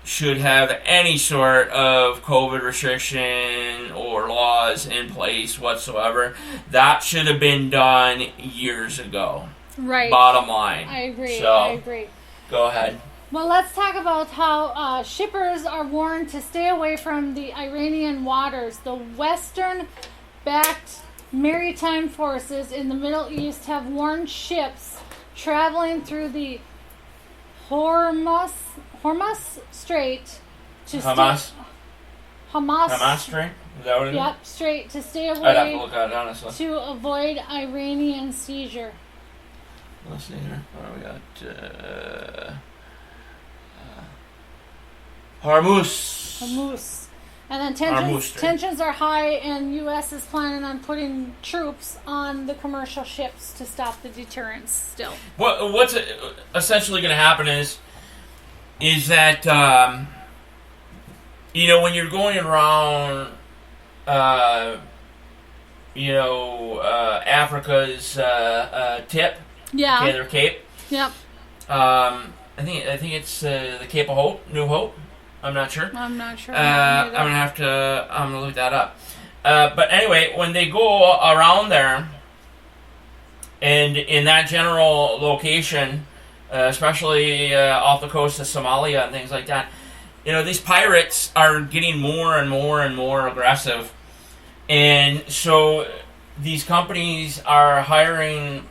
should have any sort of COVID restriction or laws in place whatsoever. That should have been done years ago. Right. Bottom line. I agree. So, I agree. Go ahead. Well, let's talk about how shippers are warned to stay away from the Iranian waters. The Western-backed maritime forces in the Middle East have warned ships traveling through the Hormuz Strait to Hamas Strait? Is that what it is? Yep, Strait to stay away. I'd have to look at it, honestly. To avoid Iranian seizure. Let's see here. What do we got? Hormuz. And then tensions are high, and U.S. is planning on putting troops on the commercial ships to stop the deterrence still. What's essentially going to happen is that, when you're going around, Africa's tip, yeah, okay, their Cape. Yep. I think it's the Cape of Hope, New Hope. I'm not sure. I'm not sure. I'm gonna look that up. But anyway, when they go around there, and in that general location, especially off the coast of Somalia and things like that, these pirates are getting more and more and more aggressive, and so these companies are hiring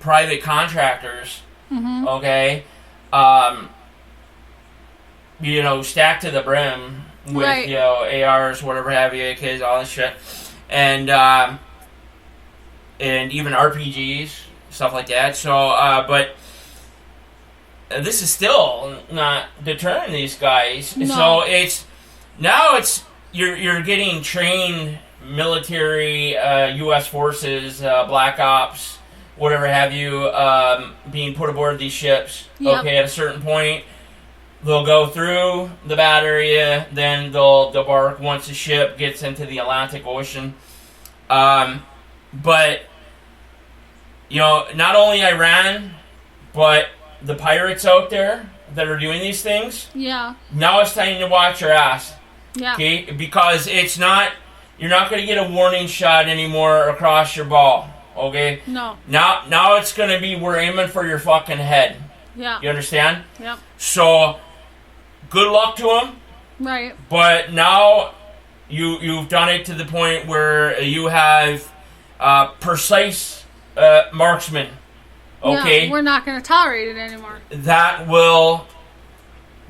private contractors. Mm-hmm. Okay. Stacked to the brim with, right, ARs, whatever have you, AKs, all this shit. And even RPGs, stuff like that. So, but this is still not deterring these guys. No. So you're getting trained military, U.S. forces, Black Ops, whatever have you, being put aboard these ships. Yep. Okay, at a certain point, they'll go through the bad area, then they'll debark once the ship gets into the Atlantic Ocean. But, not only Iran, but the pirates out there that are doing these things. Yeah. Now it's time to watch your ass. Yeah. Okay? Because you're not going to get a warning shot anymore across your ball. Okay? No. Now it's going to be, we're aiming for your fucking head. Yeah. You understand? Yep. So, good luck to them. Right. But now you've done it to the point where you have precise marksmen. Okay? Yeah, we're not going to tolerate it anymore. That will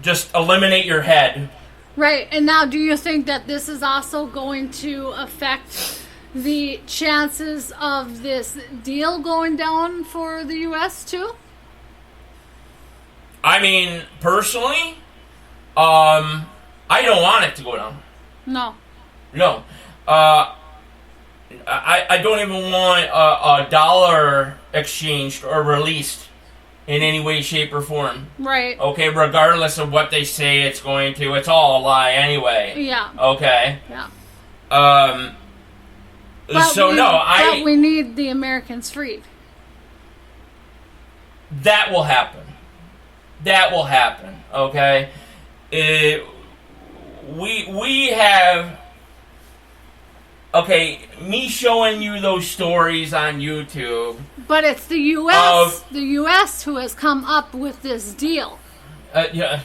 just eliminate your head. Right. And now, do you think that this is also going to affect the chances of this deal going down for the U.S. too? I mean, personally, I don't want it to go down. No. No. I don't even want a dollar exchanged or released in any way, shape, or form. Right. Okay, regardless of what they say it's going to, it's all a lie anyway. Yeah. Okay. Yeah. But we need the Americans freed. That will happen. That will happen. Okay. We have. Okay, me showing you those stories on YouTube. But it's the U.S. The U.S. who has come up with this deal. Yeah,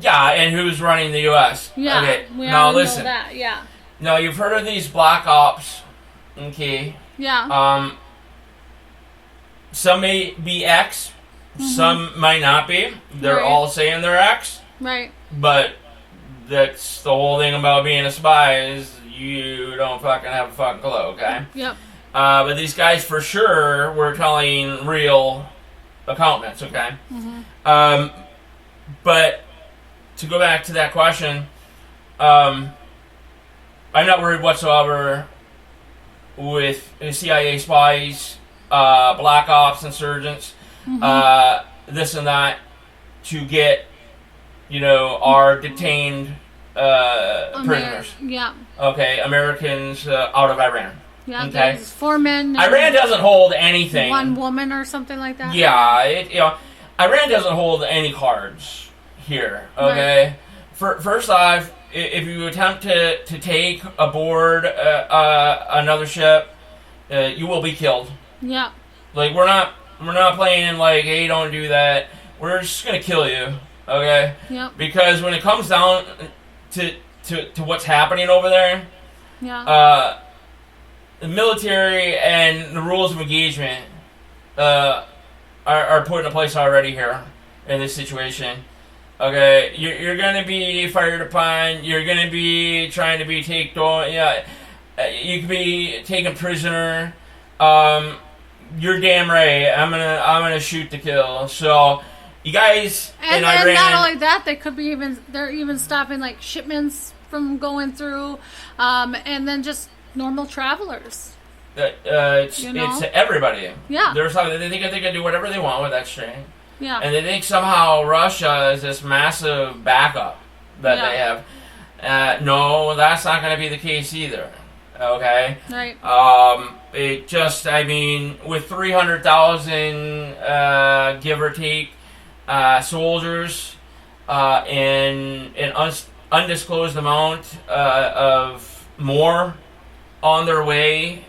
and who's running the U.S.? Yeah, okay. we Now all listen. know that. Yeah. Now you've heard of these black ops, okay? Yeah. Some may be X, some might not be. They're Right. all saying they're X, Right. but that's the whole thing about being a spy is you don't fucking have a fucking clue, okay? Yep. But these guys for sure were telling real accountants, okay? But to go back to that question, I'm not worried whatsoever with CIA spies, black ops insurgents, this and that, to get, our detained prisoners. Yeah. Okay, Americans out of Iran. Yeah. Okay. There's 4 men. Iran doesn't hold anything. 1 woman or something like that. Yeah, Iran doesn't hold any cards here. Okay. First off, if you attempt to take aboard another ship, you will be killed. Yeah. Like we're not playing like, hey, don't do that. We're just gonna kill you. Okay. Yep. Because when it comes down to what's happening over there, yeah. The military and the rules of engagement are put into place already here in this situation. Okay, you're going to be fired upon. You're going to be trying to be taken on. Yeah, you could be taken prisoner. You're damn right. I'm gonna shoot to kill. So you guys in Iran. And not only that, they're even stopping like shipments from going through, and then just normal travelers. It's everybody. Yeah. They think they can do whatever they want with that string. Yeah. And they think somehow Russia is this massive backup that they have. No, that's not going to be the case either. Okay? Right. With 300,000, give or take, soldiers, and an undisclosed amount of more on their way,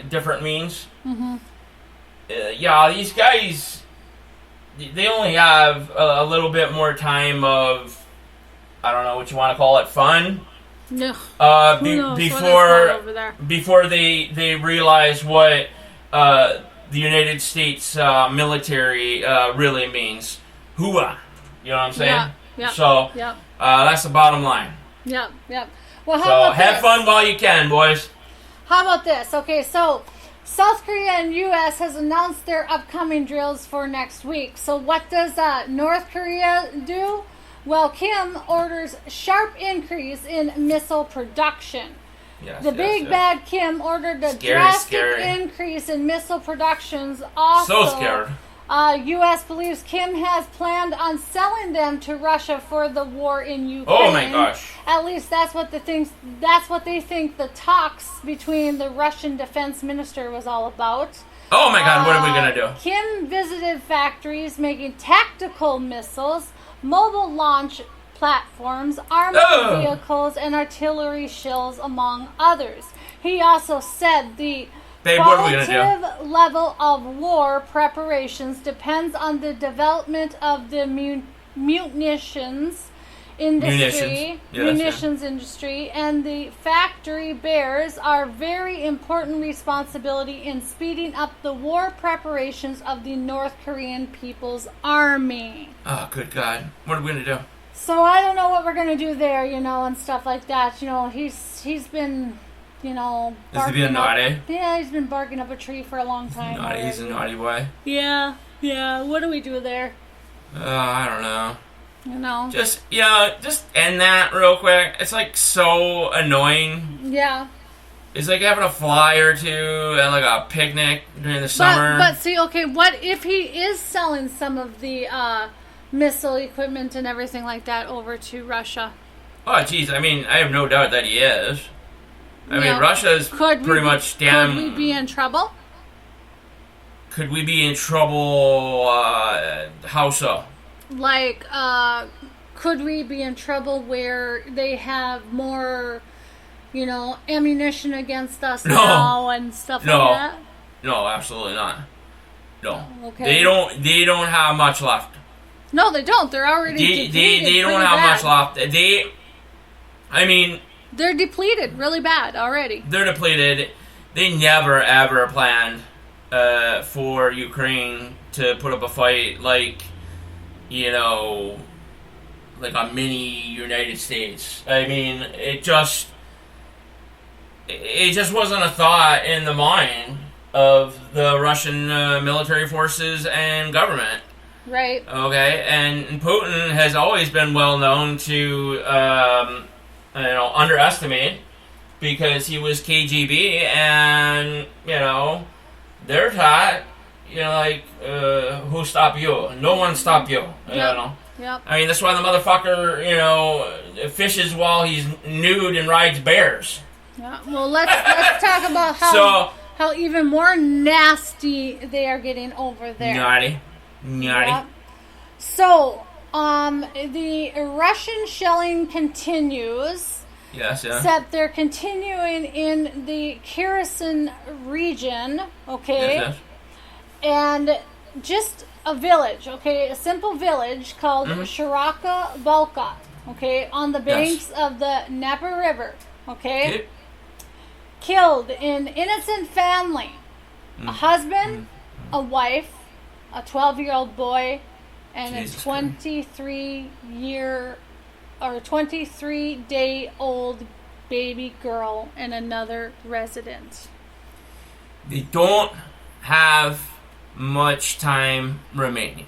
different means. These guys, they only have a little bit more time of, I don't know what you want to call it, fun. No. Before they realize what the United States military really means. Hooah. You know what I'm saying? Yeah. So, that's the bottom line. Yep. Well, have fun while you can, boys. How about this? Okay, so South Korea and U.S. has announced their upcoming drills for next week. So what does North Korea do? Well, Kim orders sharp increase in missile production. Big bad Kim ordered a drastic increase in missile productions. Also, so scared. U.S. believes Kim has planned on selling them to Russia for the war in Ukraine. Oh my gosh! At least that's what they think the talks between the Russian defense minister was all about. Oh my God! What are we gonna do? Kim visited factories making tactical missiles, mobile launch platforms, armored vehicles, and artillery shells, among others. He also said the qualitative level of war preparations depends on the development of the munitions industry, and the factory bears are very important responsibility in speeding up the war preparations of the North Korean People's Army. Oh, good God. What are we going to do? So I don't know what we're going to do there, and stuff like that. He's been... Is he being naughty? Yeah, he's been barking up a tree for a long time. Naughty, he's a naughty boy. Yeah. What do we do there? I don't know. Just end that real quick. It's like so annoying. Yeah. It's like having a fly or two and like a picnic during the summer. But see, okay, what if he is selling some of the missile equipment and everything like that over to Russia? Oh, jeez. I mean, I have no doubt that he is. I mean, Russia's pretty much damn... Could we be in trouble? Could we be in trouble? How so? Like, could we be in trouble where they have more, ammunition against us now and stuff like that? No, absolutely not. No. Okay. They don't have much left. No, they don't. They're already depleted. They don't have much left. They're depleted really bad already. They're depleted. They never, ever planned for Ukraine to put up a fight like a mini United States. I mean, it just wasn't a thought in the mind of the Russian military forces and government. Right. Okay, and Putin has always been well known to underestimate, because he was KGB, and they're taught who stop you? No one stop you. Yep. I mean, that's why the motherfucker fishes while he's nude and rides bears. Yeah. Well, let's talk about how even more nasty they are getting over there. Naughty. Yep. So, the Russian shelling continues. Yes, yeah. Except they're continuing in the Kherson region, okay? Yes. And just a village, okay? A simple village called Shiraka Volka, okay? On the banks of the Dnieper River, okay? Yep. Killed an innocent family. A husband, a wife, a 12-year-old boy, and a 23-day-old baby girl and another resident. They don't have much time remaining.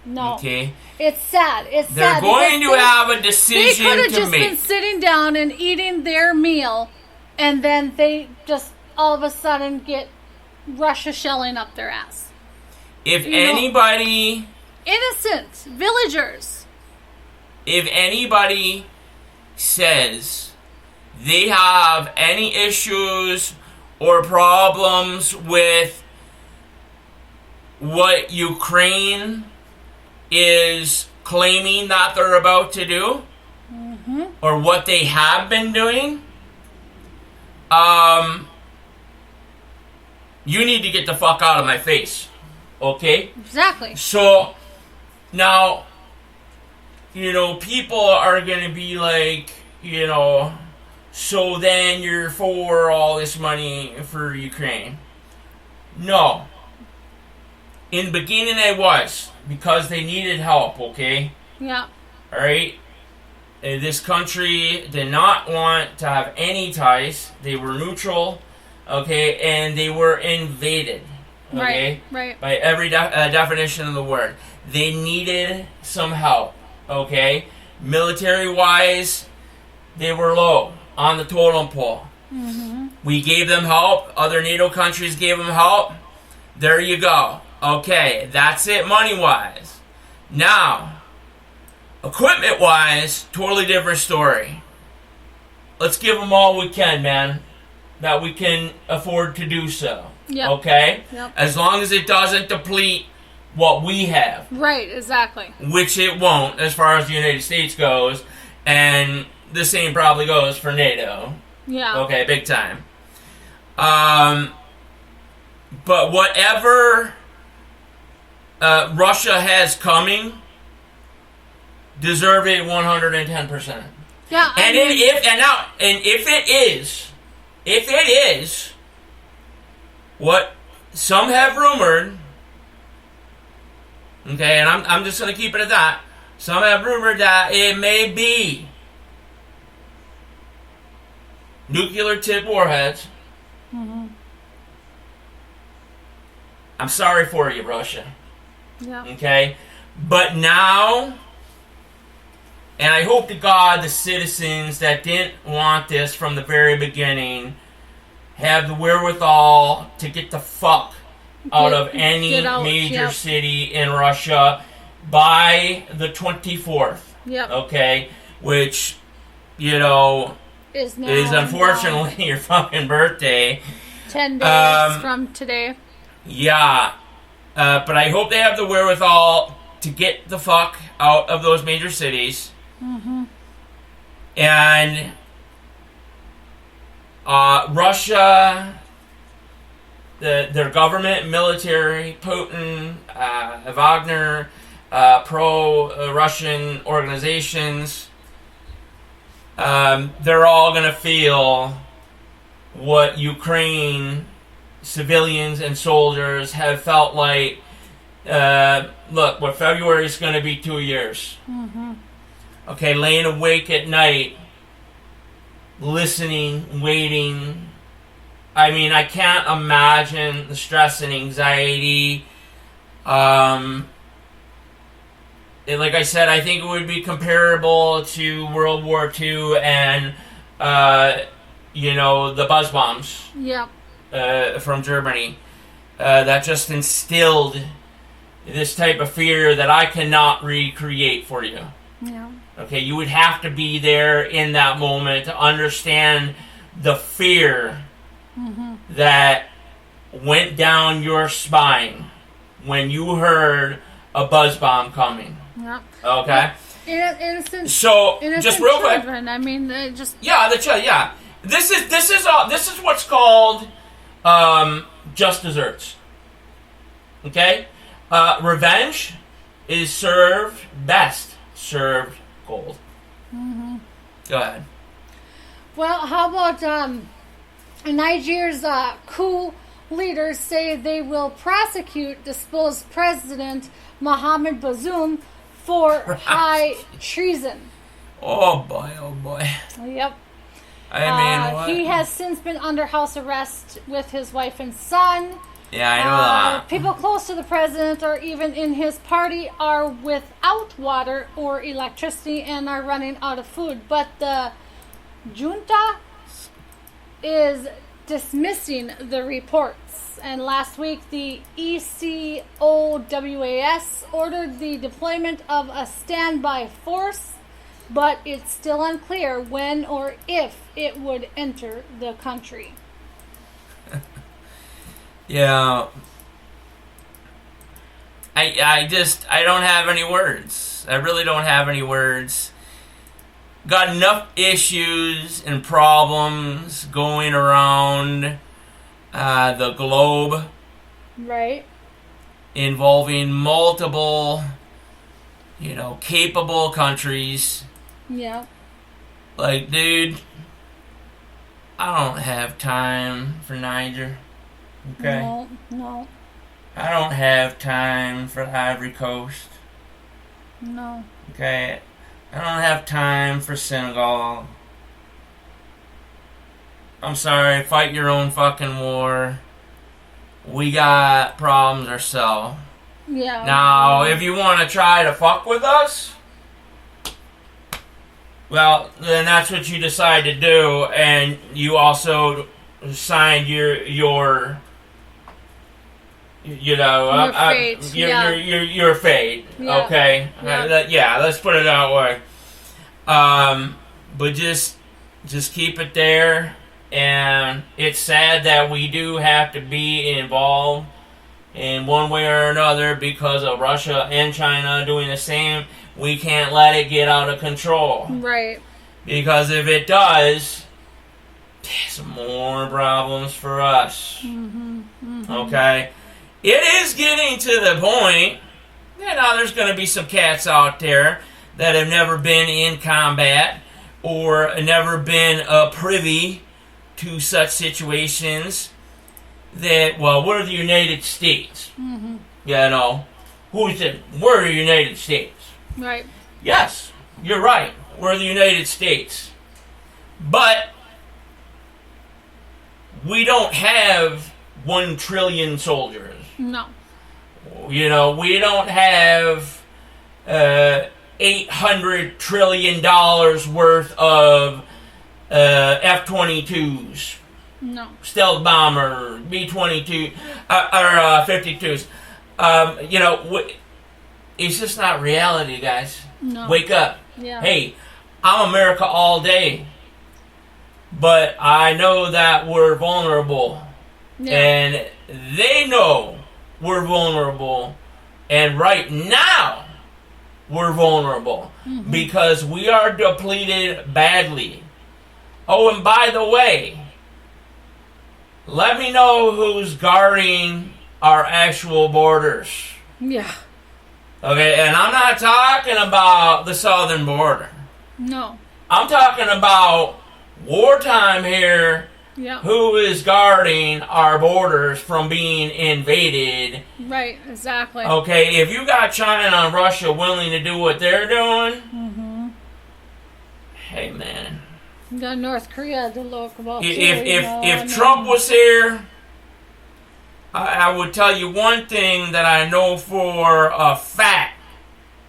No. Okay? It's sad. They're going to have a decision to make. They could have just been sitting down and eating their meal, and then they just all of a sudden get Russia shelling up their ass. If anybody... innocent villagers. If anybody says they have any issues or problems with what Ukraine is claiming that they're about to do, or what they have been doing, you need to get the fuck out of my face. Okay? Exactly. So, now, people are going to be like, so then you're for all this money for Ukraine. No. In the beginning I was, because they needed help, okay? Yeah. Alright? This country did not want to have any ties. They were neutral, okay? And they were invaded. Okay? Right. By every definition of the word. They needed some help. Okay? Military-wise, they were low on the totem pole. We gave them help. Other NATO countries gave them help. There you go. Okay, that's it money-wise. Now, equipment-wise, totally different story. Let's give them all we can, man. That we can afford to do so. Yep. Okay? Yep. As long as it doesn't deplete what we have. Right, exactly. Which it won't, as far as the United States goes. And the same probably goes for NATO. Yeah. Okay, big time. But whatever Russia has coming, deserve it 110%. Yeah. If it is what some have rumored, okay, and I'm just going to keep it at that. Some have rumored that it may be nuclear-tipped warheads. I'm sorry for you, Russia. Yeah. Okay? But now, and I hope to God the citizens that didn't want this from the very beginning have the wherewithal to get the fuck out of any get out, major yep. city in Russia by the 24th. Yep. Okay? Which, you know, is unfortunately your fucking birthday. 10 days from today. Yeah. But I hope they have the wherewithal to get the fuck out of those major cities. Mm-hmm. And Russia, their government, military, Putin, Wagner, pro-Russian organizations, they're all going to feel what Ukraine civilians and soldiers have felt like. Look, what February is going to be 2 years. Mm-hmm. Okay, laying awake at night, listening, waiting. I mean, I can't imagine the stress and anxiety. Like I said, I think it would be comparable to World War II and, you know, the buzz bombs. Yep. From Germany. That just instilled this type of fear that I cannot recreate for you. Yeah. Okay, you would have to be there in that moment to understand the fear that went down your spine when you heard a buzz bomb coming. Yep. Okay? Innocent. So, innocent just real quick. children. I mean, they just. Yeah, yeah. This is what's called just desserts. Okay? Revenge is best served cold. Mm-hmm. Go ahead. Well, how about Nigeria's coup leaders say they will prosecute disposed President Mohamed Bazoum for high treason. Oh boy. Yep. I mean, what? He has since been under house arrest with his wife and son. Yeah, I know that. People close to the president or even in his party are without water or electricity and are running out of food. But the junta is dismissing the reports. And last week, the ECOWAS ordered the deployment of a standby force, but it's still unclear when or if it would enter the country. Yeah. I don't have any words. I really don't have any words. Got enough issues and problems going around the globe. Right. Involving multiple, capable countries. Yeah. Like, dude, I don't have time for Niger. Okay? No. I don't have time for Ivory Coast. No. Okay? I don't have time for Senegal. I'm sorry, fight your own fucking war. We got problems ourselves. Yeah. Now, if you want to try to fuck with us, well, then that's what you decide to do, and you also signed your fate. Your fate. Yeah. Okay. Yeah. Let's put it that way. But just keep it there. And it's sad that we do have to be involved in one way or another because of Russia and China doing the same. We can't let it get out of control. Right. Because if it does, there's more problems for us. Mm-hmm. Mm-hmm. Okay? It is getting to the point, there's going to be some cats out there that have never been in combat or never been privy to such situations that, we're the United States. Mm-hmm. Who said, we're the United States? Right. Yes, you're right. We're the United States. But we don't have 1 trillion soldiers. No. We don't have $800 trillion worth of F-22s. No. Stealth bomber, B-22, or 52s. It's just not reality, guys. No. Wake up. Yeah. Hey, I'm America all day. But I know that we're vulnerable. Yeah. And they know we're vulnerable. And right now, we're vulnerable. Mm-hmm. Because we are depleted badly. Oh, and by the way, let me know who's guarding our actual borders. Yeah. Okay, and I'm not talking about the southern border. No. I'm talking about wartime here. Yeah. Who is guarding our borders from being invaded? Right, exactly. Okay, if you got China and Russia willing to do what they're doing, hey man. You got North Korea to look about. If Trump was here, I would tell you one thing that I know for a fact.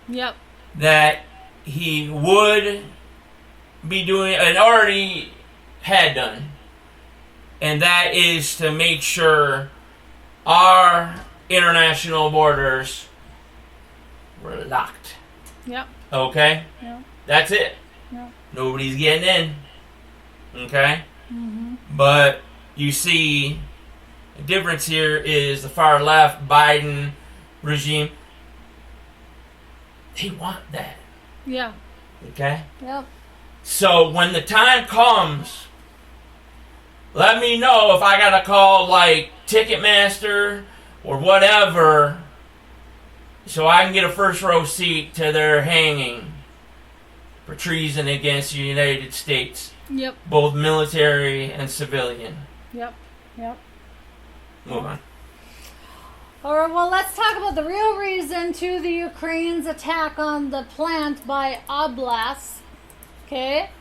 Yep. That he would be doing, and already had done, and that is to make sure our international borders were locked. Yep. Okay? Yep. That's it. Yep. Nobody's getting in. Okay? Mm-hmm. But you see, the difference here is the far left Biden regime. They want that. Yeah. Okay? Yep. So when the time comes, let me know if I gotta call like Ticketmaster or whatever so I can get a first row seat to their hanging for treason against the United States. Yep. Both military and civilian. Yep. Yep. Move on. All right, well, let's talk about the real reason to the Ukraine's attack on the plant by Oblast. Okay?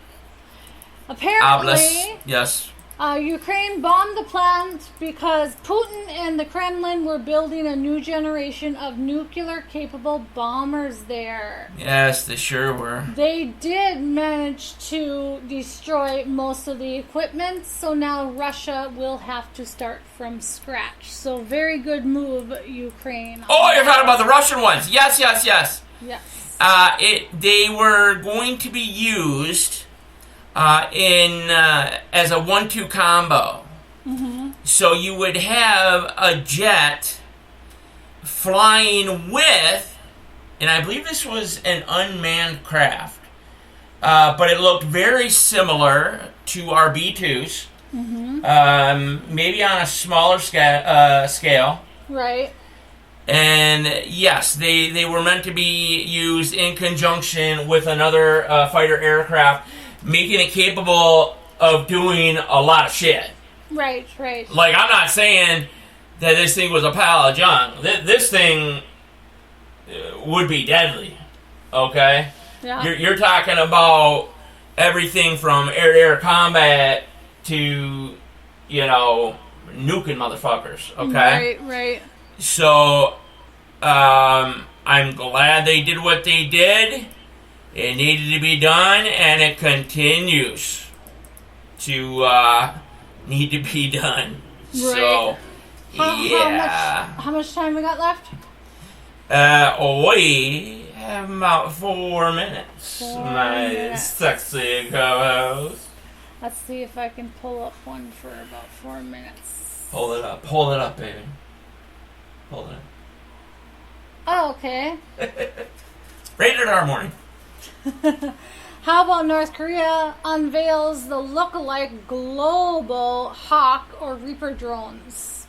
Apparently, Oblast, yes. Ukraine bombed the plant because Putin and the Kremlin were building a new generation of nuclear-capable bombers there. Yes, they sure were. They did manage to destroy most of the equipment, so now Russia will have to start from scratch. So very good move, Ukraine. Oh, you're talking about the Russian ones. Yes, yes, yes. Yes. They were going to be used as a 1-2 combo. Mm-hmm. So you would have a jet flying with, and I believe this was an unmanned craft, but it looked very similar to our B-2s, maybe on a smaller scale. Right. And yes, they were meant to be used in conjunction with another fighter aircraft, making it capable of doing a lot of shit. Right, right. Like, I'm not saying that this thing was a pile of junk. This thing would be deadly, okay? Yeah. You're talking about everything from air-to-air combat to, nuking motherfuckers, okay? Right, right. So, I'm glad they did what they did. It needed to be done, and it continues to need to be done. Right. So, How much time we got left? We have about 4 minutes. 4 My minutes. sexy co-host. Let's see if I can pull up one for about 4 minutes. Pull it up, baby. Pull it up. Oh, okay. Rated R morning. How about North Korea unveils the look-alike global Hawk or Reaper drones?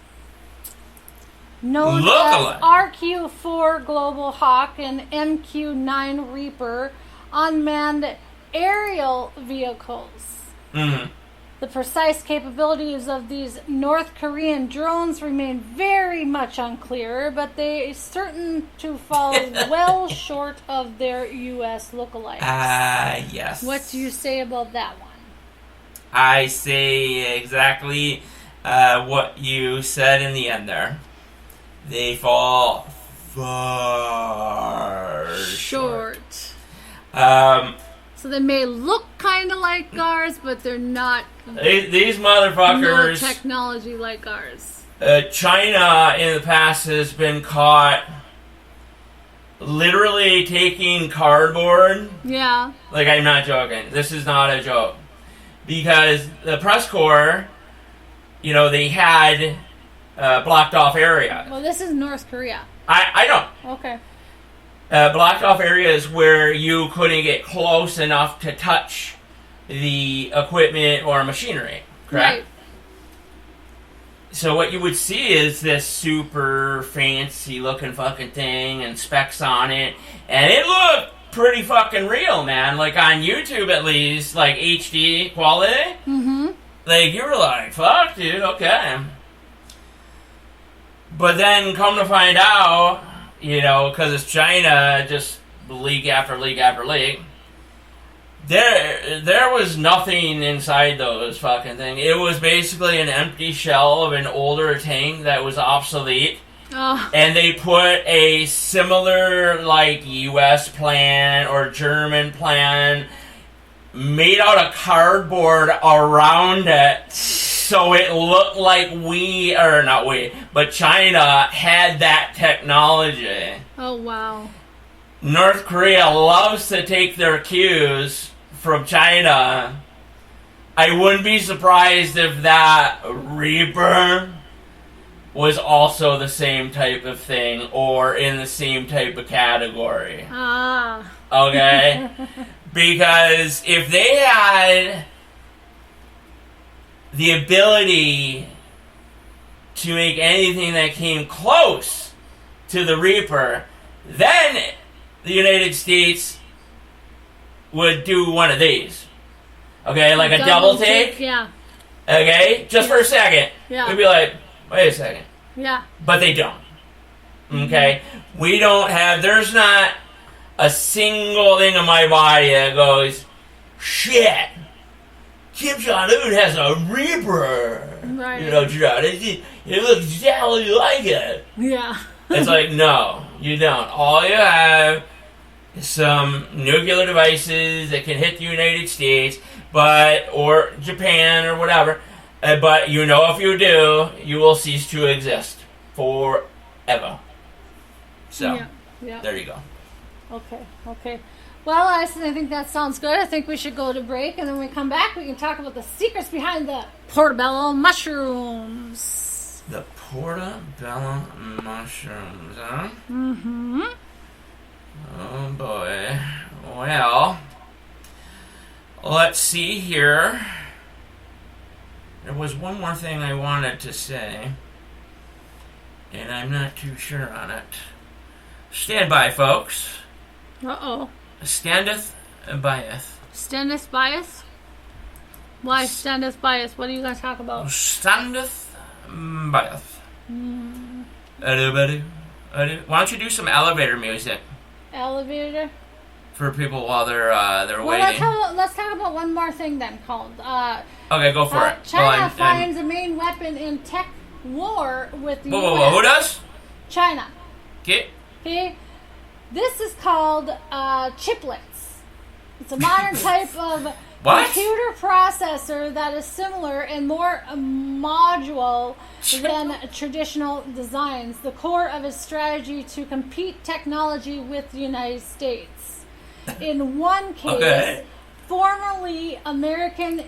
Known Look-alike. as RQ-4 Global Hawk and MQ-9 Reaper unmanned aerial vehicles. Mm-hmm. The precise capabilities of these North Korean drones remain very much unclear, but they are certain to fall well short of their U.S. lookalikes. Yes. What do you say about that one? I say exactly what you said in the end there. They fall far short. So they may look kind of like ours, but they're not. These No motherfuckers. technology like ours. China in the past has been caught literally taking cardboard. Yeah. Like, I'm not joking. This is not a joke. Because the press corps, you know, they had blocked off areas. Well, this is North Korea. I know. Okay. Blocked off areas where you couldn't get close enough to touch the equipment or machinery. Correct? Right. So what you would see is this super fancy looking fucking thing and specs on it. And it looked pretty fucking real, man. Like on YouTube at least, like HD quality. Mm-hmm. Like you were like, fuck dude, okay. But then come to find out, you know, because it's China, just leak after leak after leak. There was nothing inside those fucking things. It was basically an empty shell of an older tank that was obsolete. Oh. And they put a similar, like, U.S. plan or German plan made out of cardboard around it. So it looked like but China had that technology. Oh, wow. North Korea loves to take their cues from China. I wouldn't be surprised if that Reaper was also the same type of thing or in the same type of category. Ah. Okay? Because if they had the ability to make anything that came close to the Reaper, then the United States would do one of these. Okay, like a double take? Yeah. Okay? Just for a second. Yeah. We'd be like, wait a second. Yeah. But they don't. Okay? We don't have, there's not a single thing in my body that goes, shit, Kim Jong-un has a Reaper. Right. You know, it looks exactly like it. Yeah. It's like, no, you don't. All you have is some nuclear devices that can hit the United States, or Japan or whatever. But you know, if you do, you will cease to exist forever. So, there you go. Okay. Well, I think that sounds good. I think we should go to break, and then when we come back, we can talk about the secrets behind the portobello mushrooms. The portobello mushrooms, huh? Mm-hmm. Oh, boy. Well, let's see here. There was one more thing I wanted to say, and I'm not too sure on it. Stand by, folks. Uh-oh. Standeth bieth. Standeth bias? Why standeth bias? What are you going to talk about? Standeth bieth. Mm. Why don't you do some elevator music Elevator? for people while they're Well, waiting? let's talk about one more thing then called... Okay, go for it. China finds a main weapon in tech war with the Whoa, US. who does? China. Okay. This is called chiplets. It's a modern type of computer processor that is similar and more modular than traditional designs. The core of its strategy to compete technology with the United States. In one case, formerly American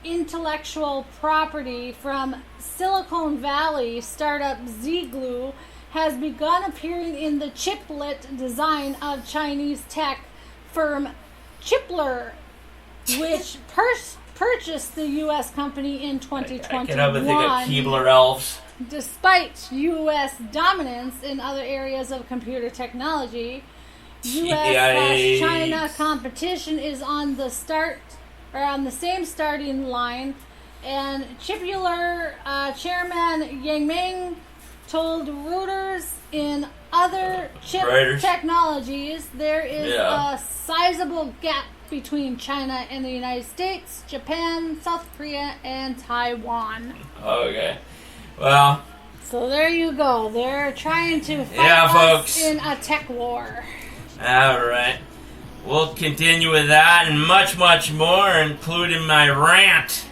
intellectual property from Silicon Valley startup Zglue has begun appearing in the chiplet design of Chinese tech firm Chipler, which purchased the U.S. company in 2021. I can have a thing of Keebler elves. Despite U.S. dominance in other areas of computer technology, U.S.-China competition is on the same starting line, and Chipler chairman Yang Ming told Reuters in other chip technologies there is a sizable gap between China and the United States, Japan, South Korea, and Taiwan. Okay. Well. So there you go. They're trying to fight us folks. in a tech war. Alright. we'll continue with that and much, much more, including my rant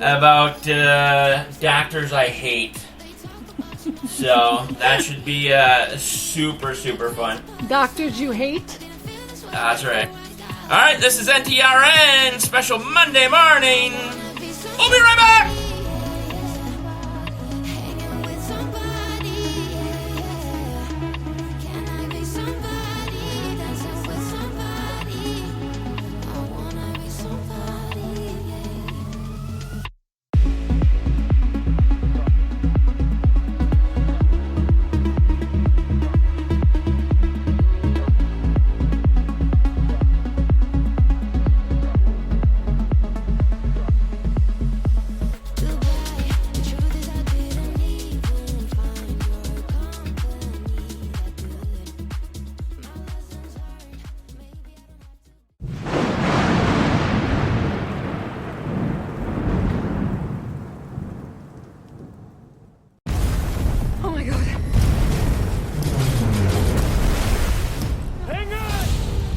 about doctors I hate. So that should be super, super fun. Doctors you hate? That's right. Alright, this is NTRN, special Monday morning. We'll be right back! Oh my god. Hang on!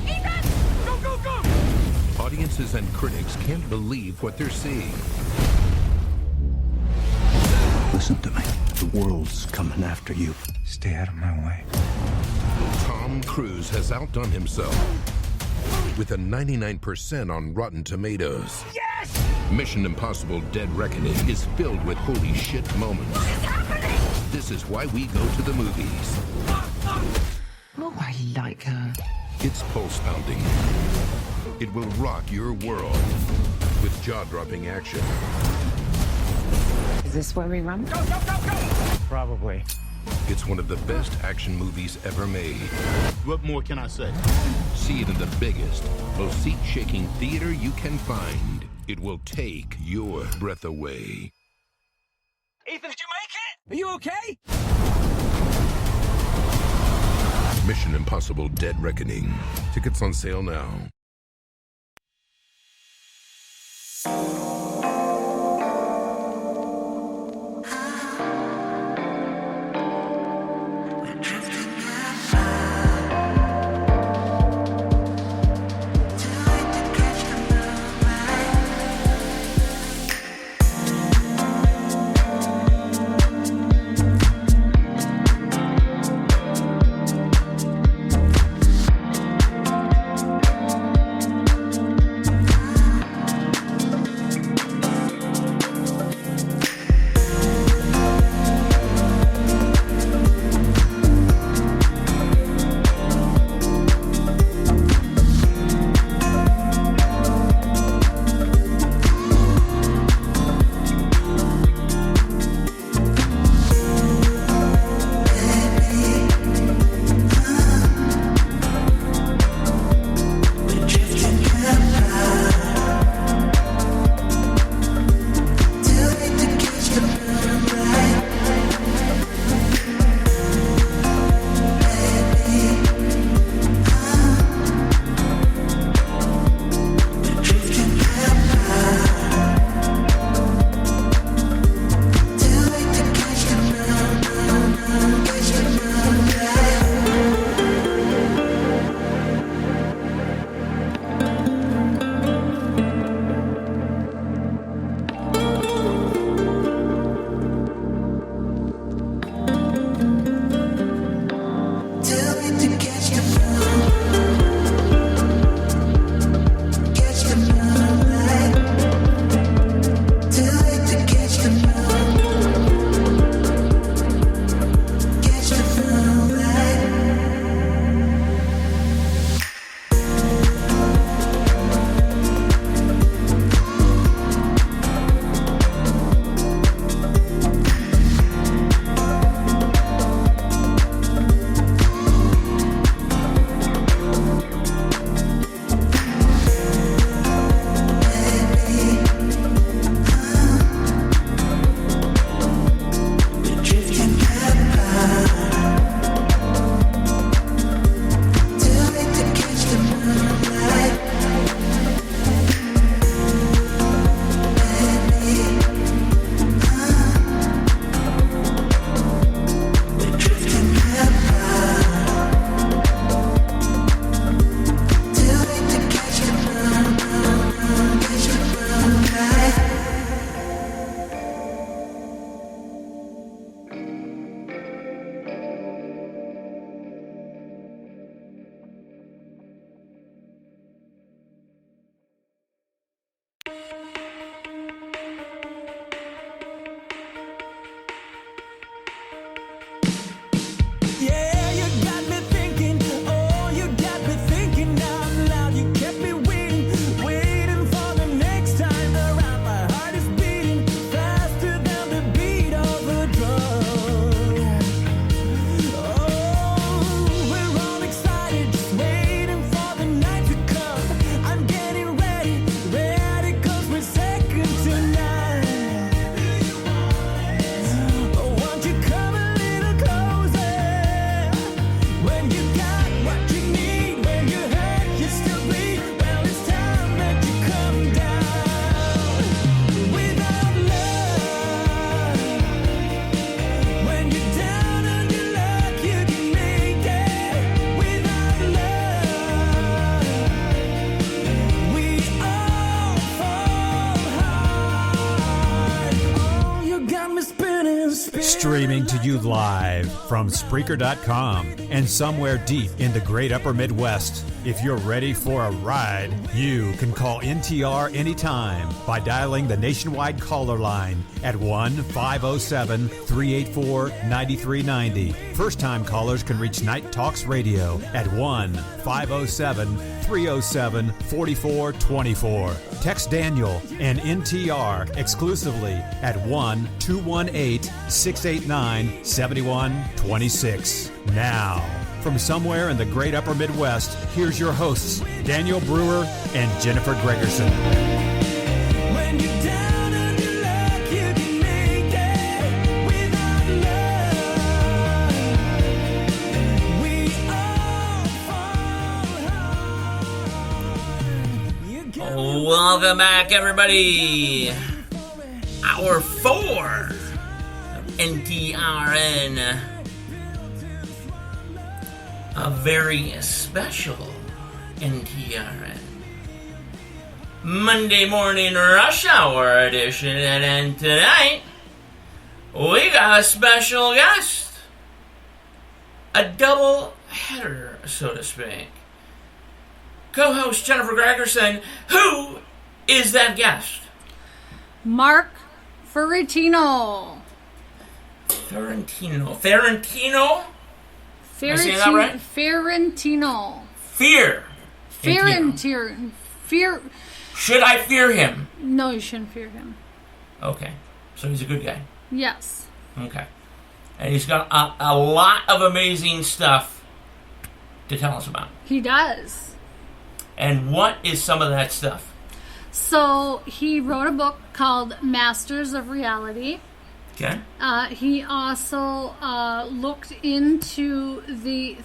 Ethan! Go, go, go! Audiences and critics can't believe what they're seeing. Listen to me. The world's coming after you. Stay out of my way. Tom Cruise has outdone himself with a 99% on Rotten Tomatoes. Yes! Mission Impossible Dead Reckoning is filled with holy shit moments. This is why we go to the movies. Oh, I like her. It's pulse pounding. It will rock your world with jaw-dropping action. Is this where we run? Go, go, go, go! Probably. It's one of the best action movies ever made. What more can I say? See it in the biggest, most seat-shaking theater you can find. It will take your breath away. Ethan, did you make it? Are you okay? Mission Impossible Dead Reckoning. Tickets on sale now. Streaming to you live from Spreaker.com and somewhere deep in the great upper Midwest. If you're ready for a ride, you can call NTR anytime by dialing the nationwide caller line at 1-507-384-9390. First-time callers can reach Night Talks Radio at 1-507-307-4424. Text Daniel and NTR exclusively at 1-218-689-7126. Now, from somewhere in the great upper Midwest, here's your hosts, Daniel Brewer and Jennifer Gregerson. When you're down on your luck, you can make it without love. We all fall hard. Welcome back, everybody. Hour 4 of NTRN. A very special NTRN Monday morning rush hour edition, and tonight we got a special guest, a double header, so to speak. Co-host Jennifer Gregerson. Who is that guest? Mark Ferrentino. Ferrentino. Am I saying that right? Ferrentino. Fear. Should I fear him? No, you shouldn't fear him. Okay. So he's a good guy. Yes. Okay. And he's got a lot of amazing stuff to tell us about. He does. And what is some of that stuff? So he wrote a book called Masters of Reality. Okay. He also looked into the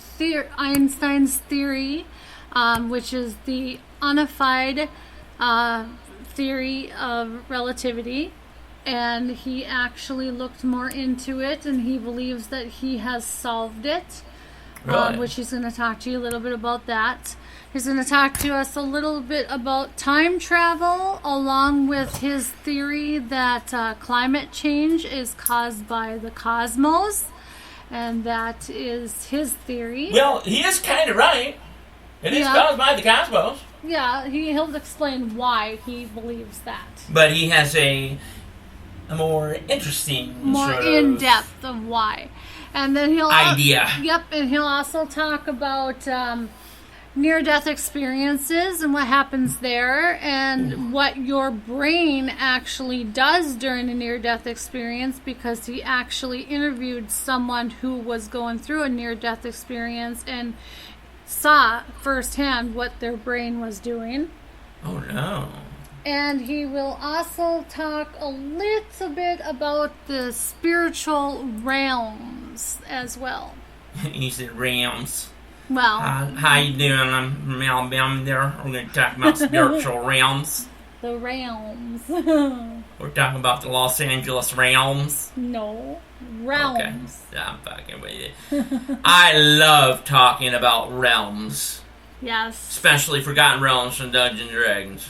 Einstein's theory, which is the unified theory of relativity, and he actually looked more into it, and he believes that he has solved it, Really? which he's going to talk to you a little bit about that. He's going to talk to us a little bit about time travel, along with his theory that climate change is caused by the cosmos, and that is his theory. Well, he is kind of right. It is caused by the cosmos. Yeah, he'll explain why he believes that. But he has a more interesting, more sort in of depth of why, and then he'll idea. Yep, and he'll also talk about near-death experiences and what happens there, and what your brain actually does during a near-death experience, because he actually interviewed someone who was going through a near-death experience and saw firsthand what their brain was doing. Oh no. And he will also talk a little bit about the spiritual realms as well. He said realms. Well, how you doing? I'm from Alabama there. We're going to talk about spiritual realms. The realms. We're talking about the Los Angeles realms. No, realms. Okay, I'm fucking with you. I love talking about realms. Yes. Especially Forgotten Realms from Dungeons & Dragons.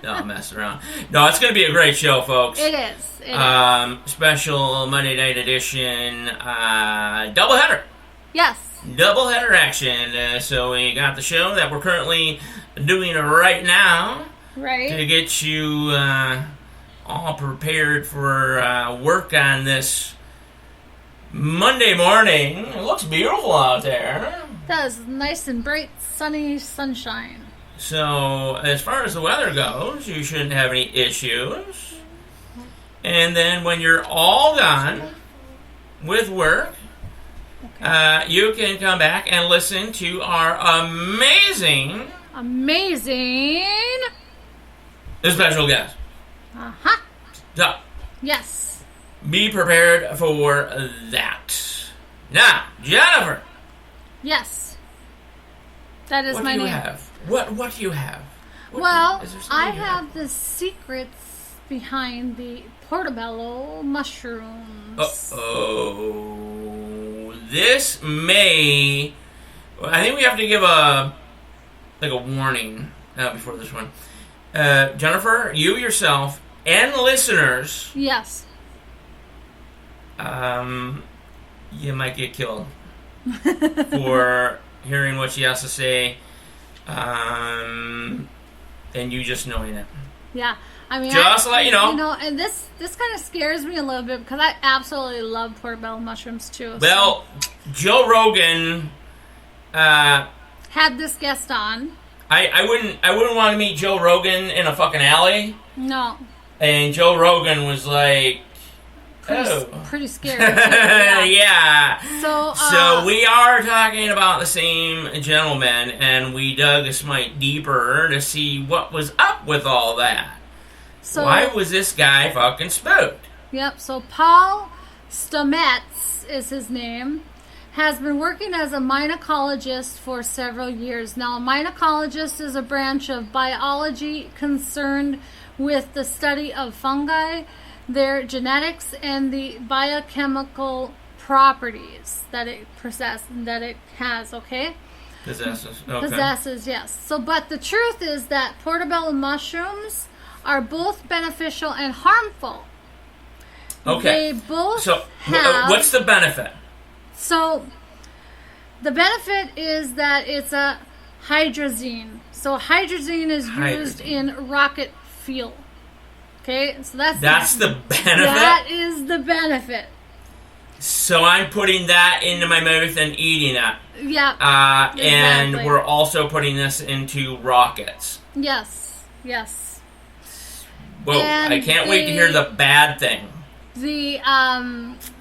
Don't mess around. No, it's going to be a great show, folks. It is. Special Monday night edition, doubleheader. Yes. Doubleheader action. So we got the show that we're currently doing right now. Right. To get you all prepared for work on this Monday morning. It looks beautiful out there. It does. Nice and bright, sunny sunshine. So, as far as the weather goes, you shouldn't have any issues. And then when you're all done with work, you can come back and listen to our amazing special guest. Uh-huh. So, yes. Be prepared for that. Now, Jennifer. Yes. That is my name. What do you have? What do you have? I have the secrets behind the portobello mushrooms. This may... I think we have to give a warning before this one. Jennifer, you yourself and listeners... Yes. you might get killed for hearing what she has to say, and you just knowing it. Yeah, I mean, just let you know. You know, and this kind of scares me a little bit because I absolutely love portobello mushrooms too. Well, so. Joe Rogan Had this guest on. I wouldn't want to meet Joe Rogan in a fucking alley. No. And Joe Rogan was like, pretty scary. Too, yeah. So we are talking about the same gentleman, and we dug a smite deeper to see what was up with all that. So why was this guy fucking spooked? Yep. So Paul Stamets is his name. Has been working as a mycologist for several years. Now, a mycologist is a branch of biology concerned with the study of fungi, their genetics, and the biochemical properties that it has, okay? Possesses. Okay. Possesses, yes. So, but the truth is that portobello mushrooms are both beneficial and harmful. Okay. They both so, have... what's the benefit? So, the benefit is that it's a hydrazine. So, hydrazine is used in rocket fuel. Okay? So, that's the benefit? That is the benefit. So, I'm putting that into my mouth and eating it. Yeah. Exactly. And we're also putting this into rockets. Yes. Yes. Whoa, I can't wait to hear the bad thing. The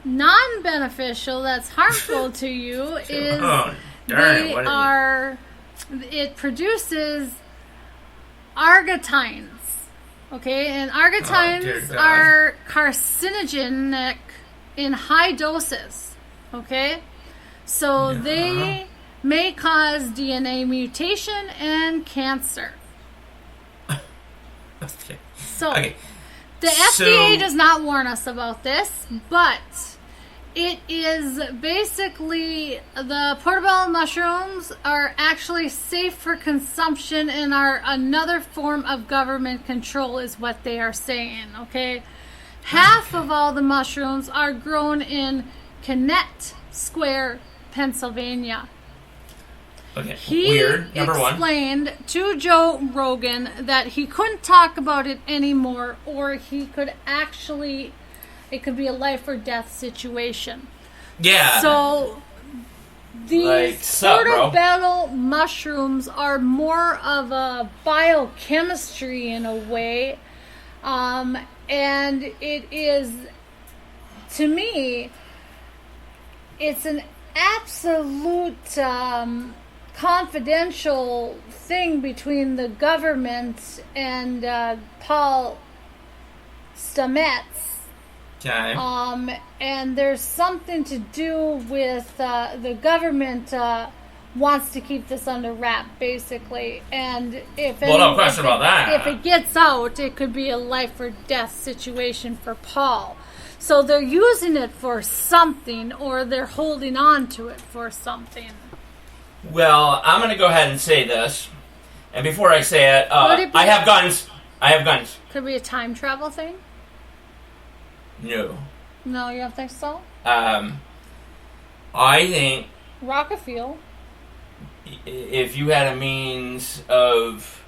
non-beneficial that's harmful to you is it produces argentines. Okay, and argentines are carcinogenic in high doses. Okay, so they may cause DNA mutation and cancer. Okay. So the FDA does not warn us about this, but it is basically the portobello mushrooms are actually safe for consumption and are another form of government control is what they are saying, okay? Half of all the mushrooms are grown in Kennett Square, Pennsylvania. Okay, he weird. Number one. Explained to Joe Rogan that he couldn't talk about it anymore, or he could actually, it could be a life or death situation. Yeah. So these portobello mushrooms are more of a biochemistry in a way, and it is, to me, it's an absolute confidential thing between the government and Paul Stamets. Okay. And there's something to do with the government wants to keep this under wrap, basically. And no question about that. If it gets out, it could be a life or death situation for Paul. So they're using it for something, or they're holding on to it for something. Well, I'm going to go ahead and say this. And before I say it, I have guns. I have guns. Could it be a time travel thing? No. No, you don't think so? I think... Rocket fuel. If you had a means of...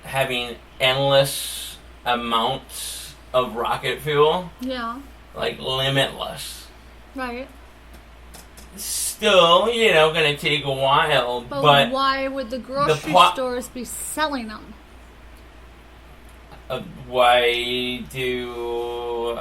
having endless amounts of rocket fuel. Yeah. Like, limitless. Right. Still, going to take a while, but why would the grocery stores be selling them? Why do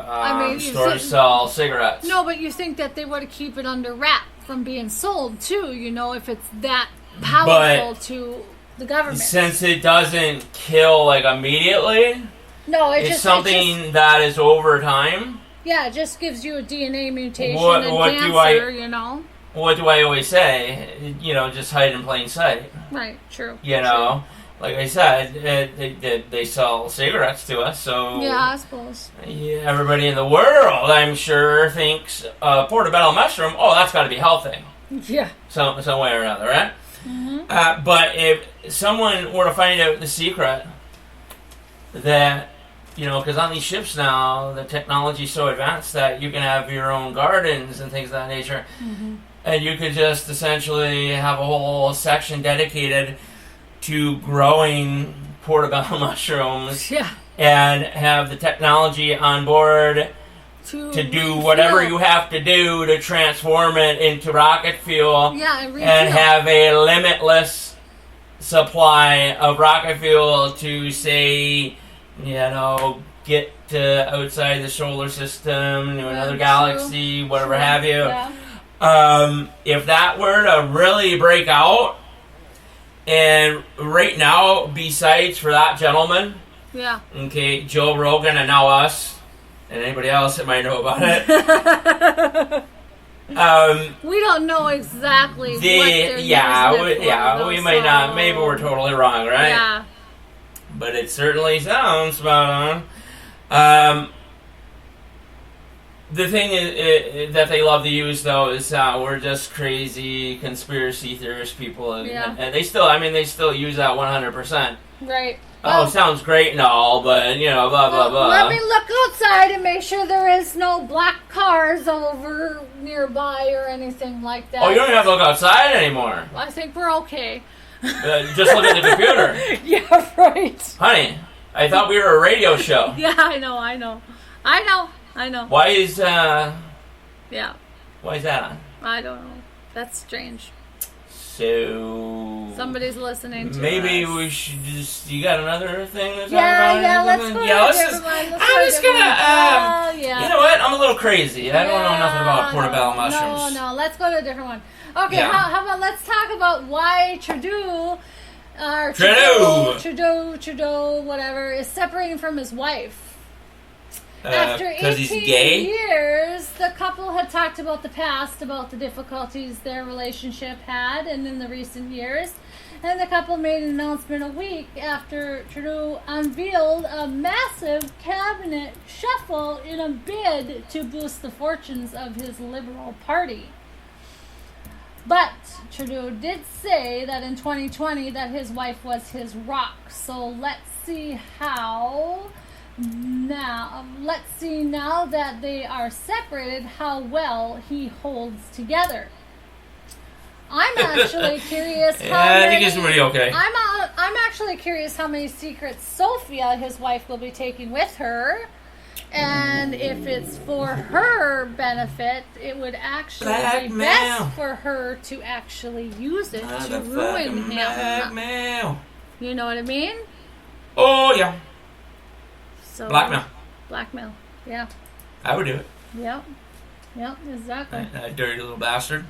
stores sell cigarettes? No, but you think that they would keep it under wrap from being sold, too, if it's that powerful to the government. Since it doesn't kill, immediately, no, it's something that is over time. Yeah, it just gives you a DNA mutation and cancer, What do I always say? Just hide in plain sight. Right, true. True. Like I said, they sell cigarettes to us, so... Yeah, I suppose. Everybody in the world, I'm sure, thinks portobello mushroom, that's got to be healthy. Yeah. Some way or another, right? Mm-hmm. But if someone were to find out the secret that because on these ships now, the technology's so advanced that you can have your own gardens and things of that nature. Mm-hmm. And you could just essentially have a whole section dedicated to growing portobello mushrooms. Yeah. And have the technology on board to do whatever you have to do to transform it into rocket fuel. Yeah, and have a limitless supply of rocket fuel to, say, get to outside the solar system, to another galaxy, whatever have you. Yeah. If that were to really break out, and right now, besides for that gentleman, yeah. Okay, Joe Rogan and now us, and anybody else that might know about it. We don't know exactly what they're using it for, we might not. Maybe we're totally wrong, right? Yeah. But it certainly sounds spot on. The thing is, that they love to use, though, is we're just crazy conspiracy theorist people, and they still use that 100%. Right. Oh, sounds great and all, but, blah, blah, blah. Let me look outside and make sure there is no black cars over nearby or anything like that. Oh, you don't even have to look outside anymore. I think we're okay. Just look at the computer. Yeah, right. Honey, I thought we were a radio show. Yeah, I know. Why is, Yeah. Why is that on? I don't know. That's strange. So... Somebody's listening to maybe us. we should just... You got another thing to talk about? Yeah, let's go I'm just gonna... You know what? I'm a little crazy. I don't know nothing about portobello mushrooms. No, let's go to a different one. Okay, Yeah. how about let's talk about why Trudeau, whatever, is separating from his wife. After 18 he's gay? years, the couple had talked about the past, about the difficulties their relationship had, and in the recent years. And the couple made an announcement a week after Trudeau unveiled a massive cabinet shuffle in a bid to boost the fortunes of his Liberal Party. But Trudeau did say that in 2020 that his wife was his rock. So let's see now that they are separated, how well he holds together. I'm actually curious how I think he's pretty okay. I'm actually curious how many secrets Sophia, his wife, will be taking with her. And if it's for her benefit, it would actually be best for her to actually use it to ruin him. Blackmail. You know what I mean? Oh, yeah. So, Blackmail. Yeah. I would do it. Yep, exactly. That dirty little bastard.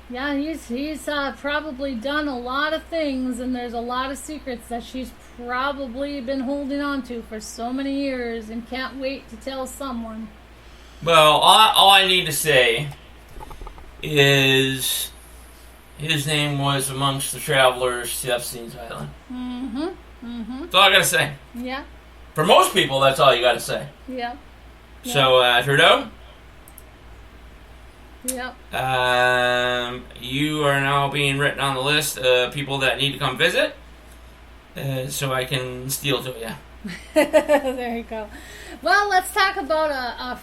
Yeah, he's probably done a lot of things, and there's a lot of secrets that she's probably been holding on to for so many years and can't wait to tell someone. Well, all I need to say is his name was amongst the travelers to Epstein's Island. That's all I gotta say. Yeah. For most people, that's all you gotta say. Yeah. So, Trudeau? Yep. You are now being written on the list of people that need to come visit, so I can steal to you. There you go. Well, let's talk about a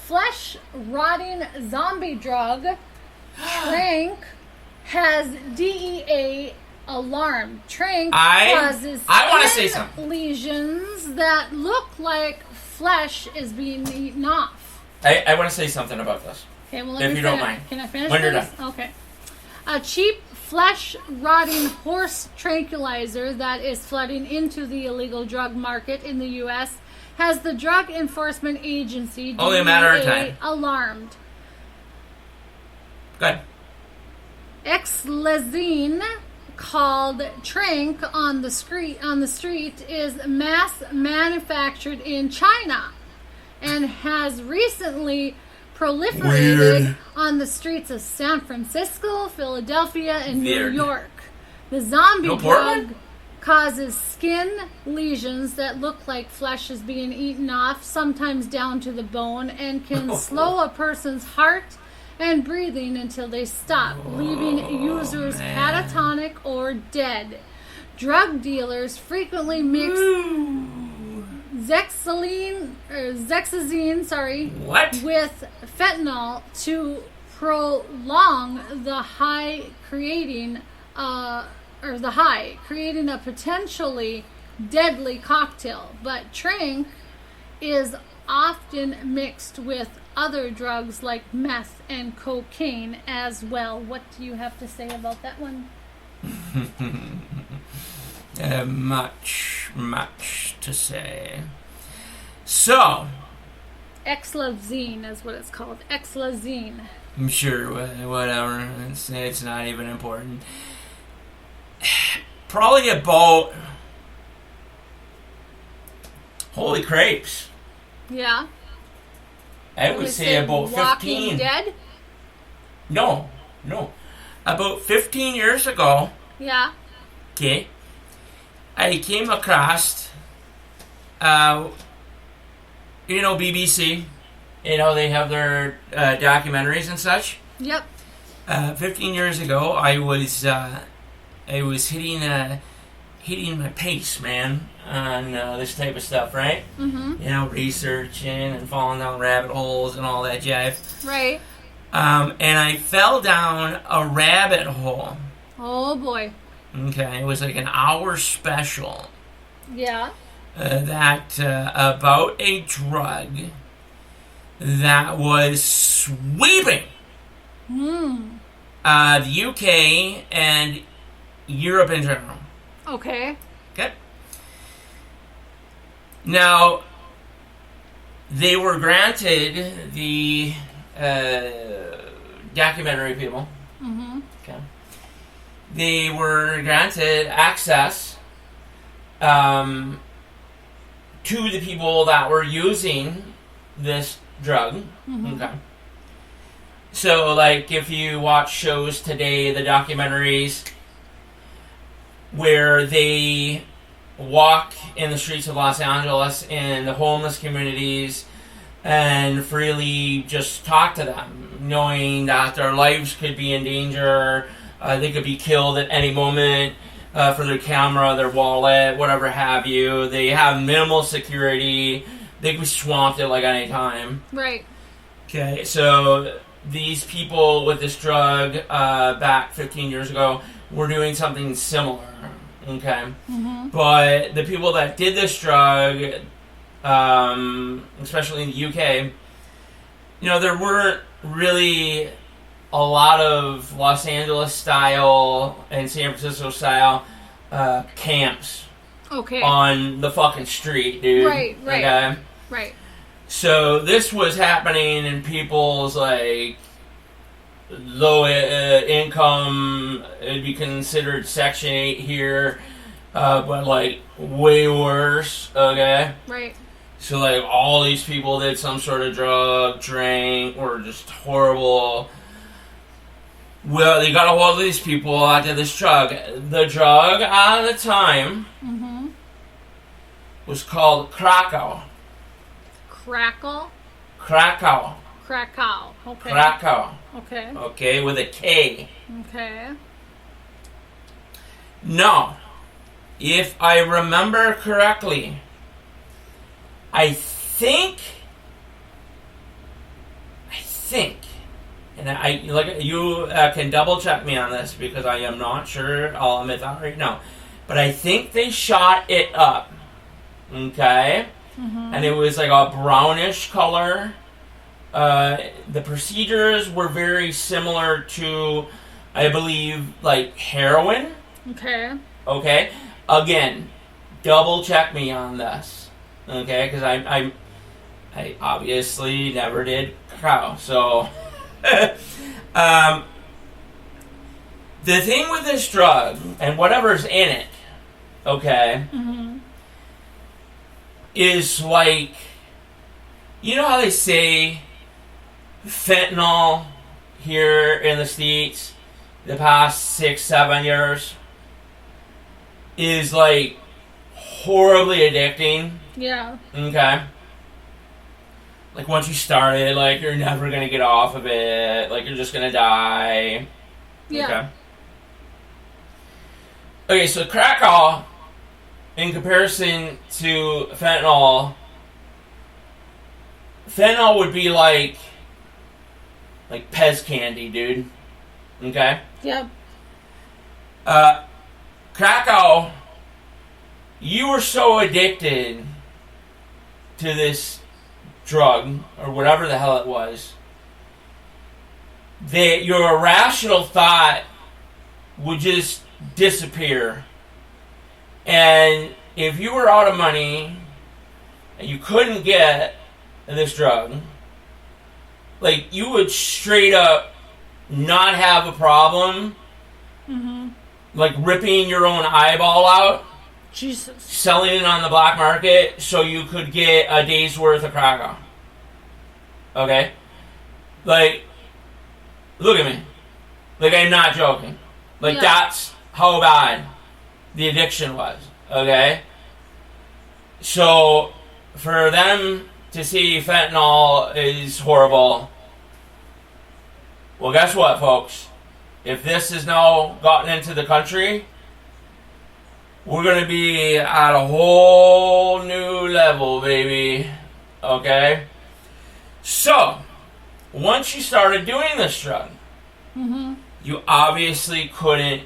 flesh-rotting zombie drug. Trank has DEA alarmed. Trank causes skin lesions that look like flesh is being eaten off. I want to say something about this. Okay, well, if you don't mind. Can I finish when this? You're done. Okay. A cheap flesh-rotting horse tranquilizer that is flooding into the illegal drug market in the U.S. has the Drug Enforcement Agency only a matter of time alarmed. Good. Xlazine, called Trank on the street, is mass manufactured in China and has recently proliferated on the streets of San Francisco, Philadelphia, and New York. The zombie drug causes skin lesions that look like flesh is being eaten off, sometimes down to the bone, and can slow a person's heart and breathing until they stop, leaving users catatonic or dead. drug dealers frequently mix Zexazine, with fentanyl to prolong the high, creating a potentially deadly cocktail. But Trank is often mixed with other drugs like meth and cocaine as well. What do you have to say about that one? Much to say. So, Exlazine is what it's called. Exlazine. I'm sure, whatever. It's not even important. Probably about... Holy crepes. Yeah. I would say about 15. Walking Dead? No. About 15 years ago. Yeah. Okay. I came across, BBC. They have their documentaries and such. Yep. 15 years ago, I was hitting my pace, man, on this type of stuff, right? Mm-hmm. Researching and falling down rabbit holes and all that jive. Right. And I fell down a rabbit hole. Oh, boy. Okay, it was like an hour special. Yeah. That about a drug that was sweeping the UK and Europe in general. Okay. Okay. Now, they were granted the documentary people. Mm-hmm. Okay. They were granted access to the people that were using this drug. Mm-hmm. Okay. So, like, if you watch shows today, the documentaries where they walk in the streets of Los Angeles in the homeless communities and freely just talk to them, knowing that their lives could be in danger, they could be killed at any moment for their camera, their wallet, whatever have you. They have minimal security. They could be swamped at like any time. Right. Okay, so these people with this drug back 15 years ago were doing something similar. Okay. Mm-hmm. But the people that did this drug, especially in the UK, there weren't really a lot of Los Angeles style and San Francisco style camps. Okay. On the fucking street, dude. Right. Okay? Right. So this was happening in people's like low income. It'd be considered Section 8 here, but like way worse. Okay. Right. So like all these people did some sort of drug, drank, or just horrible. Well, they got a hold of these people after this drug. The drug at the time was called Krakow. Krakow? Krakow. Krakow. Okay. Krakow. Okay. Okay, with a K. Okay. Now, if I remember correctly, I think, and you can double check me on this because I am not sure. I'll admit that right now, but I think they shot it up. Okay, and it was like a brownish color. The procedures were very similar to, I believe, like heroin. Okay. Okay. Again, double check me on this. Okay, because I obviously never did cow. So, the thing with this drug and whatever's in it, okay, is like, you know how they say fentanyl here in the States the past 6-7 years is like horribly addicting. Yeah. Okay. Like once you start it, like you're never gonna get off of it. Like you're just gonna die. Yeah. Okay, so Krakow, in comparison to fentanyl would be like Pez candy, dude. Okay? Yep. Krakow, you were so addicted to this drug, or whatever the hell it was, that your irrational thought would just disappear. And if you were out of money and you couldn't get this drug, like, you would straight up not have a problem, like ripping your own eyeball out, Jesus, selling it on the black market so you could get a day's worth of Krakow. Okay? Like, look at me. Like, I'm not joking. Like, that's how bad the addiction was. Okay? So, for them to see fentanyl is horrible, well, guess what, folks? If this has now gotten into the country, we're going to be at a whole new level, baby. Okay? So, once you started doing this drug, you obviously couldn't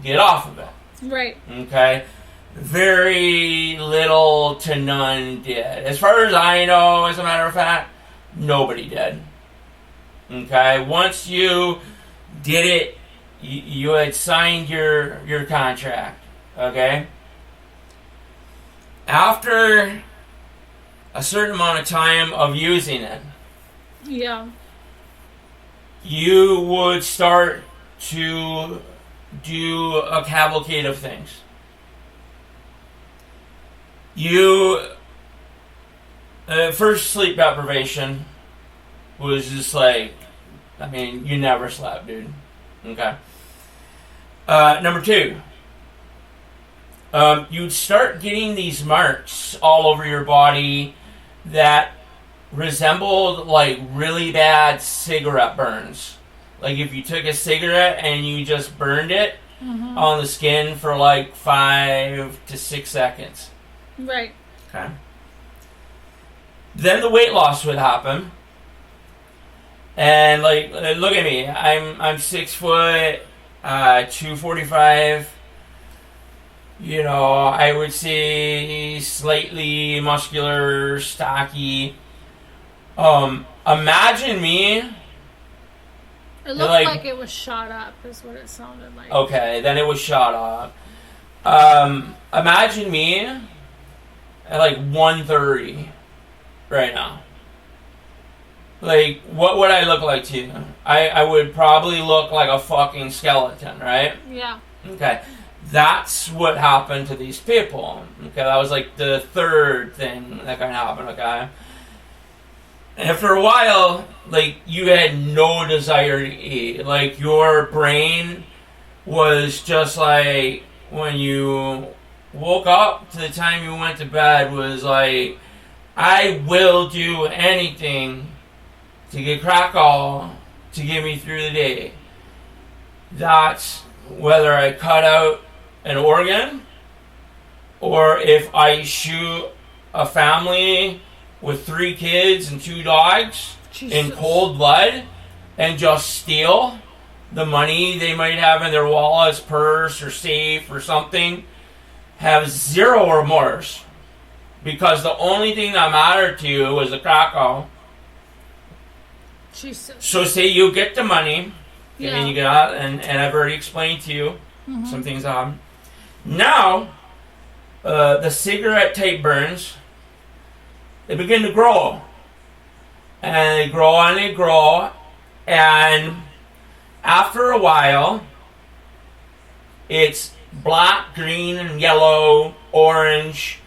get off of it. Right. Okay? Very little to none did. As far as I know, as a matter of fact, nobody did. Okay? Once you did it, you had signed your contract. Okay? After a certain amount of time of using it, Yeah. you would start to do a cavalcade of things. First, sleep deprivation was just like, I mean, you never slept, dude. Okay. Number 2, you'd start getting these marks all over your body that resembled like really bad cigarette burns. Like if you took a cigarette and you just burned it on the skin for like 5 to 6 seconds. Right. Okay. Then the weight loss would happen. And like, look at me. I'm 6 foot, 245. You know, I would say slightly muscular, stocky. Imagine me. It looked like it was shot up, is what it sounded like. Okay, then it was shot up. Imagine me at like 130 right now. Like, what would I look like to you? I would probably look like a fucking skeleton, right? Yeah. Okay. That's what happened to these people. Okay, that was like the third thing that kind of happened, okay? After a while, like, you had no desire to eat. Like, your brain was just like, when you woke up to the time you went to bed, was like, I will do anything to get Krakow to get me through the day. That's whether I cut out an organ, or if I shoot a family with 3 kids and 2 dogs in cold blood and just steal the money they might have in their wallets, purse, or safe or something. Have zero remorse, because the only thing that mattered to you was the Krakow. Jesus. So say you get the money, Yeah. and you get out, and I've already explained to you some things that happen. Now, the cigarette type burns, they begin to grow. And they grow and they grow, and after a while, it's black, green, and yellow, orange.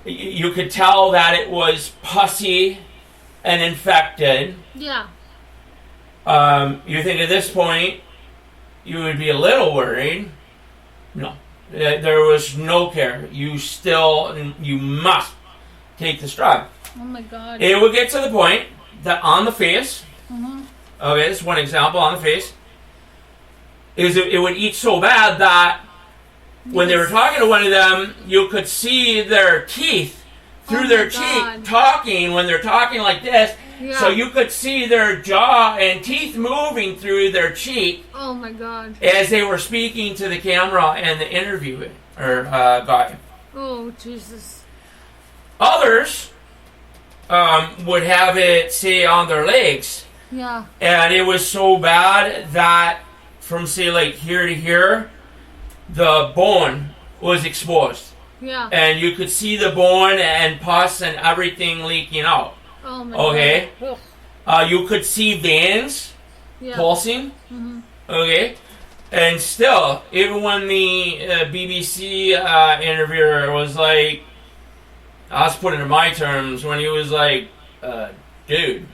You could tell that it was pussy and infected. Yeah. You think at this point you would be a little worried. No. There was no care. You must take this drug. Oh my God. It would get to the point that on the face, okay, this is one example, on the face, is it would eat so bad that when they were talking to one of them, you could see their teeth through their cheek talking when they're talking like this. Yeah. So you could see their jaw and teeth moving through their cheek. Oh my God. As they were speaking to the camera and the interviewer guy. Oh, Jesus. Others would have it, say, on their legs. Yeah. And it was so bad that from, say, like here to here, the bone was exposed. Yeah. And you could see the bone and pus and everything leaking out. Oh my Okay? God. You could see veins pulsing. Mm-hmm. Okay? And still, even when the BBC interviewer was like, I was putting it in my terms, when he was like, dude,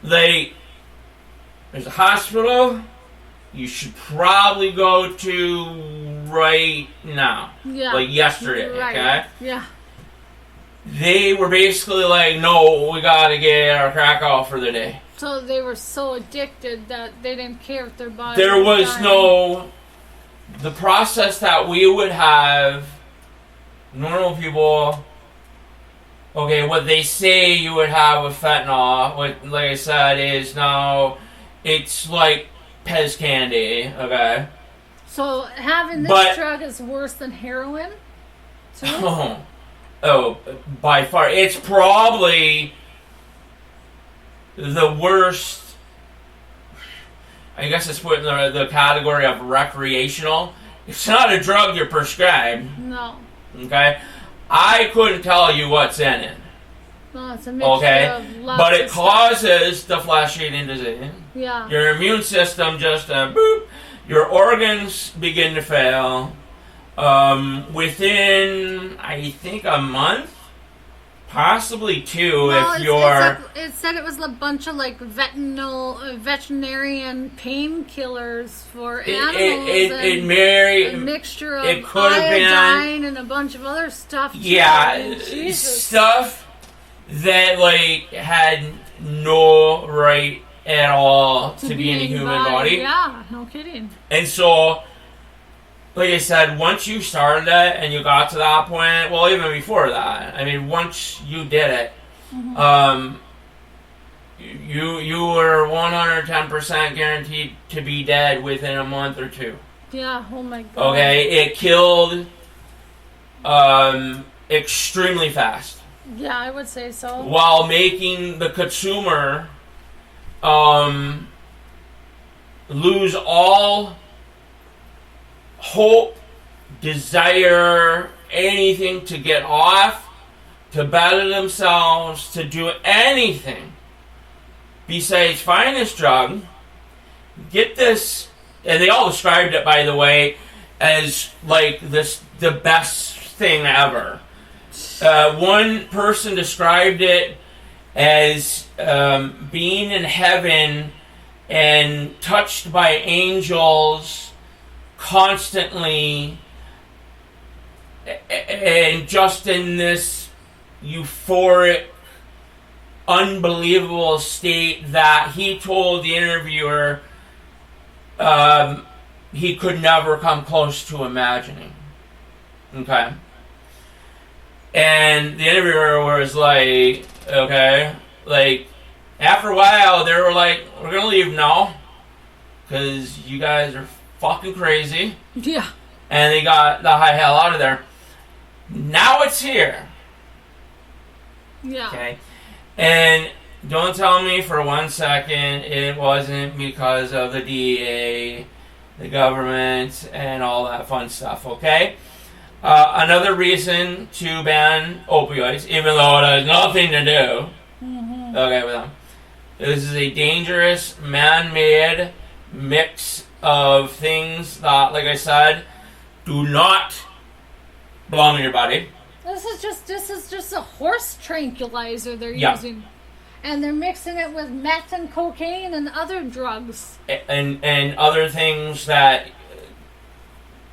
like, there's a hospital you should probably go to right now. Yeah. Like yesterday, Right. okay? Yeah. They were basically like, no, we gotta get our crack out for the day. So they were so addicted that they didn't care if their body There was dying. no... The process that we would have, normal people... Okay, what they say you would have with fentanyl, what, like I said, is now... It's like Pez candy, okay? So having this drug is worse than heroin? Too? Oh, by far. It's probably the worst. I guess it's put in the category of recreational. It's not a drug you're prescribed. No. Okay? I couldn't tell you what's in it. No, it's a mixture of lots But it of stuff. causes the flesh-eating disease. Yeah. Your immune system just, boop. Your organs begin to fail. Within, I think, a month, possibly two, if you're... It said it was a bunch of like veterinarian painkillers for animals. A mixture of it could have been, iodine and a bunch of other stuff. Too. Yeah, stuff that like had no right at all to be in a human body. Yeah, no kidding. And so, like I said, once you started it and you got to that point, well, even before that, I mean, once you did it, you were 110% guaranteed to be dead within a month or two. Yeah, oh my God. Okay, it killed extremely fast. Yeah, I would say so. While making the consumer lose all hope, desire, anything to get off, to better themselves, to do anything besides find this drug, get this, and they all described it, by the way, as like the best thing ever. One person described it as being in heaven and touched by angels constantly, and just in this euphoric, unbelievable state that he told the interviewer he could never come close to imagining. Okay? And the interviewer was like, okay, like, after a while, they were like, we're gonna leave now, because you guys are fucking crazy. Yeah. And they got the hell out of there. Now it's here. Yeah. Okay? And don't tell me for 1 second it wasn't because of the DEA, the government, and all that fun stuff, okay? Another reason to ban opioids, even though it has nothing to do, okay, with them. This is a dangerous, man-made mix of things that, like I said, do not belong in your body. This is just a horse tranquilizer they're Yeah. using. And they're mixing it with meth and cocaine and other drugs. And other things that,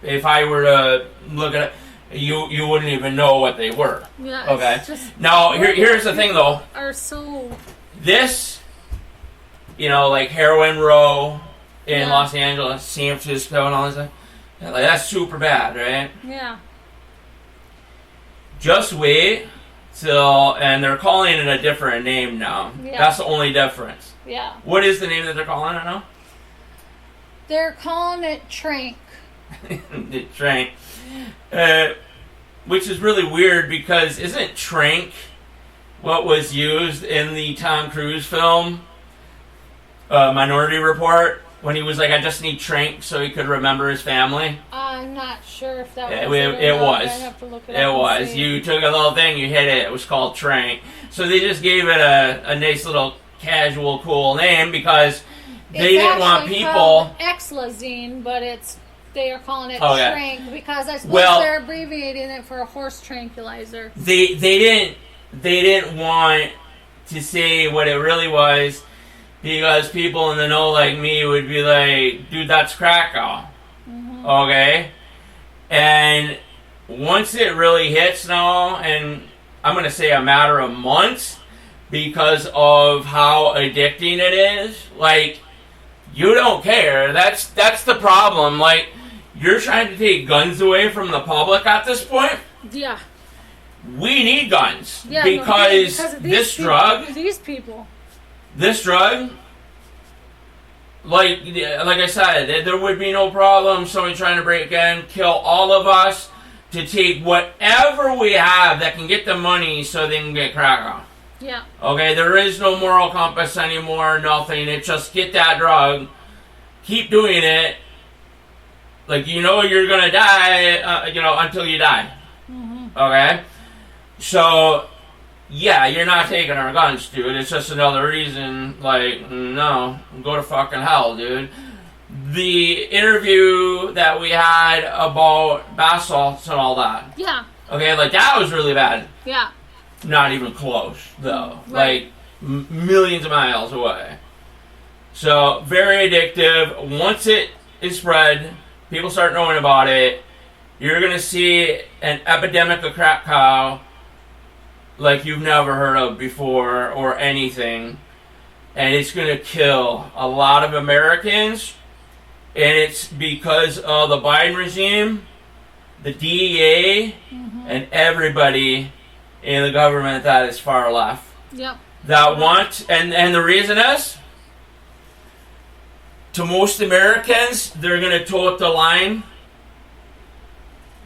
if I were to look at it, you wouldn't even know what they were. Yeah. Okay. It's just Now, here's the thing, though. Are so. This, like heroin row, in Los Angeles, San Francisco, and all this stuff. Yeah, like, that's super bad, right? Yeah. Just wait till, and they're calling it a different name now. Yeah. That's the only difference. Yeah. What is the name that they're calling it now? They're calling it Trank. The Trank. Which is really weird because isn't Trank what was used in the Tom Cruise film Minority Report when he was like, I just need Trank so he could remember his family? I'm not sure if that It was was. I have to look it up and was. see. You took a little thing, you hit it. It was called Trank. So they just gave it a nice little casual, cool name because they didn't want people. Exlazine, but they are calling it yeah. Trank because I suppose they're abbreviating it for a horse tranquilizer. They didn't want to say what it really was because people in the know like me would be like, dude, that's Krakow. Mm-hmm. Okay? And once it really hits now, and I'm going to say a matter of months because of how addicting it is, like, you don't care. That's the problem. Like, you're trying to take guns away from the public at this point. Yeah. We need guns because of this people, drug, like I said, there would be no problem. Somebody trying to break in, kill all of us to take whatever we have that can get the money so they can get crack on. Yeah. Okay, there is no moral compass anymore. Nothing. It's just get that drug, keep doing it. Like you're gonna die. Until you die. Mm-hmm. Okay. So, yeah, you're not taking our guns, dude. It's just another reason, like, no, go to fucking hell, dude. The interview that we had about bath salts and all that. Yeah. Okay, like, that was really bad. Yeah. Not even close, though. Right. Like, millions of miles away. So, very addictive. Once it is spread, people start knowing about it, you're going to see an epidemic of crack cow like you've never heard of before or anything. And it's going to kill a lot of Americans. And it's because of the Biden regime, the DEA, and everybody in the government that is far left. Yep. That want, and the reason is, to most Americans, they're going to toe up the line.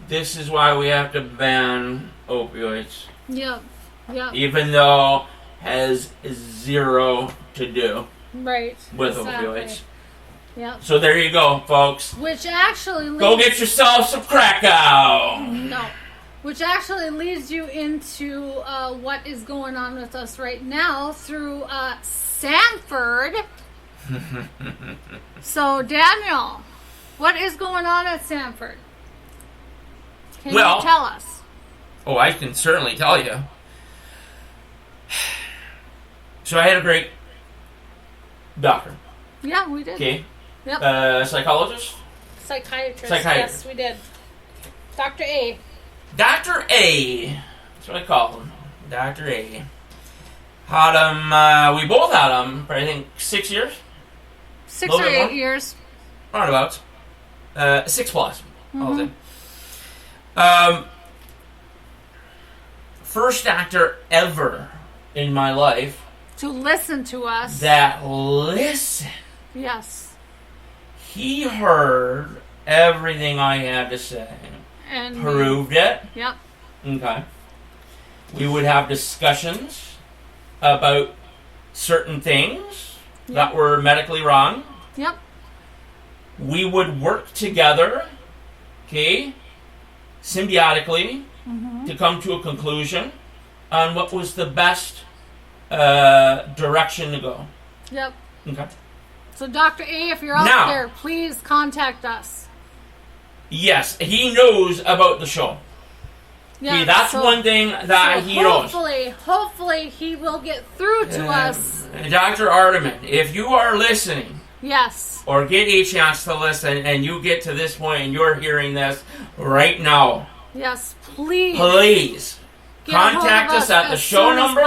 This is why we have to ban opioids. Yep. Yep. Even though has zero to do with opioids. Yep. So there you go, folks. Which actually leads... Go get yourself some Krakow. No. Which actually leads you into what is going on with us right now through Sanford. So, Daniel, what is going on at Sanford? Can you tell us? Oh, I can certainly tell you. So I had a great doctor. Yeah, we did. Okay. Yep. Psychologist? Psychiatrist. Yes, we did. Dr. A. Dr. A. That's what I call him. Dr. A. Had him, we both had him for I think 6 years. 6 or 8 years. Roundabouts. 6 plus. I'll say. First actor ever in my life to listen to us. That listen. Yes. He heard everything I had to say. And proved it. Yep. Okay. We would have discussions about certain things that were medically wrong. Yep. We would work together, okay, symbiotically, to come to a conclusion on what was the best direction to go. Yep. Okay. So, Dr. A, if you're out there, please contact us. Yes, he knows about the show. Yeah, okay, that's one thing that he knows. Hopefully he will get through to us. Dr. Arteman, if you are listening, yes, or get a chance to listen, and you get to this point and you're hearing this right now, yes, please contact us at the show number,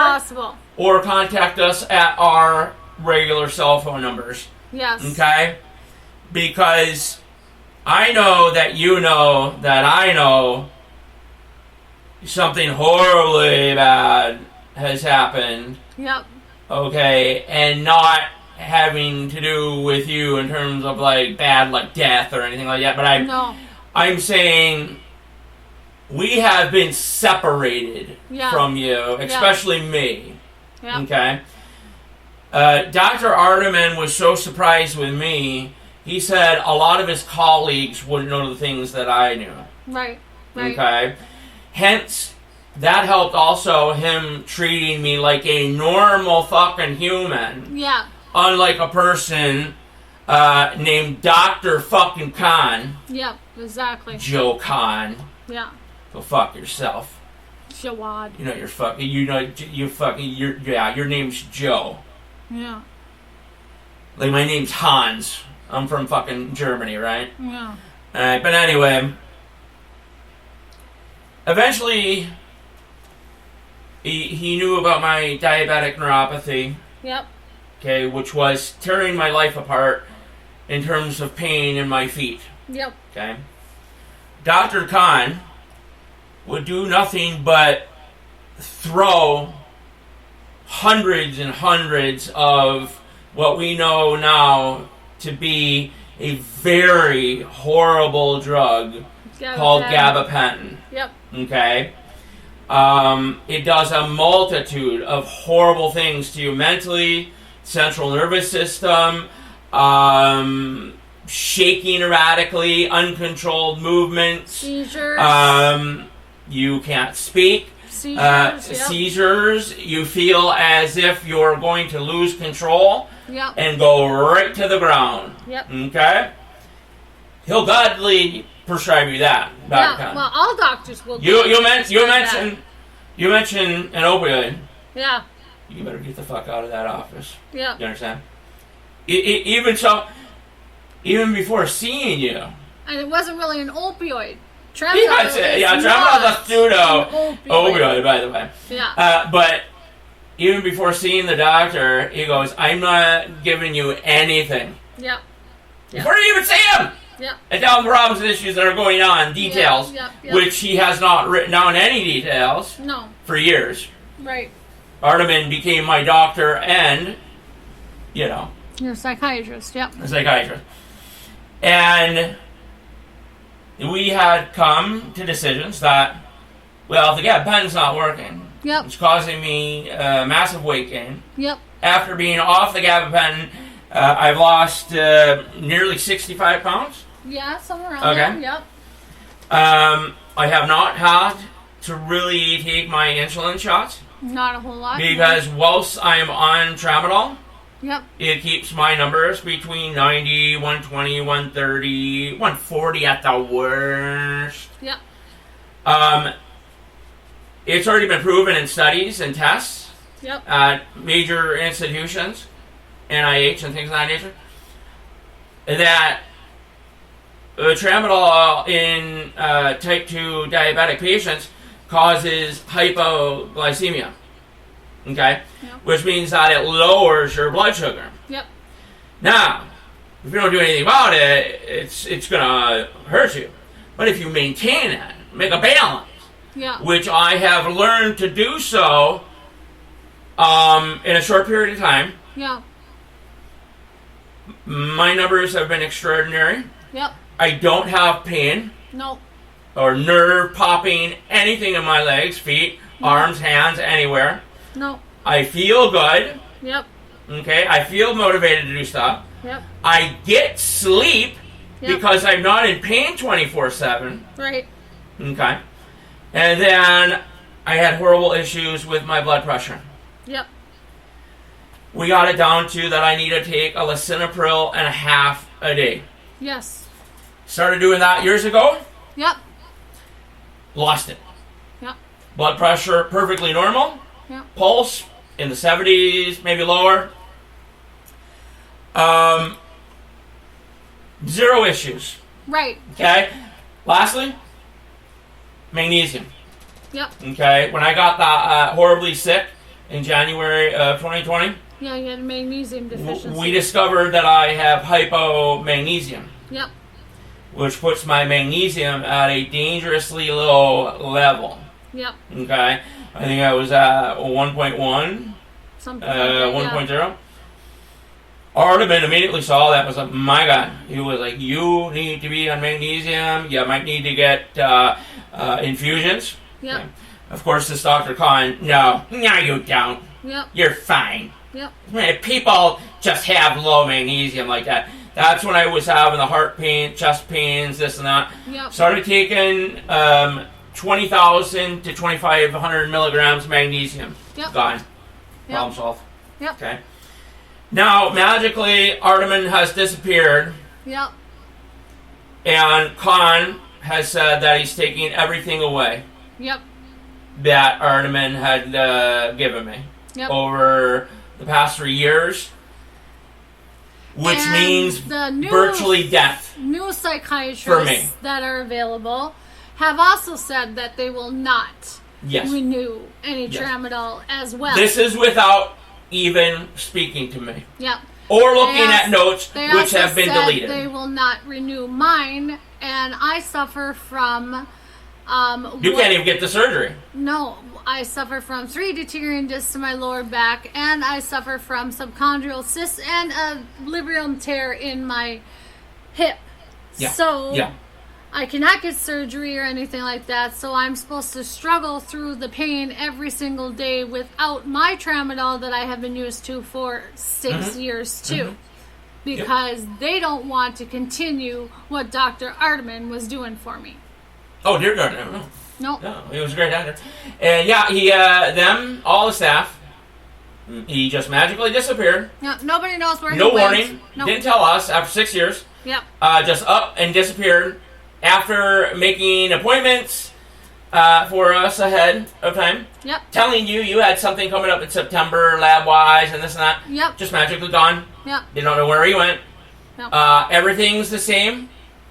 or contact us at our regular cell phone numbers. Yes. Okay? because I know that you know that I know something horribly bad has happened. Yep. Okay, and not having to do with you in terms of like bad, like death or anything like that. But I'm saying we have been separated from you, especially me. Yeah. Okay. Dr. Ardeman was so surprised with me. He said a lot of his colleagues wouldn't know the things that I knew. Right. Right. Okay. Hence, that helped also him treating me like a normal fucking human. Yeah. Unlike a person named Dr. fucking Khan. Yep, exactly. Joe Khan. Yeah. Go fuck yourself. Jawad. You know you're fucking. You know you fucking. Your name's Joe. Yeah. Like my name's Hans. I'm from fucking Germany, right? Yeah. Alright, but anyway. Eventually, he knew about my diabetic neuropathy. Yep. Okay, which was tearing my life apart in terms of pain in my feet. Yep. Okay. Dr. Khan would do nothing but throw hundreds and hundreds of what we know now to be a very horrible drug called gabapentin. Yep. Okay? It does a multitude of horrible things to you mentally, central nervous system, shaking erratically, uncontrolled movements. Seizures. You can't speak. Seizures. Seizures. You feel as if you're going to lose control and go right to the ground. Yep. Okay? He'll gladly prescribe you that, Dr. Khan. Well, all doctors will. You mentioned an opioid. Yeah. You better get the fuck out of that office. Yeah. You understand? Even before seeing you. And it wasn't really an opioid. Tramadol is a pseudo opioid, by the way. Yeah. But even before seeing the doctor, he goes, "I'm not giving you anything." Yep. Before you even see him. Yep. And tell him the problems and issues that are going on, details, Yep. which he has not written down any details for years. Right. Ardeman became my doctor and, You're a psychiatrist, yep. A psychiatrist. And we had come to decisions that, well, the gabapentin's not working. Yep. It's causing me massive weight gain. Yep. After being off the gabapentin, I've lost nearly 65 pounds. Yeah, somewhere around there. Yep. I have not had to really take my insulin shots. Not a whole lot. Because whilst I'm on tramadol, yep, it keeps my numbers between 90, 120, 130, 140 at the worst. Yep. It's already been proven in studies and tests yep, at major institutions, NIH and things of that nature, that tramadol in type 2 diabetic patients causes hypoglycemia. Okay? Yep. Which means that it lowers your blood sugar. Yep. Now, if you don't do anything about it, it's gonna hurt you. But if you maintain it, make a balance, yeah, which I have learned to do so in a short period of time. Yeah. My numbers have been extraordinary. Yep. I don't have pain. No. Or nerve popping, anything in my legs, feet, arms, hands, anywhere. No. I feel good. Yep. Okay, I feel motivated to do stuff. Yep. I get sleep Yep. because I'm not in pain 24/7. Right. Okay. And then I had horrible issues with my blood pressure. Yep. We got it down to that I need to take a lisinopril and a half a day. Yes. Started doing that years ago. Yep. Lost it. Yep. Blood pressure perfectly normal. Yep. Pulse in the 70s, maybe lower. Zero issues. Right. Okay. Lastly, magnesium. Yep. Okay. When I got that horribly sick in January of 2020, Yeah, you had magnesium deficiency. We discovered that I have hypomagnesium. Yep. Which puts my magnesium at a dangerously low level. Yep. Okay. I think I was at 1.1. Something like that, 1.0. yeah. Artemin immediately saw that, was like, my God. He was like, you need to be on magnesium. You might need to get infusions. Yep. Okay. Of course, this Dr. Khan, no, you don't. Yep. You're fine. Yep. People just have low magnesium like that. That's when I was having the heart pain, chest pains, this and that. Yep. Started taking 20,000 to 2,500 milligrams of magnesium. Yep. Gone. Yep. Problem solved. Yep. Okay. Now, magically, Artemin has disappeared, Yep. and Khan has said that he's taking everything away Yep. that Artemin had given me Yep. over the past 3 years, which And means the new, virtually death. New psychiatrists for me. that are available have also said that they will not Yes. renew any Yes. tramadol as well. This is without even speaking to me. Yep. Or looking They at notes they which also have been said deleted. They will not renew mine, and I suffer from. You can't even get the surgery. No, I suffer from 3 deteriorating discs in my lower back, and I suffer from subchondral cysts and a labrum tear in my hip. Yeah. So Yeah. I cannot get surgery or anything like that, so I'm supposed to struggle through the pain every single day without my tramadol that I have been used to for 6 years too. Because they don't want to continue what Dr. Artemin was doing for me. Oh, dear God, no. Nope. No, he was a great doctor. And yeah, he, all the staff, he just magically disappeared. No, nobody knows where No he went. warning. Nope. Didn't tell us after 6 years. Yep. Just up and disappeared after making appointments for us ahead of time. Yep. Telling you had something coming up in September, lab-wise, and this and that. Yep. Just magically gone. Yep. They don't know where he went. Nope. Everything's the same.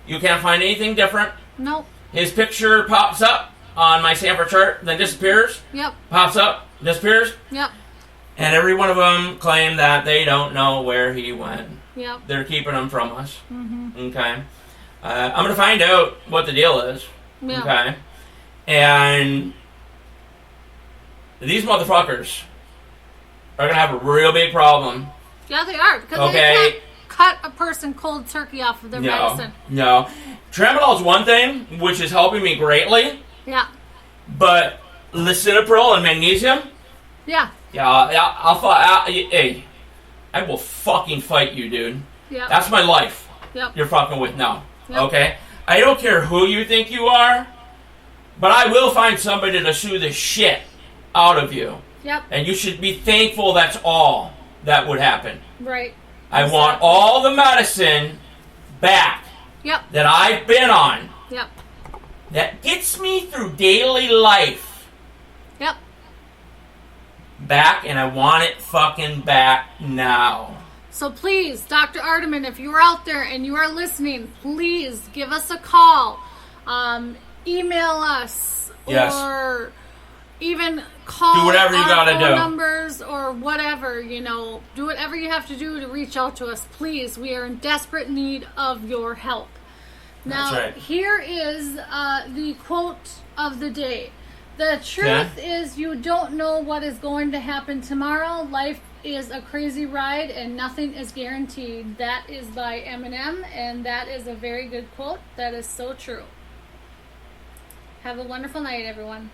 You can't find anything different. Nope. His picture pops up on my Sanford chart, then disappears. Yep. Pops up, disappears. Yep. And every one of them claim that they don't know where he went. Yep. They're keeping him from us. Mm-hmm. Okay. I'm going to find out what the deal is. Yeah. Okay. And these motherfuckers are going to have a real big problem. Yeah, they are. Because Okay. they can't cut a person cold turkey off of their medicine. No. Tramadol is one thing, which is helping me greatly. Yeah. But lisinopril and magnesium? Yeah. Yeah, I'll fight. Hey, I will fucking fight you, dude. Yep. That's my life. Yep. You're fucking with now. Yep. Okay? I don't care who you think you are, but I will find somebody to sue the shit out of you. Yep. And you should be thankful that's all that would happen. Right. I want all the medicine back Yep. that I've been on Yep. that gets me through daily life Yep. back, and I want it fucking back now. So please, Dr. Artemin, if you are out there and you are listening, please give us a call, email us, Yes. or even call Do whatever you our gotta phone do. numbers or whatever, do whatever you have to do to reach out to us. Please, we are in desperate need of your help. Now, That's right. here is the quote of the day. The truth is you don't know what is going to happen tomorrow. Life is a crazy ride and nothing is guaranteed. That is by Eminem, and that is a very good quote. That is so true. Have a wonderful night, everyone.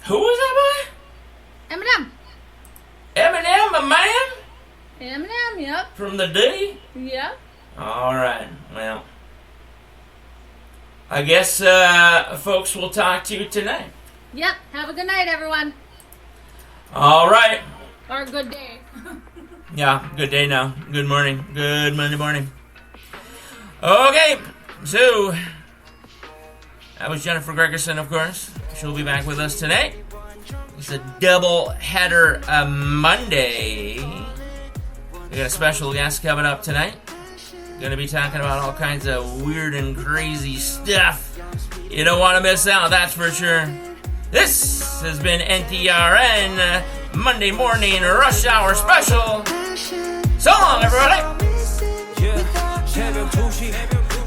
Who was that by? Eminem. Eminem, a man? Eminem, yep. From the D? Yep. Alright, well. I guess folks will talk to you tonight. Yep. Have a good night, everyone. Alright. Or a good day. Yeah, good day now. Good morning. Good Monday morning. Okay, so that was Jennifer Gregerson, of course. She'll be back with us tonight. It's a double header Monday. We got a special guest coming up tonight. Gonna be talking about all kinds of weird and crazy stuff. You don't want to miss out, that's for sure. This has been NTRN Monday Morning Rush Hour Special. So long, everybody. Yeah, 새벽 2시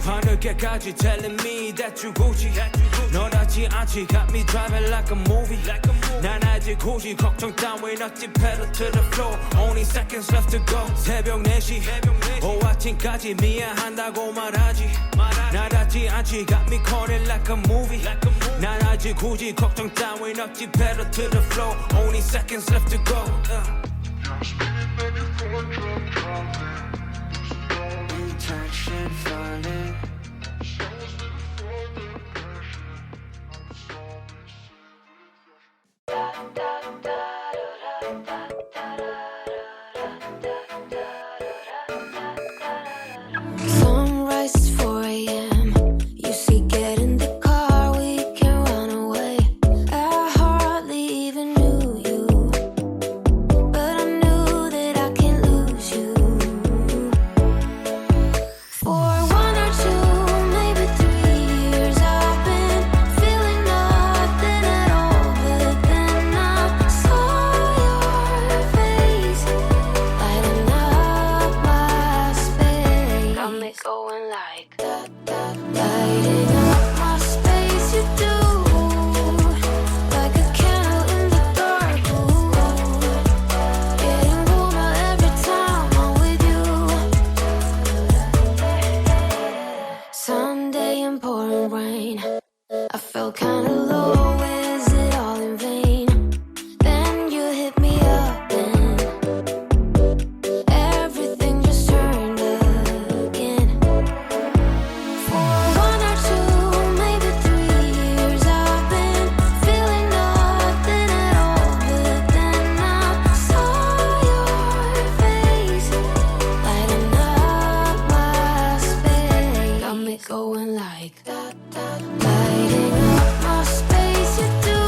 하늘께까지 telling me that you Gucci 너답지 않지 got me driving like a movie 난 아직 고지 걱정 따윈 없지 pedal to the floor only seconds left to go 새벽 4시 오 아침까지 미안한다고 말하지 나답지 않지 got me calling like a movie 난 아직 고지 걱정 따윈 없지 pedal to the floor only seconds left to go Traction falling Sunrise is 4 a.m. You see, get in the car, we can run away. I hardly even knew you, but I knew that I can't lose you. For 1 or 2, maybe 3 years, I've been feeling nothing at all. But then I saw your face lighting up my space. Got me going like that, lighting up my space. You do like a candle in the dark. Ooh, getting warmer every time I'm with you. Sunday and pouring rain. I felt kinda low. Is it all in vain? Then you hit me up and everything just turned again. For 1 or 2, maybe 3 years, I've been feeling nothing at all. But then I saw your face lighting up my space. Got me going like that, lighting up my space. You do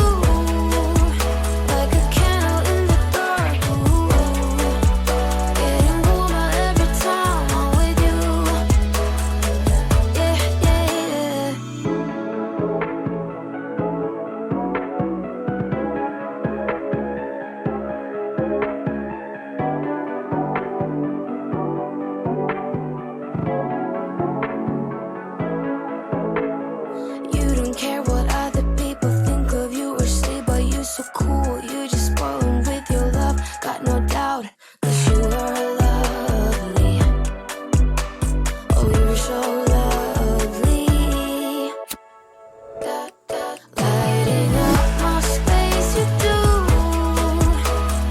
like a candle in the dark. Ooh, getting warmer every time I'm with you. Yeah, yeah, yeah. You don't care what other people think of you or say, but you're so cool. You just spoil 'em with your love. Got no doubt that you are lovely. Oh, you're so lovely. Lighting up my space. You do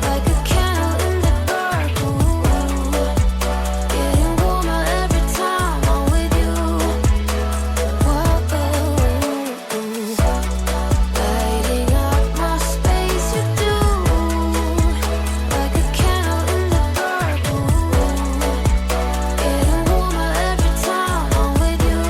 like a candle in the dark. Ooh, getting warmer every time I'm with you. Lighting up my space. You do like a candle in the dark. Getting warmer every time I'm with you.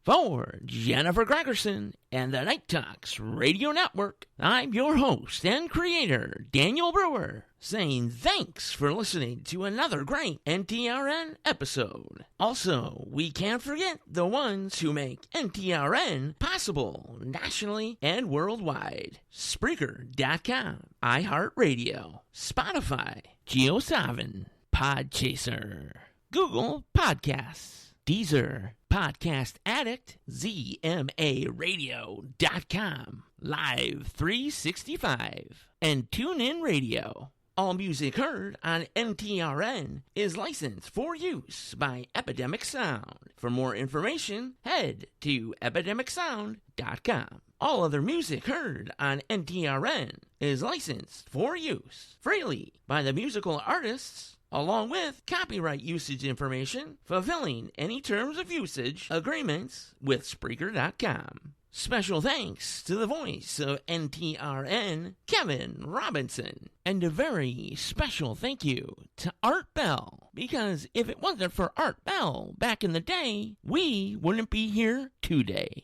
For Jennifer Gregerson and the Night Talks Radio Network, I'm your host and creator, Daniel Brewer, saying thanks for listening to another great NTRN episode. Also, we can't forget the ones who make NTRN possible nationally and worldwide. Spreaker.com, iHeartRadio, Spotify, GeoSavin, Podchaser, Google Podcasts, Deezer, Podcast Addict, ZMARadio.com, Live 365, and TuneIn Radio. All music heard on NTRN is licensed for use by Epidemic Sound. For more information, head to epidemicsound.com. All other music heard on NTRN is licensed for use freely by the musical artists, along with copyright usage information, fulfilling any terms of usage agreements with Spreaker.com. Special thanks to the voice of NTRN, Kevin Robinson. And a very special thank you to Art Bell, because if it wasn't for Art Bell back in the day, we wouldn't be here today.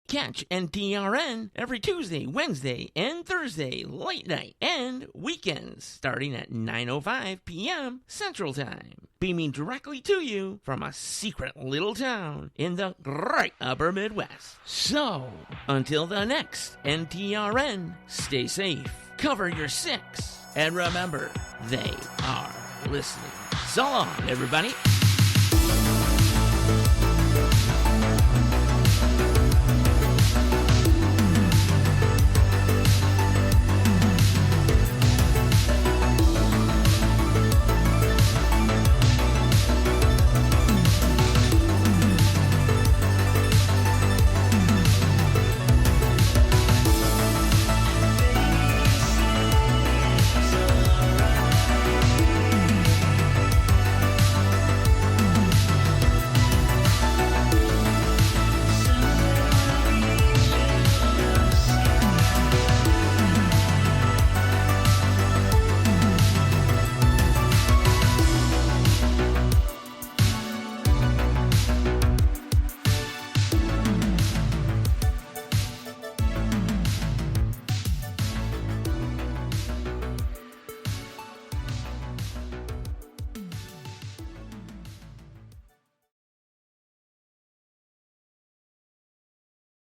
Catch NTRN every Tuesday, Wednesday, and Thursday late night and weekends starting at 9:05 p.m. Central Time. beaming directly to you from a secret little town in the great upper Midwest. So, until the next NTRN, stay safe, cover your six, and remember, they are listening. So long, everybody.